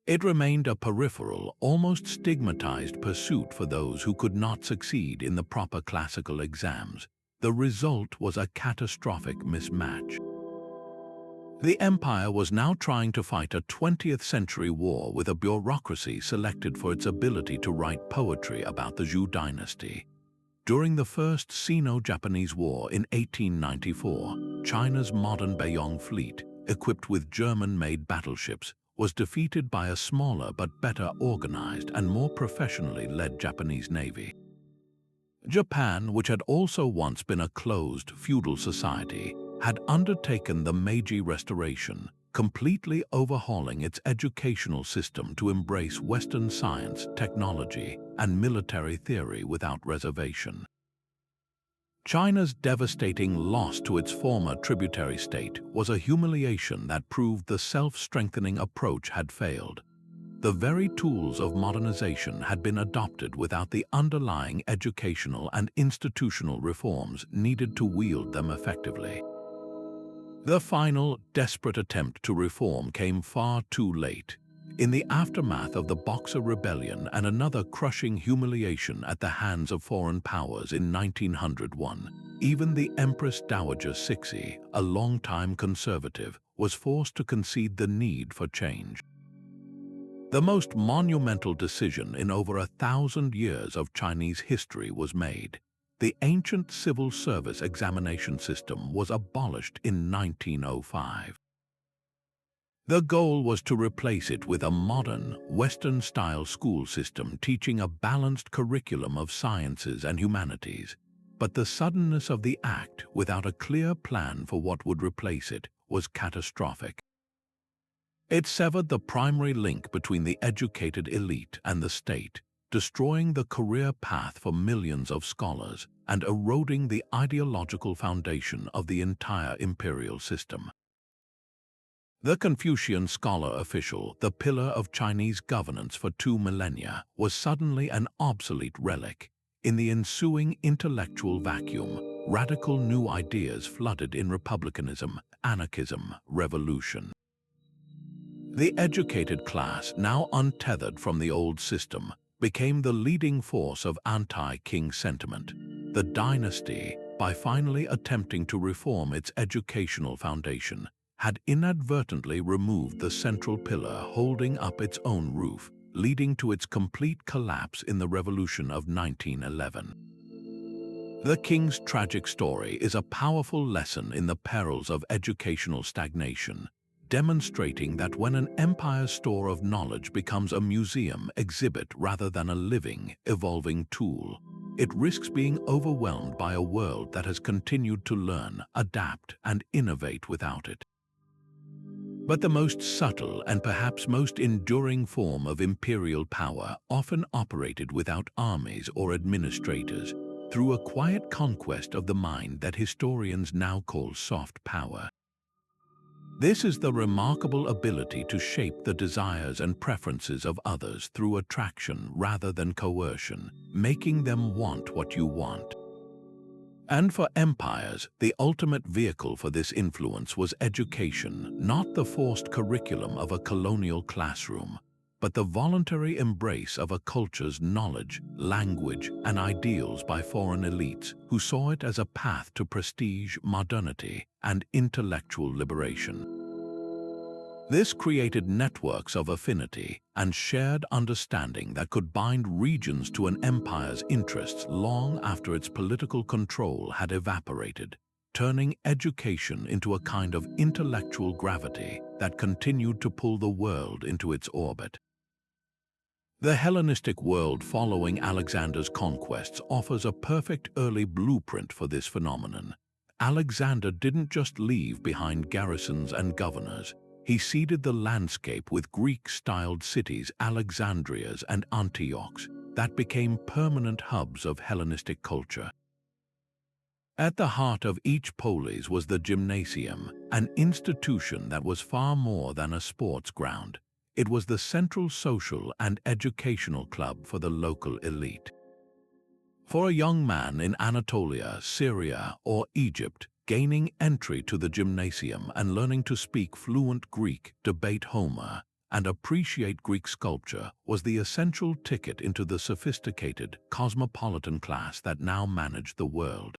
It remained a peripheral, almost stigmatized pursuit for those who could not succeed in the proper classical exams. The result was a catastrophic mismatch. The empire was now trying to fight a 20th century war with a bureaucracy selected for its ability to write poetry about the Zhou dynasty. During the First Sino-Japanese War in 1894, China's modern Beiyang fleet, equipped with German-made battleships, was defeated by a smaller but better organized and more professionally led Japanese navy. Japan, which had also once been a closed feudal society, had undertaken the Meiji Restoration, completely overhauling its educational system to embrace Western science, technology, and military theory without reservation. China's devastating loss to its former tributary state was a humiliation that proved the self-strengthening approach had failed. The very tools of modernization had been adopted without the underlying educational and institutional reforms needed to wield them effectively. The final, desperate attempt to reform came far too late. In the aftermath of the Boxer Rebellion and another crushing humiliation at the hands of foreign powers in 1901, even the Empress Dowager Cixi, a longtime conservative, was forced to concede the need for change. The most monumental decision in over 1,000 years of Chinese history was made. The ancient civil service examination system was abolished in 1905. The goal was to replace it with a modern, Western-style school system teaching a balanced curriculum of sciences and humanities. But the suddenness of the act, without a clear plan for what would replace it, was catastrophic. It severed the primary link between the educated elite and the state, destroying the career path for millions of scholars and eroding the ideological foundation of the entire imperial system. The Confucian scholar official, the pillar of Chinese governance for 2 millennia, was suddenly an obsolete relic. In the ensuing intellectual vacuum, radical new ideas flooded in republicanism, anarchism, revolution. The educated class, now untethered from the old system, became the leading force of anti-Qing sentiment. The dynasty, by finally attempting to reform its educational foundation, had inadvertently removed the central pillar holding up its own roof, leading to its complete collapse in the Revolution of 1911. The Qing's tragic story is a powerful lesson in the perils of educational stagnation, demonstrating that when an empire's store of knowledge becomes a museum exhibit rather than a living, evolving tool, it risks being overwhelmed by a world that has continued to learn, adapt, and innovate without it. But the most subtle and perhaps most enduring form of imperial power often operated without armies or administrators, through a quiet conquest of the mind that historians now call soft power. This is the remarkable ability to shape the desires and preferences of others through attraction rather than coercion, making them want what you want. And for empires, the ultimate vehicle for this influence was education, not the forced curriculum of a colonial classroom, but the voluntary embrace of a culture's knowledge, language, and ideals by foreign elites who saw it as a path to prestige, modernity, and intellectual liberation. This created networks of affinity and shared understanding that could bind regions to an empire's interests long after its political control had evaporated, turning education into a kind of intellectual gravity that continued to pull the world into its orbit. The Hellenistic world following Alexander's conquests offers a perfect early blueprint for this phenomenon. Alexander didn't just leave behind garrisons and governors. He seeded the landscape with Greek-styled cities, Alexandrias and Antiochs, that became permanent hubs of Hellenistic culture. At the heart of each polis was the gymnasium, an institution that was far more than a sports ground. It was the central social and educational club for the local elite. For a young man in Anatolia, Syria, or Egypt, gaining entry to the gymnasium and learning to speak fluent Greek, debate Homer, and appreciate Greek sculpture was the essential ticket into the sophisticated, cosmopolitan class that now managed the world.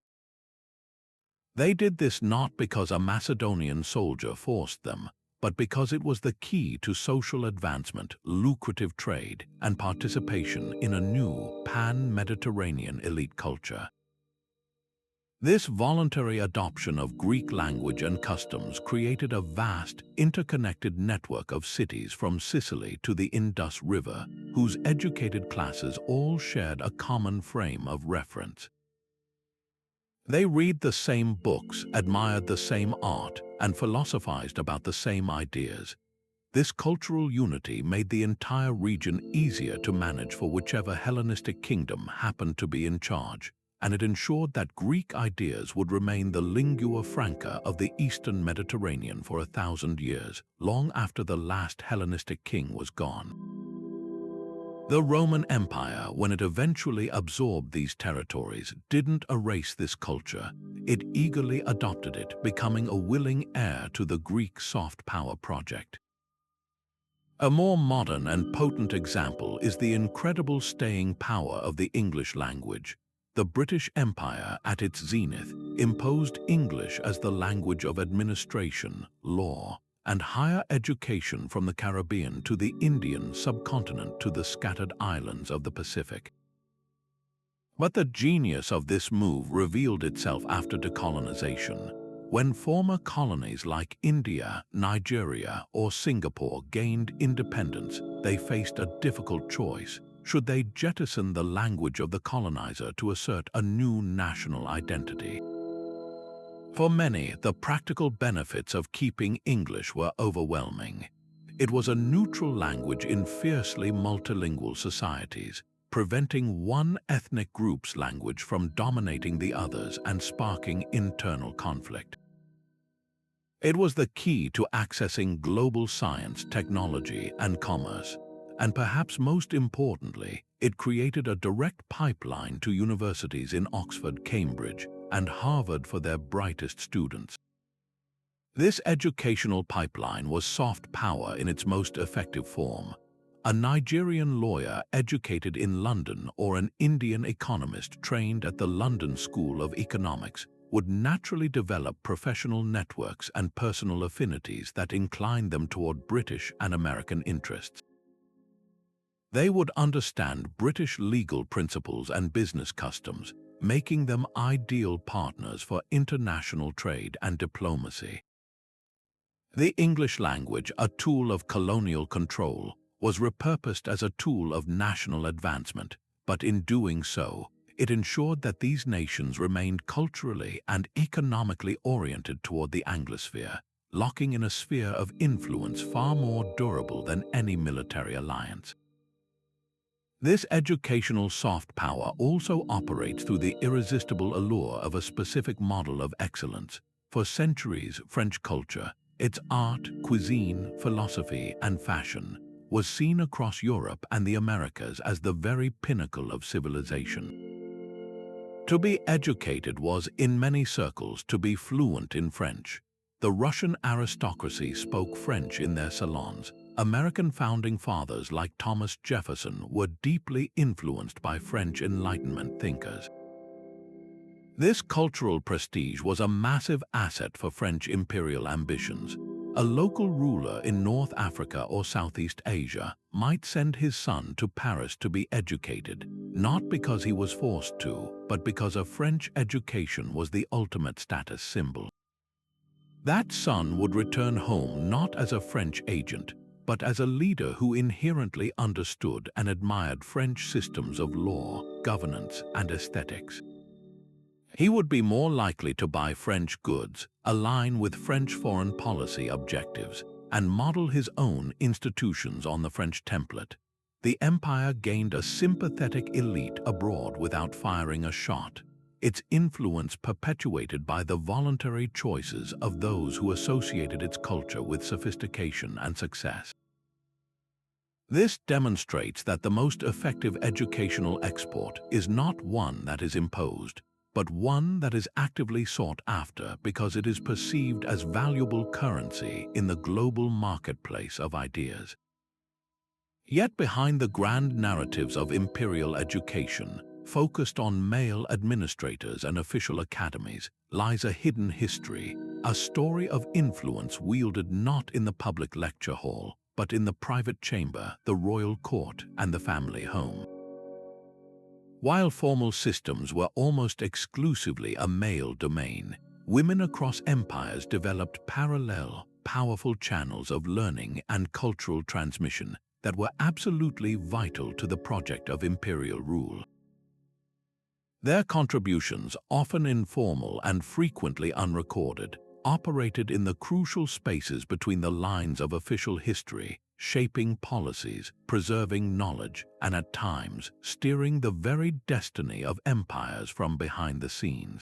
They did this not because a Macedonian soldier forced them, but because it was the key to social advancement, lucrative trade, and participation in a new pan-Mediterranean elite culture. This voluntary adoption of Greek language and customs created a vast, interconnected network of cities from Sicily to the Indus River, whose educated classes all shared a common frame of reference. They read the same books, admired the same art, and philosophized about the same ideas. This cultural unity made the entire region easier to manage for whichever Hellenistic kingdom happened to be in charge, and it ensured that Greek ideas would remain the lingua franca of the Eastern Mediterranean for 1,000 years, long after the last Hellenistic king was gone. The Roman Empire, when it eventually absorbed these territories, didn't erase this culture. It eagerly adopted it, becoming a willing heir to the Greek soft power project. A more modern and potent example is the incredible staying power of the English language. The British Empire, at its zenith, imposed English as the language of administration, law, and higher education from the Caribbean to the Indian subcontinent to the scattered islands of the Pacific. But the genius of this move revealed itself after decolonization. When former colonies like India, Nigeria, or Singapore gained independence, they faced a difficult choice. Should they jettison the language of the colonizer to assert a new national identity? For many, the practical benefits of keeping English were overwhelming. It was a neutral language in fiercely multilingual societies, preventing one ethnic group's language from dominating the others and sparking internal conflict. It was the key to accessing global science, technology, and commerce. And perhaps most importantly, it created a direct pipeline to universities in Oxford, Cambridge, and Harvard for their brightest students. This educational pipeline was soft power in its most effective form. A Nigerian lawyer educated in London or an Indian economist trained at the London School of Economics would naturally develop professional networks and personal affinities that inclined them toward British and American interests. They would understand British legal principles and business customs, making them ideal partners for international trade and diplomacy. The English language, a tool of colonial control, was repurposed as a tool of national advancement, but in doing so, it ensured that these nations remained culturally and economically oriented toward the Anglosphere, locking in a sphere of influence far more durable than any military alliance. This educational soft power also operates through the irresistible allure of a specific model of excellence. For centuries, French culture, its art, cuisine, philosophy, and fashion, was seen across Europe and the Americas as the very pinnacle of civilization. To be educated was, in many circles, to be fluent in French. The Russian aristocracy spoke French in their salons. American founding fathers like Thomas Jefferson were deeply influenced by French Enlightenment thinkers. This cultural prestige was a massive asset for French imperial ambitions. A local ruler in North Africa or Southeast Asia might send his son to Paris to be educated, not because he was forced to, but because a French education was the ultimate status symbol. That son would return home not as a French agent, but as a leader who inherently understood and admired French systems of law, governance, and aesthetics. He would be more likely to buy French goods, align with French foreign policy objectives, and model his own institutions on the French template. The empire gained a sympathetic elite abroad without firing a shot, its influence perpetuated by the voluntary choices of those who associated its culture with sophistication and success. This demonstrates that the most effective educational export is not one that is imposed, but one that is actively sought after because it is perceived as valuable currency in the global marketplace of ideas. Yet behind the grand narratives of imperial education, focused on male administrators and official academies, lies a hidden history, a story of influence wielded not in the public lecture hall, but in the private chamber, the royal court, and the family home. While formal systems were almost exclusively a male domain, women across empires developed parallel, powerful channels of learning and cultural transmission that were absolutely vital to the project of imperial rule. Their contributions, often informal and frequently unrecorded, operated in the crucial spaces between the lines of official history, shaping policies, preserving knowledge, and at times steering the very destiny of empires from behind the scenes.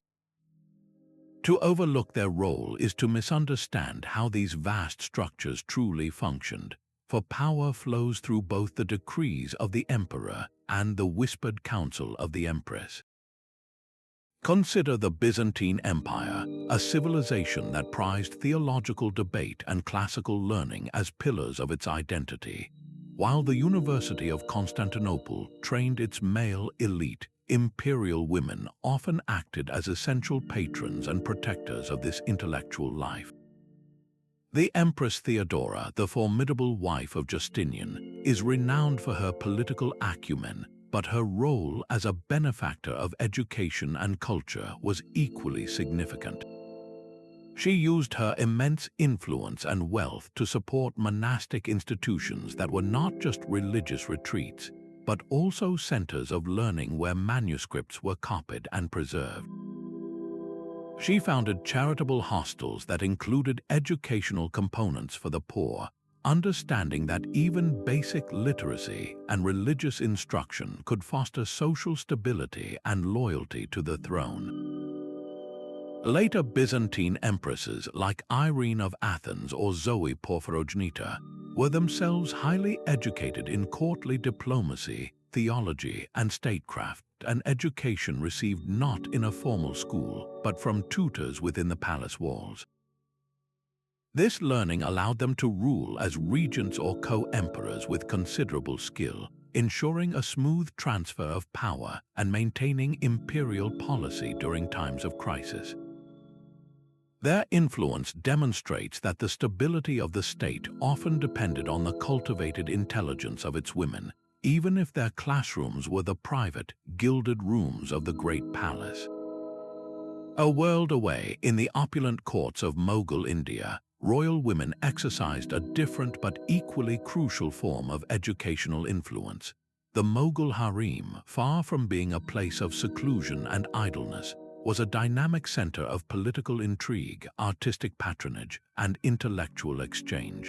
To overlook their role is to misunderstand how these vast structures truly functioned, for power flows through both the decrees of the emperor and the whispered counsel of the empress. Consider the Byzantine Empire, a civilization that prized theological debate and classical learning as pillars of its identity, while the University of Constantinople trained its male elite. Imperial women often acted as essential patrons and protectors of this intellectual life. The Empress Theodora, the formidable wife of Justinian, is renowned for her political acumen, but her role as a benefactor of education and culture was equally significant. She used her immense influence and wealth to support monastic institutions that were not just religious retreats, but also centers of learning where manuscripts were copied and preserved. She founded charitable hostels that included educational components for the poor, understanding that even basic literacy and religious instruction could foster social stability and loyalty to the throne. Later Byzantine empresses like Irene of Athens or Zoe Porphyrogenita were themselves highly educated in courtly diplomacy, theology, and statecraft, an education received not in a formal school, but from tutors within the palace walls. This learning allowed them to rule as regents or co-emperors with considerable skill, ensuring a smooth transfer of power and maintaining imperial policy during times of crisis. Their influence demonstrates that the stability of the state often depended on the cultivated intelligence of its women, even if their classrooms were the private, gilded rooms of the great palace. A world away, in the opulent courts of Mughal India, royal women exercised a different but equally crucial form of educational influence. The Mughal harem, far from being a place of seclusion and idleness, was a dynamic center of political intrigue, artistic patronage, and intellectual exchange.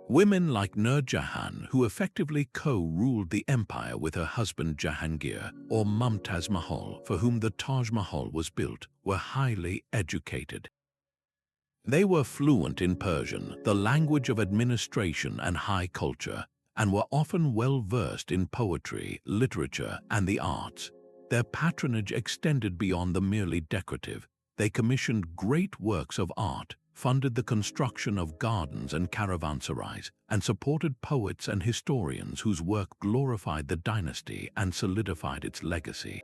Women like Nur Jahan, who effectively co-ruled the empire with her husband Jahangir, or Mumtaz Mahal, for whom the Taj Mahal was built, were highly educated. They were fluent in Persian, the language of administration and high culture, and were often well-versed in poetry, literature, and the arts. Their patronage extended beyond the merely decorative. They commissioned great works of art, funded the construction of gardens and caravanserais, and supported poets and historians whose work glorified the dynasty and solidified its legacy.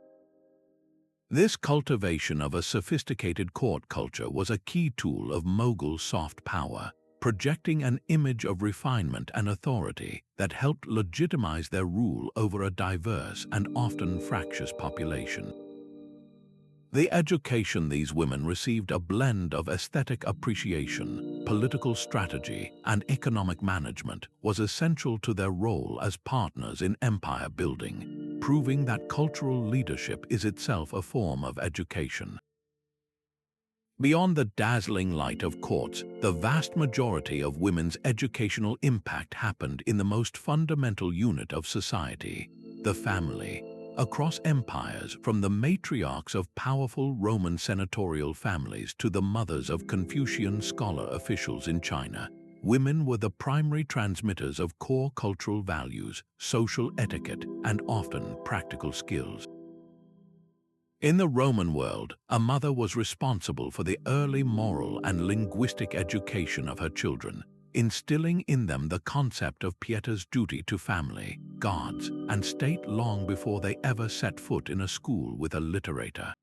This cultivation of a sophisticated court culture was a key tool of Mughal soft power, projecting an image of refinement and authority that helped legitimize their rule over a diverse and often fractious population. The education these women received a blend of aesthetic appreciation, political strategy, and economic management was essential to their role as partners in empire building, proving that cultural leadership is itself a form of education. Beyond the dazzling light of courts, the vast majority of women's educational impact happened in the most fundamental unit of society, the family. Across empires, from the matriarchs of powerful Roman senatorial families to the mothers of Confucian scholar officials in China, women were the primary transmitters of core cultural values, social etiquette, and often practical skills. In the Roman world, a mother was responsible for the early moral and linguistic education of her children, instilling in them the concept of pietas duty to family, gods, and state long before they ever set foot in a school with a literator.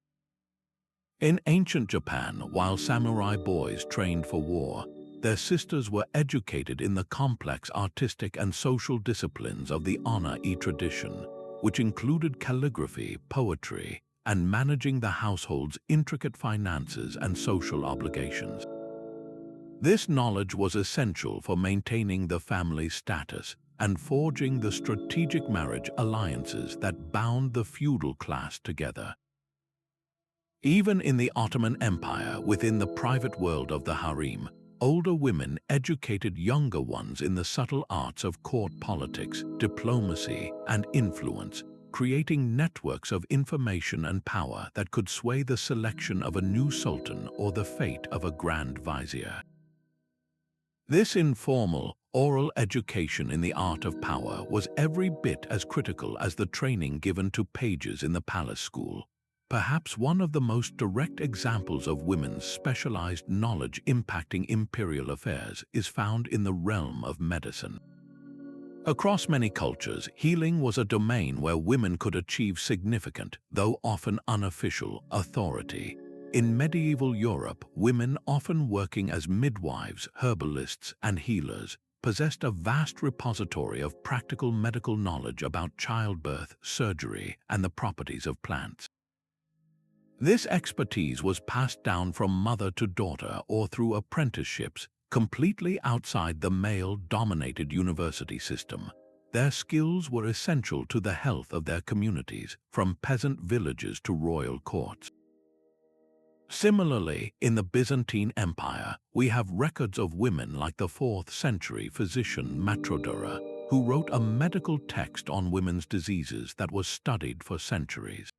In ancient Japan, while samurai boys trained for war, their sisters were educated in the complex artistic and social disciplines of the honor-e tradition, which included calligraphy, poetry, and managing the household's intricate finances and social obligations. This knowledge was essential for maintaining the family's status and forging the strategic marriage alliances that bound the feudal class together. Even in the Ottoman Empire, within the private world of the harem, older women educated younger ones in the subtle arts of court politics, diplomacy, and influence, creating networks of information and power that could sway the selection of a new sultan or the fate of a grand vizier. This informal, oral education in the art of power was every bit as critical as the training given to pages in the palace school. Perhaps one of the most direct examples of women's specialized knowledge impacting imperial affairs is found in the realm of medicine. Across many cultures, healing was a domain where women could achieve significant, though often unofficial, authority. In medieval Europe, women, often working as midwives, herbalists, and healers, possessed a vast repository of practical medical knowledge about childbirth, surgery, and the properties of plants. This expertise was passed down from mother to daughter or through apprenticeships, completely outside the male-dominated university system. Their skills were essential to the health of their communities, from peasant villages to royal courts. Similarly, in the Byzantine Empire, we have records of women like the 4th century physician Matrodora, who wrote a medical text on women's diseases that was studied for centuries.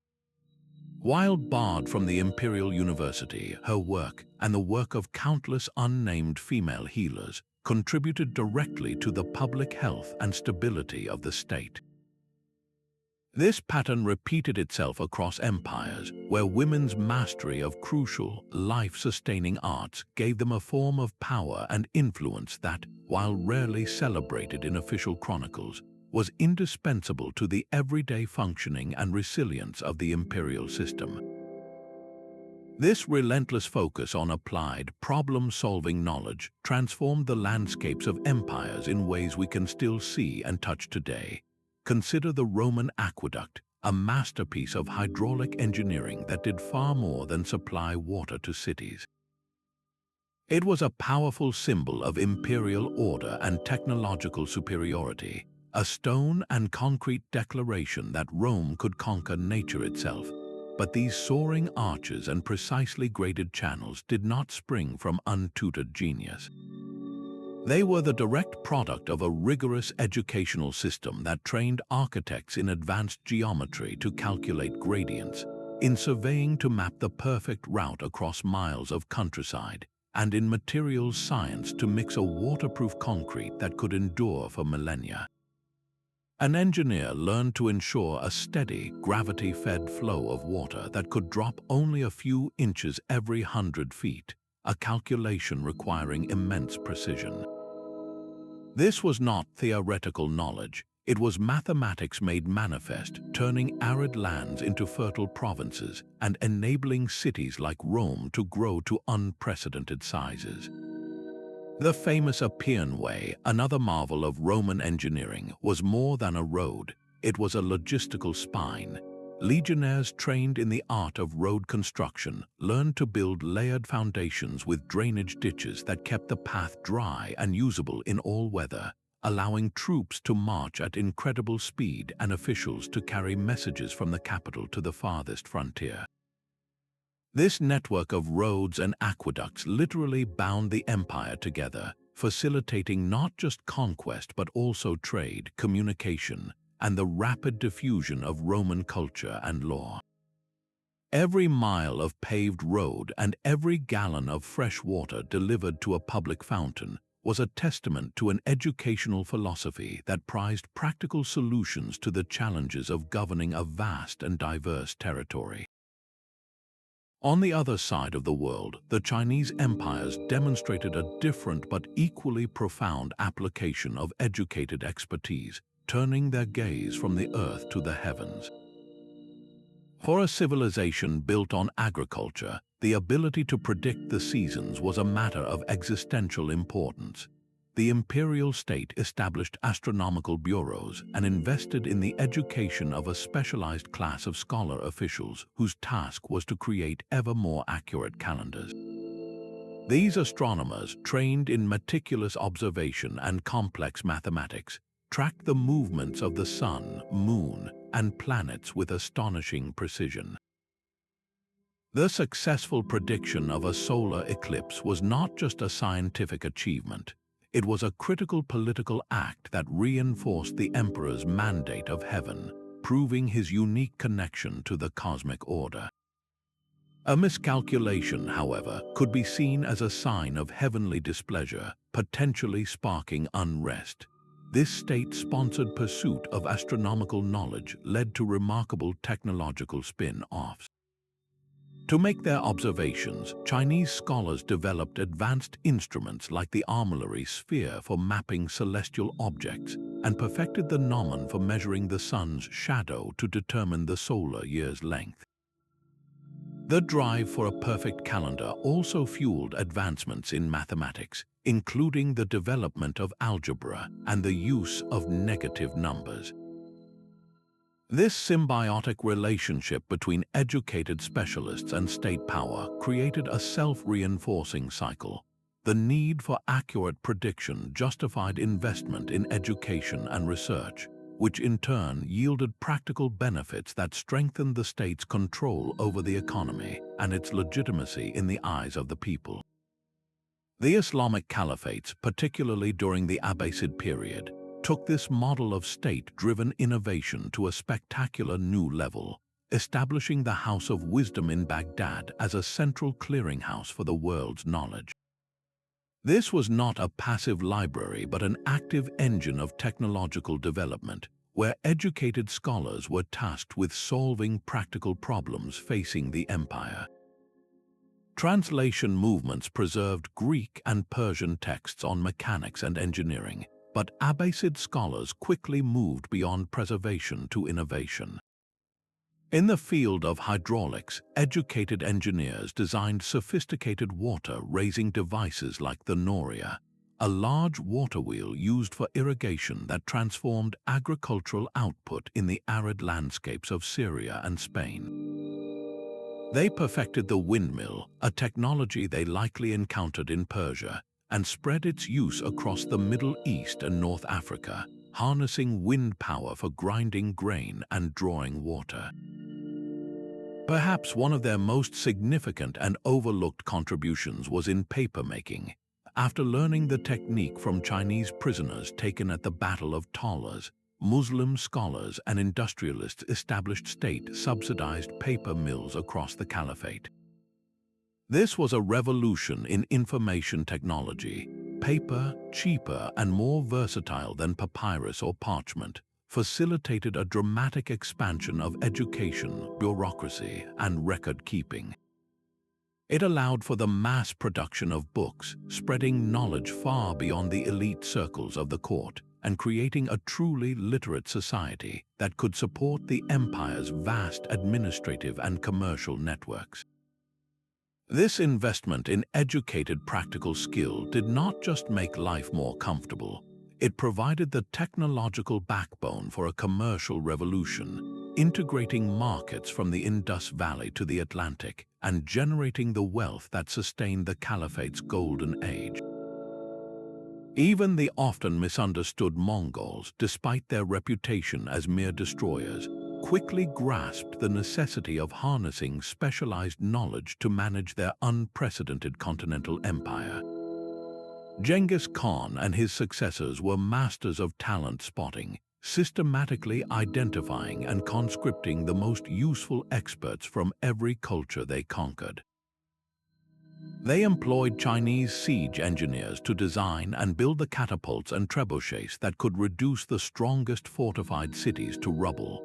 While barred from the Imperial University, her work, and the work of countless unnamed female healers, contributed directly to the public health and stability of the state. This pattern repeated itself across empires, where women's mastery of crucial, life-sustaining arts gave them a form of power and influence that, while rarely celebrated in official chronicles, was indispensable to the everyday functioning and resilience of the imperial system. This relentless focus on applied, problem-solving knowledge transformed the landscapes of empires in ways we can still see and touch today. Consider the Roman aqueduct, a masterpiece of hydraulic engineering that did far more than supply water to cities. It was a powerful symbol of imperial order and technological superiority, a stone and concrete declaration that Rome could conquer nature itself. But these soaring arches and precisely graded channels did not spring from untutored genius. They were the direct product of a rigorous educational system that trained architects in advanced geometry to calculate gradients, in surveying to map the perfect route across miles of countryside, and in materials science to mix a waterproof concrete that could endure for millennia. An engineer learned to ensure a steady, gravity-fed flow of water that could drop only a few inches every 100 feet, a calculation requiring immense precision. This was not theoretical knowledge. It was mathematics made manifest, turning arid lands into fertile provinces and enabling cities like Rome to grow to unprecedented sizes. The famous Appian Way, another marvel of Roman engineering, was more than a road. It was a logistical spine. Legionnaires trained in the art of road construction learned to build layered foundations with drainage ditches that kept the path dry and usable in all weather, allowing troops to march at incredible speed and officials to carry messages from the capital to the farthest frontier. This network of roads and aqueducts literally bound the empire together, facilitating not just conquest but also trade, communication, and the rapid diffusion of Roman culture and law. Every mile of paved road and every gallon of fresh water delivered to a public fountain was a testament to an educational philosophy that prized practical solutions to the challenges of governing a vast and diverse territory. On the other side of the world, the Chinese empires demonstrated a different but equally profound application of educated expertise, turning their gaze from the earth to the heavens. For a civilization built on agriculture, the ability to predict the seasons was a matter of existential importance. The imperial state established astronomical bureaus and invested in the education of a specialized class of scholar officials whose task was to create ever more accurate calendars. These astronomers, trained in meticulous observation and complex mathematics, tracked the movements of the sun, moon, and planets with astonishing precision. The successful prediction of a solar eclipse was not just a scientific achievement. It was a critical political act that reinforced the emperor's mandate of heaven, proving his unique connection to the cosmic order. A miscalculation, however, could be seen as a sign of heavenly displeasure, potentially sparking unrest. This state-sponsored pursuit of astronomical knowledge led to remarkable technological spin-offs. To make their observations, Chinese scholars developed advanced instruments like the armillary sphere for mapping celestial objects and perfected the gnomon for measuring the sun's shadow to determine the solar year's length. The drive for a perfect calendar also fueled advancements in mathematics, including the development of algebra and the use of negative numbers. This symbiotic relationship between educated specialists and state power created a self-reinforcing cycle. The need for accurate prediction justified investment in education and research, which in turn yielded practical benefits that strengthened the state's control over the economy and its legitimacy in the eyes of the people. The Islamic caliphates, particularly during the Abbasid period, took this model of state-driven innovation to a spectacular new level, establishing the House of Wisdom in Baghdad as a central clearinghouse for the world's knowledge. This was not a passive library but an active engine of technological development, where educated scholars were tasked with solving practical problems facing the empire. Translation movements preserved Greek and Persian texts on mechanics and engineering, but Abbasid scholars quickly moved beyond preservation to innovation. In the field of hydraulics, educated engineers designed sophisticated water-raising devices like the Noria, a large water wheel used for irrigation that transformed agricultural output in the arid landscapes of Syria and Spain. They perfected the windmill, a technology they likely encountered in Persia, and spread its use across the Middle East and North Africa, harnessing wind power for grinding grain and drawing water. Perhaps one of their most significant and overlooked contributions was in papermaking. After learning the technique from Chinese prisoners taken at the Battle of Talas, Muslim scholars and industrialists established state-subsidized paper mills across the caliphate. This was a revolution in information technology. Paper, cheaper and more versatile than papyrus or parchment, facilitated a dramatic expansion of education, bureaucracy, and record-keeping. It allowed for the mass production of books, spreading knowledge far beyond the elite circles of the court, and creating a truly literate society that could support the empire's vast administrative and commercial networks. This investment in educated practical skill did not just make life more comfortable. It provided the technological backbone for a commercial revolution, integrating markets from the Indus Valley to the Atlantic and generating the wealth that sustained the caliphate's golden age. Even the often misunderstood Mongols, despite their reputation as mere destroyers, quickly grasped the necessity of harnessing specialized knowledge to manage their unprecedented continental empire. Genghis Khan and his successors were masters of talent spotting, systematically identifying and conscripting the most useful experts from every culture they conquered. They employed Chinese siege engineers to design and build the catapults and trebuchets that could reduce the strongest fortified cities to rubble.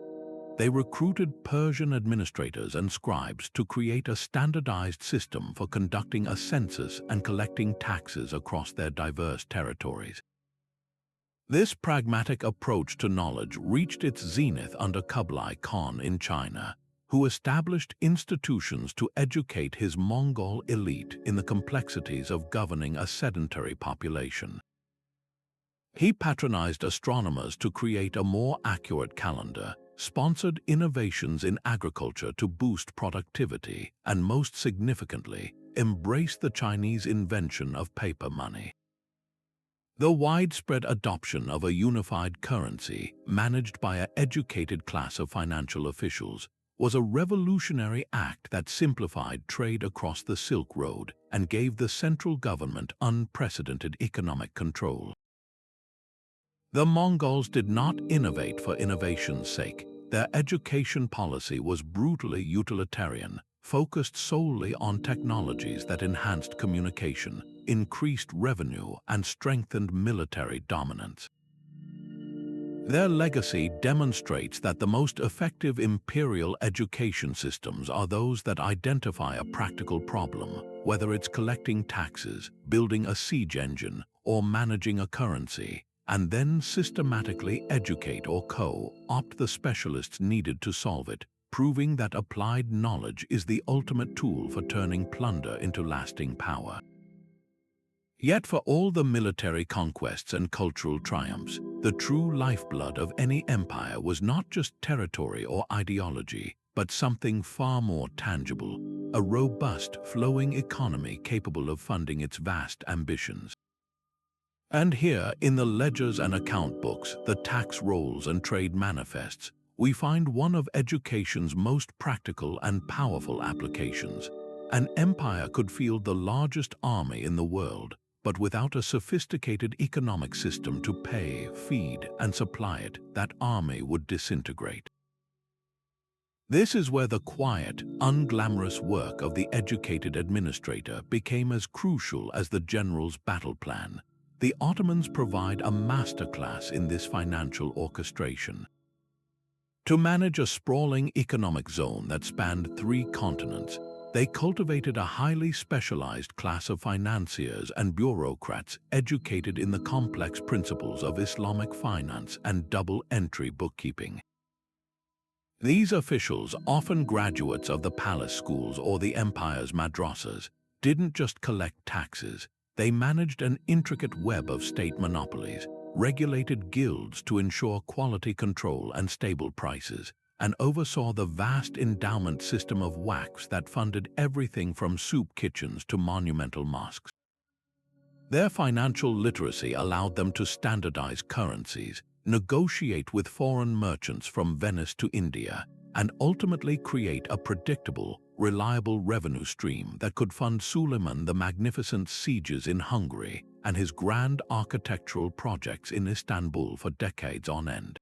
They recruited Persian administrators and scribes to create a standardized system for conducting a census and collecting taxes across their diverse territories. This pragmatic approach to knowledge reached its zenith under Kublai Khan in China, who established institutions to educate his Mongol elite in the complexities of governing a sedentary population. He patronized astronomers to create a more accurate calendar, sponsored innovations in agriculture to boost productivity, and most significantly, embraced the Chinese invention of paper money. The widespread adoption of a unified currency, managed by an educated class of financial officials, was a revolutionary act that simplified trade across the Silk Road and gave the central government unprecedented economic control. The Mongols did not innovate for innovation's sake. Their education policy was brutally utilitarian, focused solely on technologies that enhanced communication, increased revenue, and strengthened military dominance. Their legacy demonstrates that the most effective imperial education systems are those that identify a practical problem, whether it's collecting taxes, building a siege engine, or managing a currency, and then systematically educate or co-opt the specialists needed to solve it, proving that applied knowledge is the ultimate tool for turning plunder into lasting power. Yet for all the military conquests and cultural triumphs, the true lifeblood of any empire was not just territory or ideology, but something far more tangible, a robust, flowing economy capable of funding its vast ambitions. And here, in the ledgers and account books, the tax rolls and trade manifests, we find one of education's most practical and powerful applications. An empire could field the largest army in the world, but without a sophisticated economic system to pay, feed, and supply it, that army would disintegrate. This is where the quiet, unglamorous work of the educated administrator became as crucial as the general's battle plan. The Ottomans provide a masterclass in this financial orchestration. To manage a sprawling economic zone that spanned 3 continents, they cultivated a highly specialized class of financiers and bureaucrats educated in the complex principles of Islamic finance and double-entry bookkeeping. These officials, often graduates of the palace schools or the empire's madrasas, didn't just collect taxes. They managed an intricate web of state monopolies, regulated guilds to ensure quality control and stable prices, and oversaw the vast endowment system of waqfs that funded everything from soup kitchens to monumental mosques. Their financial literacy allowed them to standardize currencies, negotiate with foreign merchants from Venice to India, and ultimately create a predictable, reliable revenue stream that could fund Suleiman the Magnificent's sieges in Hungary and his grand architectural projects in Istanbul for decades on end.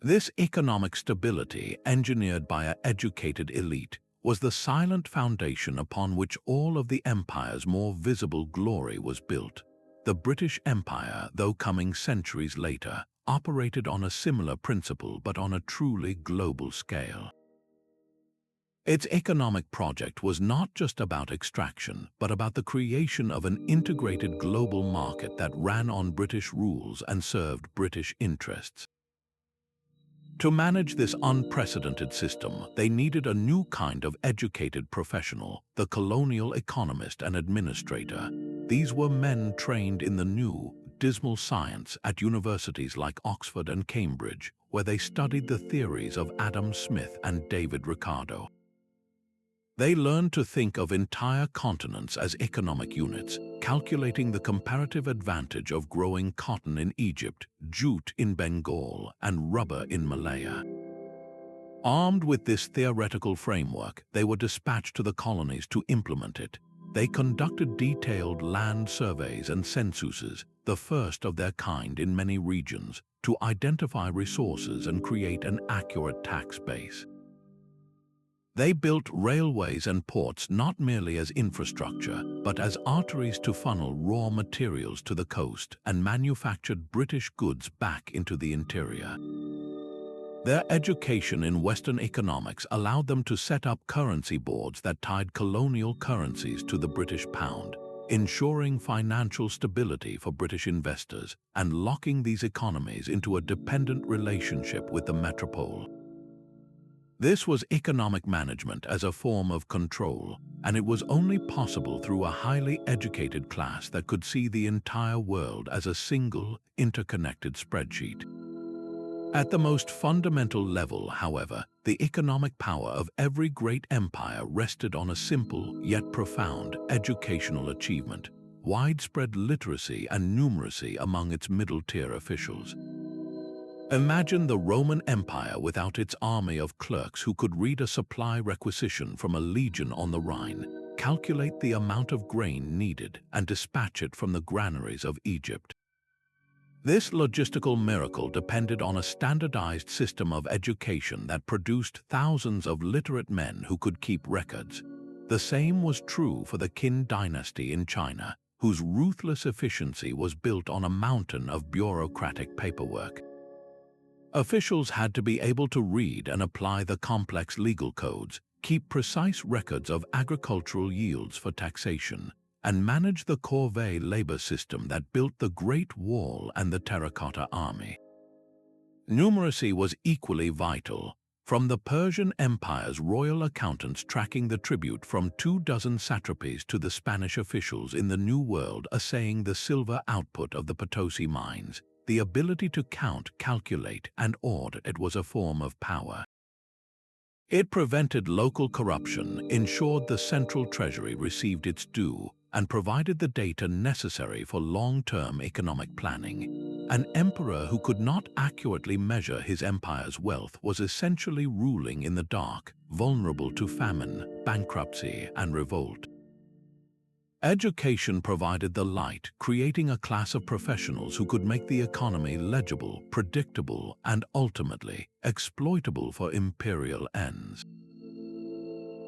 This economic stability, engineered by an educated elite, was the silent foundation upon which all of the empire's more visible glory was built. The British Empire, though coming centuries later, operated on a similar principle but on a truly global scale. Its economic project was not just about extraction, but about the creation of an integrated global market that ran on British rules and served British interests. To manage this unprecedented system, they needed a new kind of educated professional, the colonial economist and administrator. These were men trained in the new, dismal science at universities like Oxford and Cambridge, where they studied the theories of Adam Smith and David Ricardo. They learned to think of entire continents as economic units, calculating the comparative advantage of growing cotton in Egypt, jute in Bengal, and rubber in Malaya. Armed with this theoretical framework, they were dispatched to the colonies to implement it. They conducted detailed land surveys and censuses, the first of their kind in many regions, to identify resources and create an accurate tax base. They built railways and ports not merely as infrastructure, but as arteries to funnel raw materials to the coast and manufactured British goods back into the interior. Their education in Western economics allowed them to set up currency boards that tied colonial currencies to the British pound, ensuring financial stability for British investors and locking these economies into a dependent relationship with the metropole. This was economic management as a form of control, and it was only possible through a highly educated class that could see the entire world as a single, interconnected spreadsheet. At the most fundamental level, however, the economic power of every great empire rested on a simple yet profound educational achievement: widespread literacy and numeracy among its middle-tier officials. Imagine the Roman Empire without its army of clerks who could read a supply requisition from a legion on the Rhine, calculate the amount of grain needed, and dispatch it from the granaries of Egypt. This logistical miracle depended on a standardized system of education that produced thousands of literate men who could keep records. The same was true for the Qin dynasty in China, whose ruthless efficiency was built on a mountain of bureaucratic paperwork. Officials had to be able to read and apply the complex legal codes, keep precise records of agricultural yields for taxation, and manage the corvée labor system that built the Great Wall and the Terracotta Army. Numeracy was equally vital, from the Persian Empire's royal accountants tracking the tribute from 24 satrapies to the Spanish officials in the New World assaying the silver output of the Potosi mines. The ability to count, calculate, and audit was a form of power. It prevented local corruption, ensured the central treasury received its due, and provided the data necessary for long-term economic planning. An emperor who could not accurately measure his empire's wealth was essentially ruling in the dark, vulnerable to famine, bankruptcy, and revolt. Education provided the light, creating a class of professionals who could make the economy legible, predictable, and ultimately exploitable for imperial ends.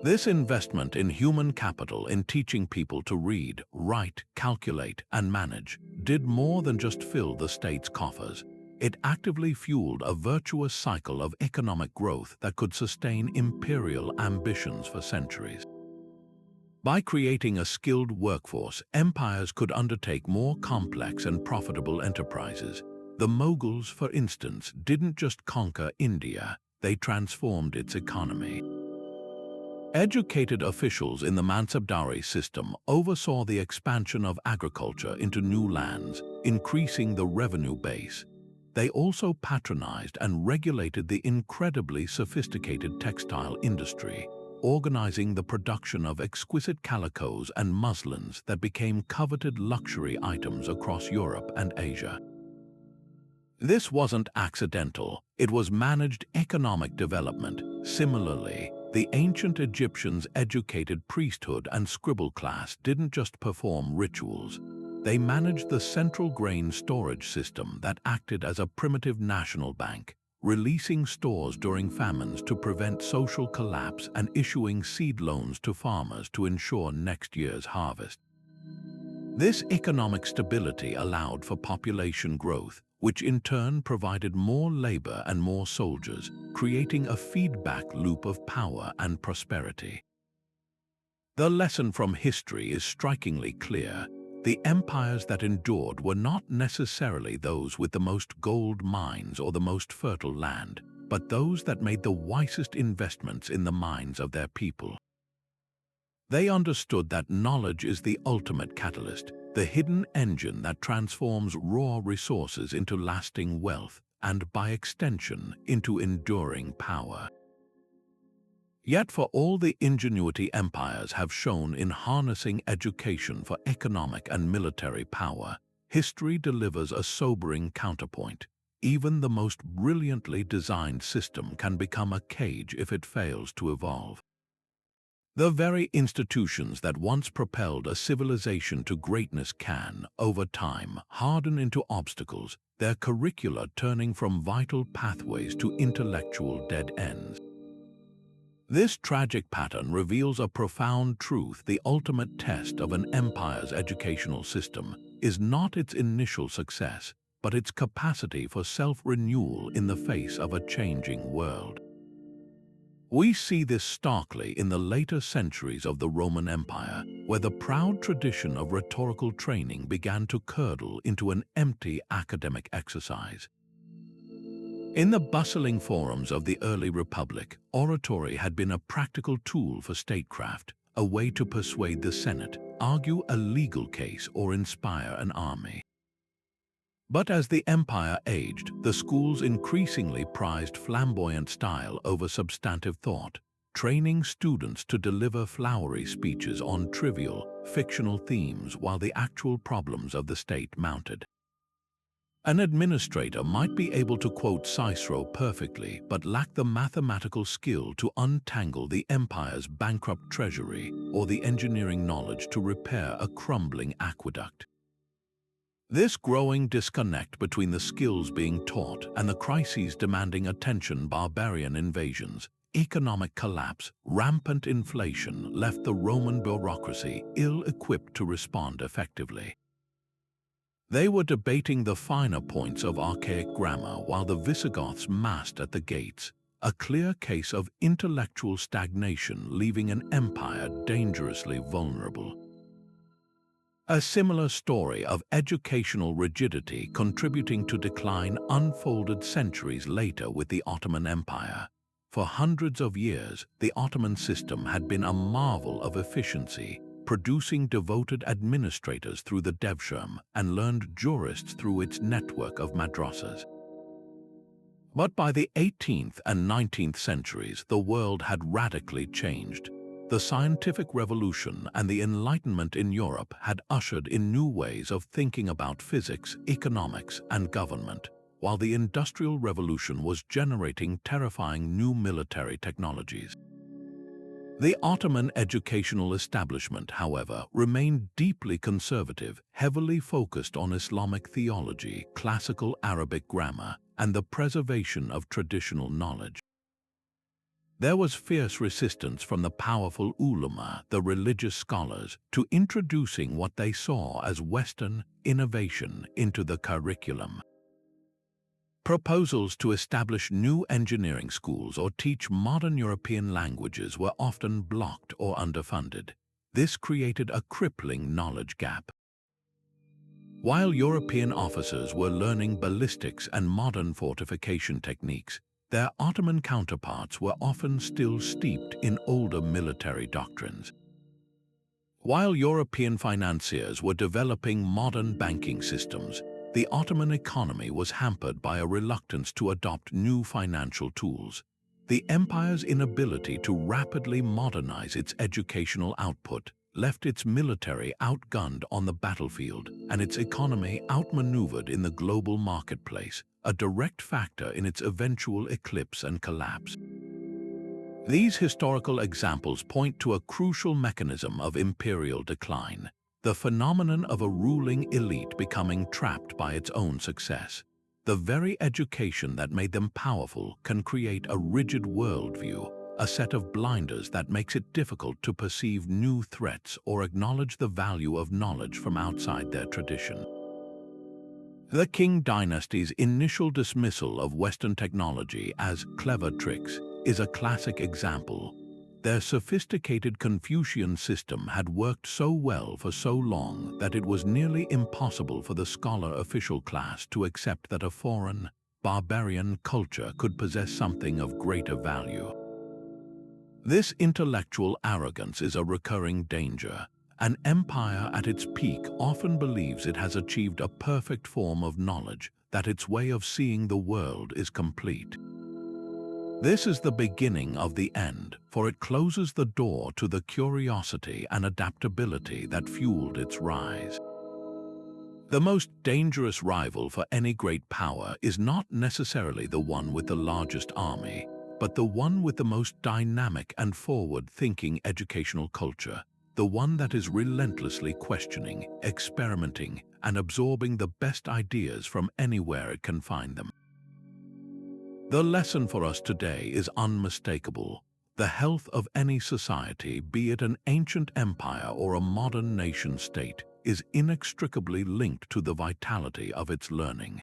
This investment in human capital in teaching people to read, write, calculate, and manage did more than just fill the state's coffers. It actively fueled a virtuous cycle of economic growth that could sustain imperial ambitions for centuries. By creating a skilled workforce, empires could undertake more complex and profitable enterprises. The Mongols, for instance, didn't just conquer India, they transformed its economy. Educated officials in the Mansabdari system oversaw the expansion of agriculture into new lands, increasing the revenue base. They also patronized and regulated the incredibly sophisticated textile industry, organizing the production of exquisite calicos and muslins that became coveted luxury items across Europe and Asia. This wasn't accidental, it was managed economic development. Similarly, the ancient Egyptians' educated priesthood and scribal class didn't just perform rituals. They managed the central grain storage system that acted as a primitive national bank, releasing stores during famines to prevent social collapse and issuing seed loans to farmers to ensure next year's harvest. This economic stability allowed for population growth, which in turn provided more labor and more soldiers, creating a feedback loop of power and prosperity. The lesson from history is strikingly clear. The empires that endured were not necessarily those with the most gold mines or the most fertile land, but those that made the wisest investments in the minds of their people. They understood that knowledge is the ultimate catalyst, the hidden engine that transforms raw resources into lasting wealth and, by extension, into enduring power. Yet for all the ingenuity empires have shown in harnessing education for economic and military power, history delivers a sobering counterpoint. Even the most brilliantly designed system can become a cage if it fails to evolve. The very institutions that once propelled a civilization to greatness can, over time, harden into obstacles, their curricula turning from vital pathways to intellectual dead ends. This tragic pattern reveals a profound truth: the ultimate test of an empire's educational system is not its initial success, but its capacity for self-renewal in the face of a changing world. We see this starkly in the later centuries of the Roman Empire, where the proud tradition of rhetorical training began to curdle into an empty academic exercise. In the bustling forums of the early Republic, oratory had been a practical tool for statecraft, a way to persuade the Senate, argue a legal case, or inspire an army. But as the empire aged, the schools increasingly prized flamboyant style over substantive thought, training students to deliver flowery speeches on trivial, fictional themes while the actual problems of the state mounted. An administrator might be able to quote Cicero perfectly but lack the mathematical skill to untangle the empire's bankrupt treasury or the engineering knowledge to repair a crumbling aqueduct. This growing disconnect between the skills being taught and the crises demanding attention, barbarian invasions, economic collapse, rampant inflation, left the Roman bureaucracy ill-equipped to respond effectively. They were debating the finer points of archaic grammar while the Visigoths massed at the gates, a clear case of intellectual stagnation leaving an empire dangerously vulnerable. A similar story of educational rigidity contributing to decline unfolded centuries later with the Ottoman Empire. For hundreds of years, the Ottoman system had been a marvel of efficiency, producing devoted administrators through the Devshirme and learned jurists through its network of madrasas. But by the 18th and 19th centuries, the world had radically changed. The scientific revolution and the Enlightenment in Europe had ushered in new ways of thinking about physics, economics, and government, while the Industrial Revolution was generating terrifying new military technologies. The Ottoman educational establishment, however, remained deeply conservative, heavily focused on Islamic theology, classical Arabic grammar, and the preservation of traditional knowledge. There was fierce resistance from the powerful ulama, the religious scholars, to introducing what they saw as Western innovation into the curriculum. Proposals to establish new engineering schools or teach modern European languages were often blocked or underfunded. This created a crippling knowledge gap. While European officers were learning ballistics and modern fortification techniques, their Ottoman counterparts were often still steeped in older military doctrines. While European financiers were developing modern banking systems, the Ottoman economy was hampered by a reluctance to adopt new financial tools. The empire's inability to rapidly modernize its educational output left its military outgunned on the battlefield and its economy outmaneuvered in the global marketplace, a direct factor in its eventual eclipse and collapse. These historical examples point to a crucial mechanism of imperial decline, the phenomenon of a ruling elite becoming trapped by its own success. The very education that made them powerful can create a rigid worldview, a set of blinders that makes it difficult to perceive new threats or acknowledge the value of knowledge from outside their tradition. The Qing dynasty's initial dismissal of Western technology as clever tricks is a classic example. Their sophisticated Confucian system had worked so well for so long that it was nearly impossible for the scholar official class to accept that a foreign, barbarian culture could possess something of greater value. This intellectual arrogance is a recurring danger. An empire at its peak often believes it has achieved a perfect form of knowledge, that its way of seeing the world is complete. This is the beginning of the end, for it closes the door to the curiosity and adaptability that fueled its rise. The most dangerous rival for any great power is not necessarily the one with the largest army, but the one with the most dynamic and forward-thinking educational culture, the one that is relentlessly questioning, experimenting, and absorbing the best ideas from anywhere it can find them. The lesson for us today is unmistakable. The health of any society, be it an ancient empire or a modern nation-state, is inextricably linked to the vitality of its learning.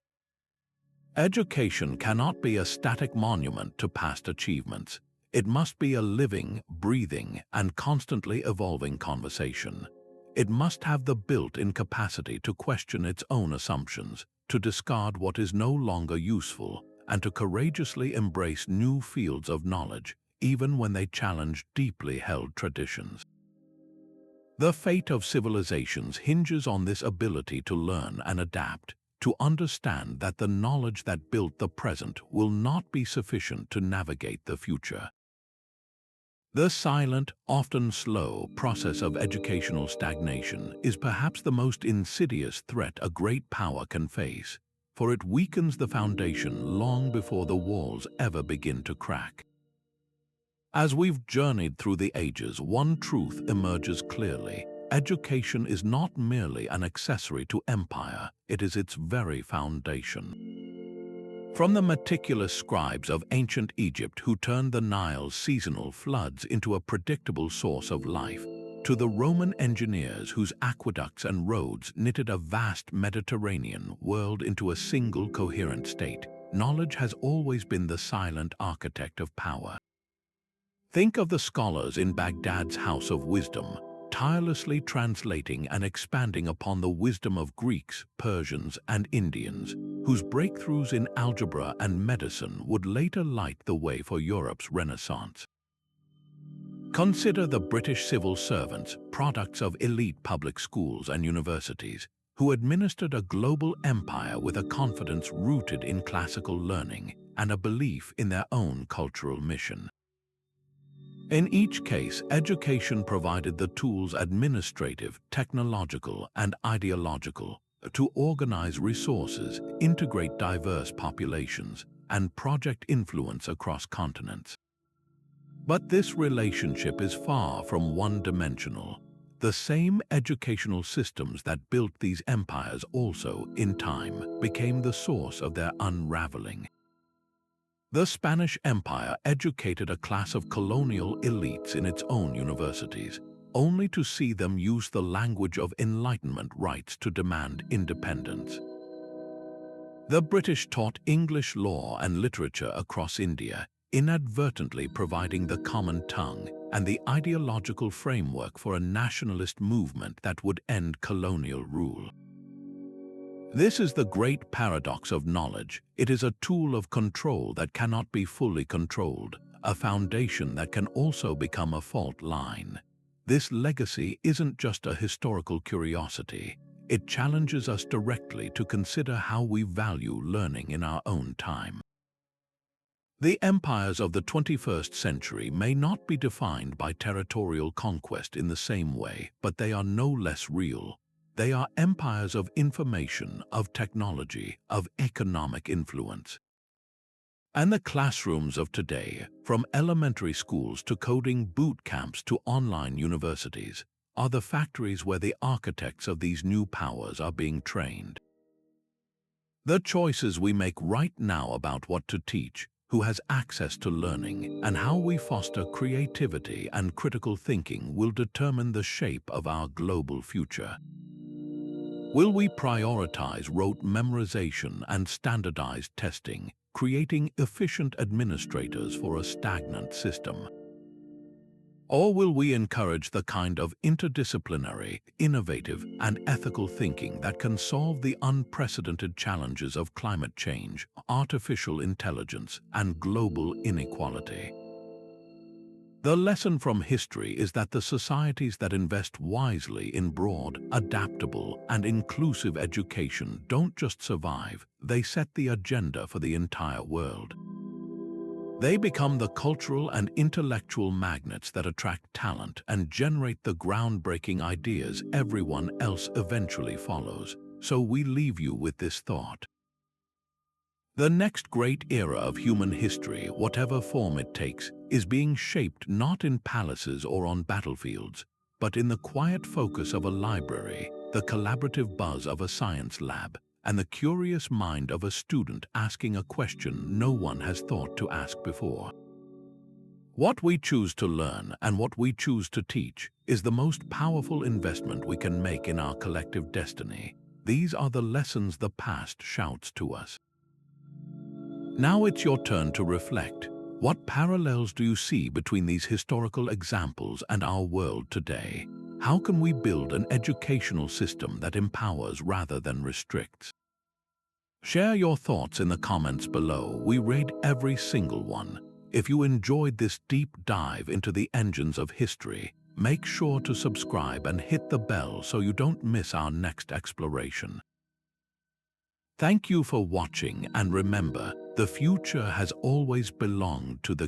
Education cannot be a static monument to past achievements. It must be a living, breathing, and constantly evolving conversation. It must have the built-in capacity to question its own assumptions, to discard what is no longer useful, and to courageously embrace new fields of knowledge, even when they challenge deeply held traditions. The fate of civilizations hinges on this ability to learn and adapt, to understand that the knowledge that built the present will not be sufficient to navigate the future. The silent, often slow, process of educational stagnation is perhaps the most insidious threat a great power can face, for it weakens the foundation long before the walls ever begin to crack. As we've journeyed through the ages, one truth emerges clearly. Education is not merely an accessory to empire, it is its very foundation. From the meticulous scribes of ancient Egypt who turned the Nile's seasonal floods into a predictable source of life, to the Roman engineers whose aqueducts and roads knitted a vast Mediterranean world into a single coherent state, knowledge has always been the silent architect of power. Think of the scholars in Baghdad's House of Wisdom, tirelessly translating and expanding upon the wisdom of Greeks, Persians, and Indians, whose breakthroughs in algebra and medicine would later light the way for Europe's Renaissance. Consider the British civil servants, products of elite public schools and universities, who administered a global empire with a confidence rooted in classical learning and a belief in their own cultural mission. In each case, education provided the tools administrative, technological, and ideological to organize resources, integrate diverse populations, and project influence across continents. But this relationship is far from one-dimensional. The same educational systems that built these empires also, in time, became the source of their unraveling. The Spanish Empire educated a class of colonial elites in its own universities, only to see them use the language of Enlightenment rights to demand independence. The British taught English law and literature across India, inadvertently providing the common tongue and the ideological framework for a nationalist movement that would end colonial rule. This is the great paradox of knowledge. It is a tool of control that cannot be fully controlled, a foundation that can also become a fault line. This legacy isn't just a historical curiosity. It challenges us directly to consider how we value learning in our own time. The empires of the 21st century may not be defined by territorial conquest in the same way, but they are no less real. They are empires of information, of technology, of economic influence. And the classrooms of today, from elementary schools to coding boot camps to online universities, are the factories where the architects of these new powers are being trained. The choices we make right now about what to teach, who has access to learning, and how we foster creativity and critical thinking will determine the shape of our global future. Will we prioritize rote memorization and standardized testing, creating efficient administrators for a stagnant system? Or will we encourage the kind of interdisciplinary, innovative, and ethical thinking that can solve the unprecedented challenges of climate change, artificial intelligence, and global inequality? The lesson from history is that the societies that invest wisely in broad, adaptable, and inclusive education don't just survive, they set the agenda for the entire world. They become the cultural and intellectual magnets that attract talent and generate the groundbreaking ideas everyone else eventually follows. So we leave you with this thought. The next great era of human history, whatever form it takes, is being shaped not in palaces or on battlefields, but in the quiet focus of a library, the collaborative buzz of a science lab, and the curious mind of a student asking a question no one has thought to ask before. What we choose to learn and what we choose to teach is the most powerful investment we can make in our collective destiny. These are the lessons the past shouts to us. Now it's your turn to reflect. What parallels do you see between these historical examples and our world today? How can we build an educational system that empowers rather than restricts? Share your thoughts in the comments below. We read every single one. If you enjoyed this deep dive into the engines of history, make sure to subscribe and hit the bell so you don't miss our next exploration. Thank you for watching, and remember, the future has always belonged to the